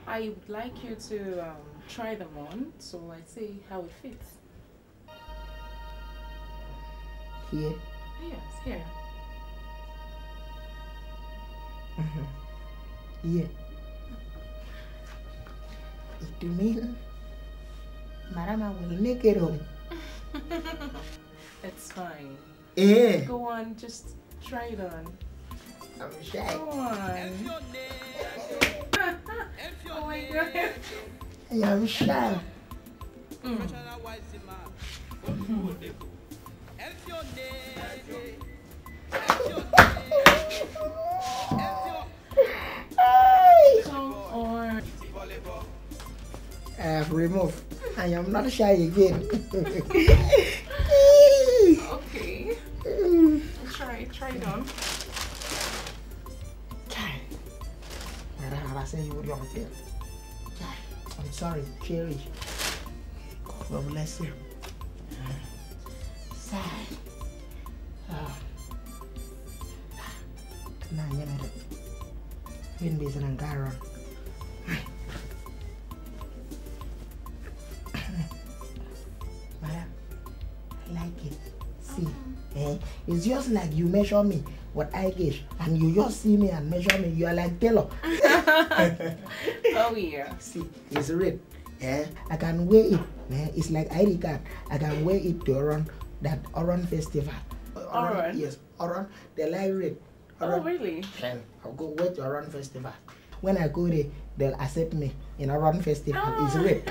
[SPEAKER 13] I would like you to try them on so I see how it fits.
[SPEAKER 3] Here?
[SPEAKER 13] Yes, here.
[SPEAKER 3] Yeah. It means Marama will make it home.
[SPEAKER 13] It's fine.
[SPEAKER 3] Yeah.
[SPEAKER 13] Go on, just try it on.
[SPEAKER 3] I'm shy.
[SPEAKER 13] Go on. Oh my God.
[SPEAKER 3] I'm shy.
[SPEAKER 13] Come on.
[SPEAKER 3] I have removed. I am not shy again.
[SPEAKER 13] Okay. Try it on.
[SPEAKER 3] I'm sorry, Cherry. God will bless you. Sigh. Nah, you know that. Even busy and Garon. Madam, I like it. See, it's just like you measure me what I get, and you just see me and measure me. You are like Taylor.
[SPEAKER 13] Oh yeah.
[SPEAKER 3] See, it's red. I can wear it. It's like ID card. I can wear it to run that Oran festival.
[SPEAKER 13] Oran?
[SPEAKER 3] Yes, Oran. They like red.
[SPEAKER 13] Oh really?
[SPEAKER 3] Then I'll go wait to Oran festival. When I go there, they'll accept me in Oran festival. It's red.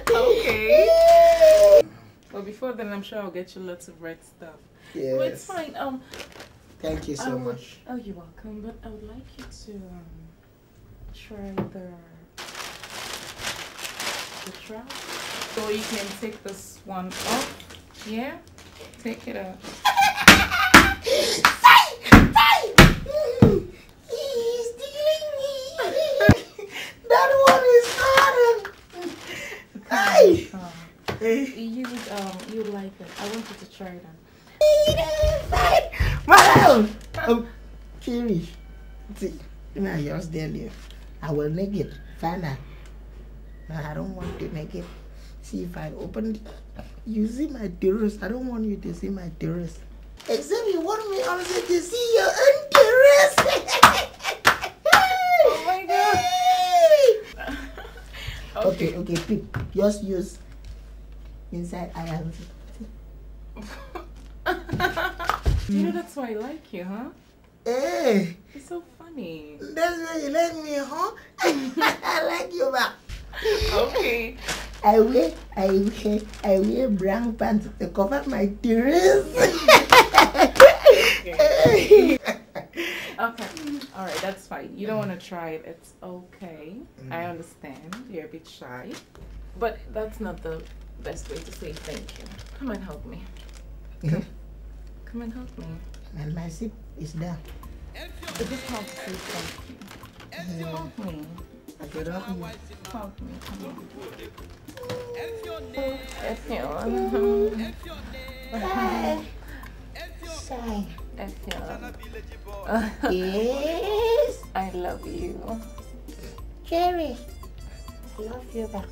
[SPEAKER 13] Okay. Well, before then, I'm sure I'll get you lots of red stuff.
[SPEAKER 3] Yes.
[SPEAKER 13] But it's fine.
[SPEAKER 3] Thank you so much.
[SPEAKER 13] Oh, you're welcome. But I would like you to try the trousers. So you can take this one off. Yeah? Take it off.
[SPEAKER 3] He's stealing me. That one is hard.
[SPEAKER 13] You like it. I want you to try it on.
[SPEAKER 3] Madam! Cherish. See, now you're still here. I will make it. Find out. No, I don't want to make it. See, if I open it, you see my terrace. I don't want you to see my terrace. Except you want me also to see your own terrace.
[SPEAKER 13] Oh my god.
[SPEAKER 3] Okay, pick. Just use inside I have.
[SPEAKER 13] You know that's why I like you, huh?
[SPEAKER 3] Hey.
[SPEAKER 13] It's so funny.
[SPEAKER 3] That's why you like me, huh? I like you back.
[SPEAKER 13] Okay.
[SPEAKER 3] I wear brown pants to cover my terrace.
[SPEAKER 13] Okay. Alright, that's fine. You don't want to try it. It's okay. I understand. You're a bit shy. But that's not the best way to say thank you. Come and help me. Come and help me.
[SPEAKER 3] And my zip is down.
[SPEAKER 13] It's just how to say thank you. Help me.
[SPEAKER 3] I could help you.
[SPEAKER 13] Help me. Come on.
[SPEAKER 3] Shy.
[SPEAKER 13] Yes. I love you.
[SPEAKER 3] Cherry. I love you back.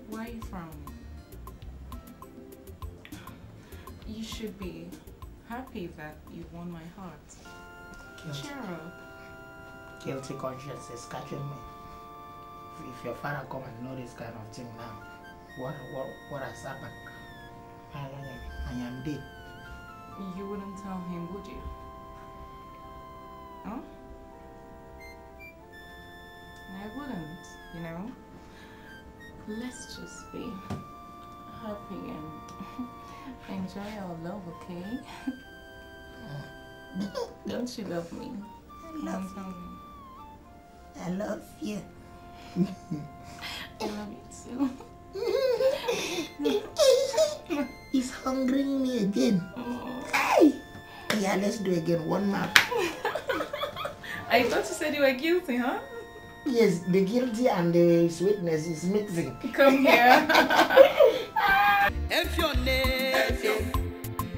[SPEAKER 13] Why are you frowning? You should be happy that you won my heart. Cheer up.
[SPEAKER 3] Guilty conscience is catching me. If your father come and know this kind of thing now, what has happened? I am dead.
[SPEAKER 13] You wouldn't tell him, would you? Huh? I wouldn't, you know? Let's just be happy and enjoy our love, okay? Don't you love me?
[SPEAKER 3] I love you.
[SPEAKER 13] I love you too.
[SPEAKER 3] He's hungering me again. Hey! Yeah, let's do again. One more.
[SPEAKER 10] I thought you said you were guilty, huh?
[SPEAKER 3] Yes, the guilty and the sweetness is mixing.
[SPEAKER 10] Come here.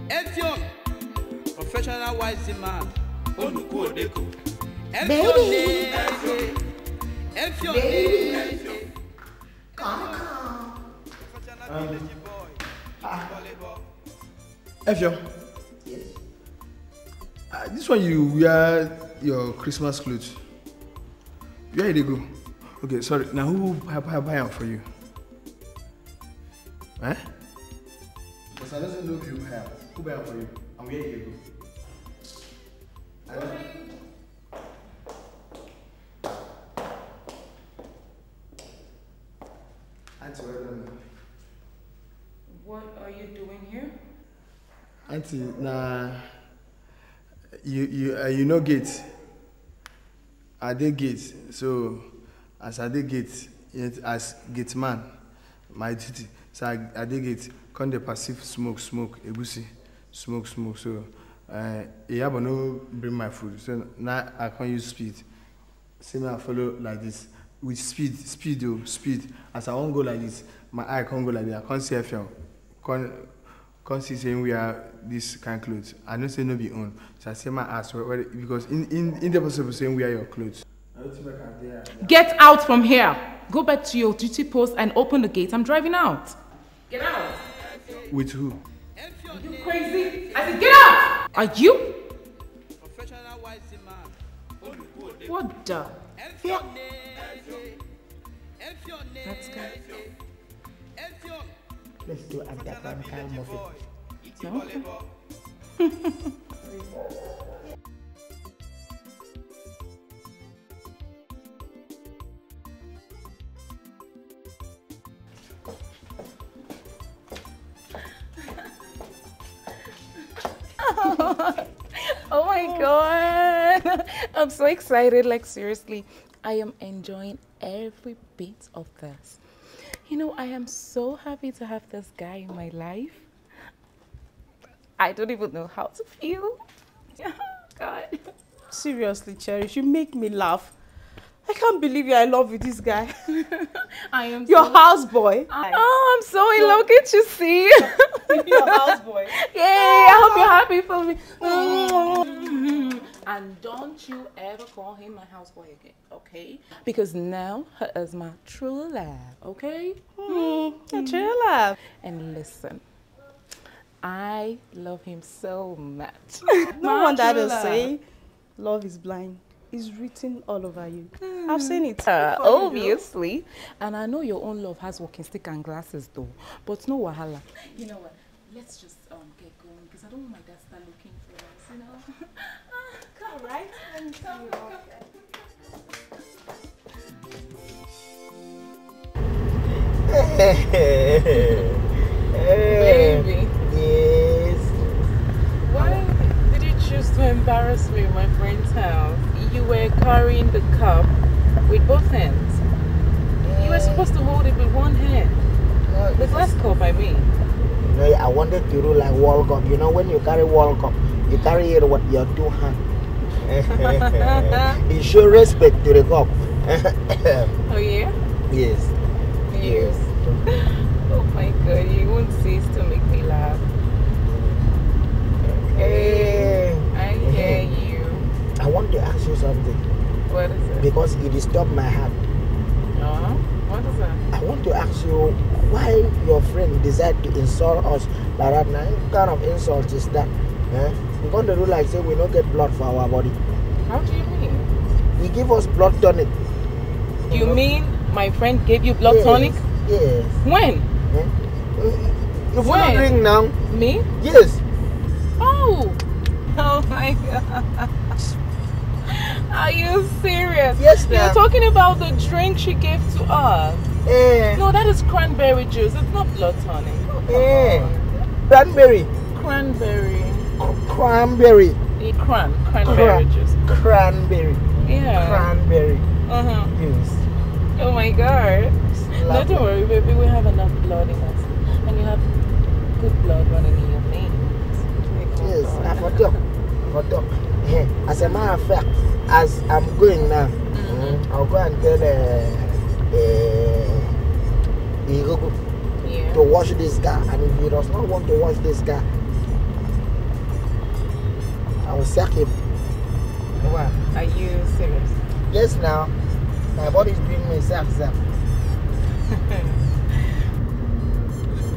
[SPEAKER 7] Efion, professional wise man.
[SPEAKER 3] Baby.
[SPEAKER 7] Efion.
[SPEAKER 1] Efion.
[SPEAKER 3] Yes.
[SPEAKER 1] This one you wear your Christmas clothes. Where did they go? Okay, sorry. Now who buy them for you? Eh? Because I don't know if you buy them. Who buy them for you? And where did they go? Auntie,
[SPEAKER 13] What are you doing here?
[SPEAKER 1] Auntie, nah, you know gate. I did gate, so as I did gate, as gate man, my duty. So I did gate. Come the passive smoke, egusi, smoke. So you have no bring my food. So now I can't use speed. See me I follow like this with speed. As I won't go like this, my eye can't go like that. I can't see a film. Can't see saying we are this kind of clothes. I don't say no be own. So I say my ass because in the possible saying we are your clothes.
[SPEAKER 10] Get out from here. Go back to your duty post and open the gate. I'm driving out. Get out.
[SPEAKER 1] With who?
[SPEAKER 10] Are you crazy? I said get out. Are you? What the? Yeah. That's good.
[SPEAKER 3] Let's do anti-clerical muffin.
[SPEAKER 10] No?
[SPEAKER 13] Oh my god. I'm so excited, like seriously. I am enjoying every bit of this. You know, I am so happy to have this guy in my life. I don't even know how to feel. God.
[SPEAKER 15] Seriously, Cherish, you make me laugh. I can't believe you're in love with this guy.
[SPEAKER 13] I am
[SPEAKER 15] your houseboy.
[SPEAKER 13] Oh, I'm so in love with you, see?
[SPEAKER 15] Your houseboy.
[SPEAKER 13] Yay, I hope you're happy for me. And don't you ever call him my houseboy again, okay? Because now he is my true love, okay?
[SPEAKER 15] True love.
[SPEAKER 13] And listen, I love him so much.
[SPEAKER 15] No wonder they say love is blind. It's written all over you. I've seen it.
[SPEAKER 13] Obviously. And I know your own love has walking stick and glasses though. But no wahala. You know what? Let's just get going because I don't want my dad to start looking for us, you know? Come right. Baby.
[SPEAKER 3] Yes.
[SPEAKER 13] Why did you choose to embarrass me in my friend's house? You were carrying the cup with both hands. You were supposed to hold it with one hand. The glass cup, I mean.
[SPEAKER 3] No, I wanted to do like World Cup. You know, when you carry World Cup, you carry it with your two hands. You show respect to the cup.
[SPEAKER 13] Oh, yeah?
[SPEAKER 3] Yes.
[SPEAKER 13] Yes. Oh my God, you won't cease to make me laugh. Okay. I hear you.
[SPEAKER 3] I want to ask you something.
[SPEAKER 13] What is it?
[SPEAKER 3] Because it disturbed my heart.
[SPEAKER 13] What is that?
[SPEAKER 3] I want to ask you why your friend decided to insult us like that. Now, what kind of insult is that? We're going to do like say we don't get blood for our body.
[SPEAKER 13] How do you mean?
[SPEAKER 3] He give us blood tonic.
[SPEAKER 13] You mean my friend gave you blood tonic?
[SPEAKER 3] Yes.
[SPEAKER 13] When?
[SPEAKER 3] You want to drink now?
[SPEAKER 13] Me?
[SPEAKER 3] Yes.
[SPEAKER 13] Oh. Oh my God. Are you serious?
[SPEAKER 3] Yes, ma'am.
[SPEAKER 13] You're talking about the drink she gave to us. No, that is cranberry juice. It's not blood tonic.
[SPEAKER 3] Cranberry.
[SPEAKER 13] Cranberry.
[SPEAKER 3] Cranberry.
[SPEAKER 13] Cranberry juice.
[SPEAKER 3] Cranberry.
[SPEAKER 13] Yeah.
[SPEAKER 3] Cranberry.
[SPEAKER 13] Yes. Oh my God. No, don't worry, baby. We have enough blood in us. And you have good blood running in your veins.
[SPEAKER 3] Yes, for talk. As a matter of fact, as I'm going now, I'll go and tell Igbo to wash this car. And if he does not want to wash this car, I will sack him.
[SPEAKER 13] What? Are you serious?
[SPEAKER 3] Yes, now. My body is doing me sack.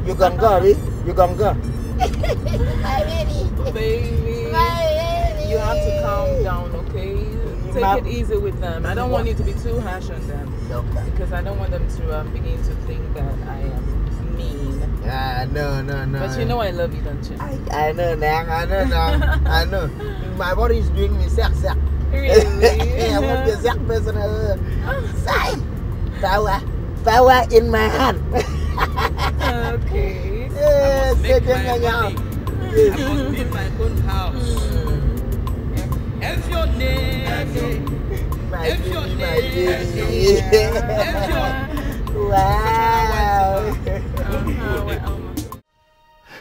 [SPEAKER 3] You can go, Abi. You can go. My baby.
[SPEAKER 13] Baby. You have to calm down, okay? Take it easy with them. I don't want you to be too harsh on them.
[SPEAKER 3] Okay.
[SPEAKER 13] Because I don't want them to begin to think that I am mean.
[SPEAKER 3] No.
[SPEAKER 13] But you know I love you, don't you?
[SPEAKER 3] I know now. I know. My body is doing me sack.
[SPEAKER 13] Really?
[SPEAKER 3] I want the sack person. Power in my hand.
[SPEAKER 13] Okay.
[SPEAKER 7] make my money. I must build my own house. If your name, if your
[SPEAKER 6] Wow.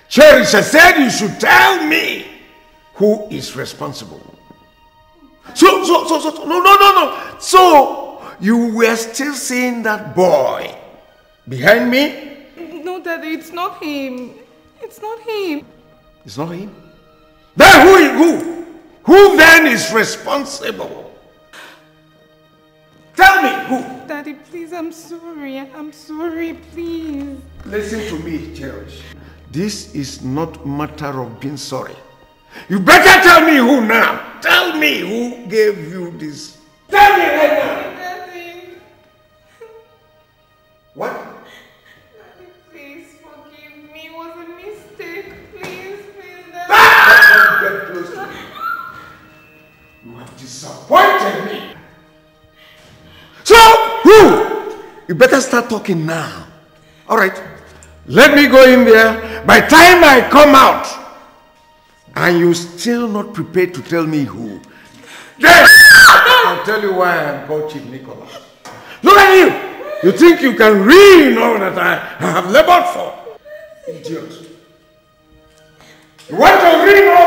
[SPEAKER 6] Cherish, I said you should tell me who is responsible. No. So, you were still seeing that boy behind me?
[SPEAKER 10] No, Daddy, it's not him. It's not him.
[SPEAKER 6] It's not him? Then who? Who then is responsible? Tell me who?
[SPEAKER 10] Daddy, please, I'm sorry. I'm sorry, please.
[SPEAKER 6] Listen to me, Cherish. This is not a matter of being sorry. You better tell me who now. Tell me who gave you this. Tell me right now.
[SPEAKER 10] Daddy.
[SPEAKER 6] What?
[SPEAKER 10] Daddy, please forgive me. It was a mistake. Please, Daddy.
[SPEAKER 6] Don't get close to me. You have disappointed me. So, who? You better start talking now. All right. Let me go in there. By the time I come out, and you still not prepared to tell me who, then I'll tell you why I'm called Chief Nicholas. Look at you! You think you can really know that I have labored for? Idiot. You want to really know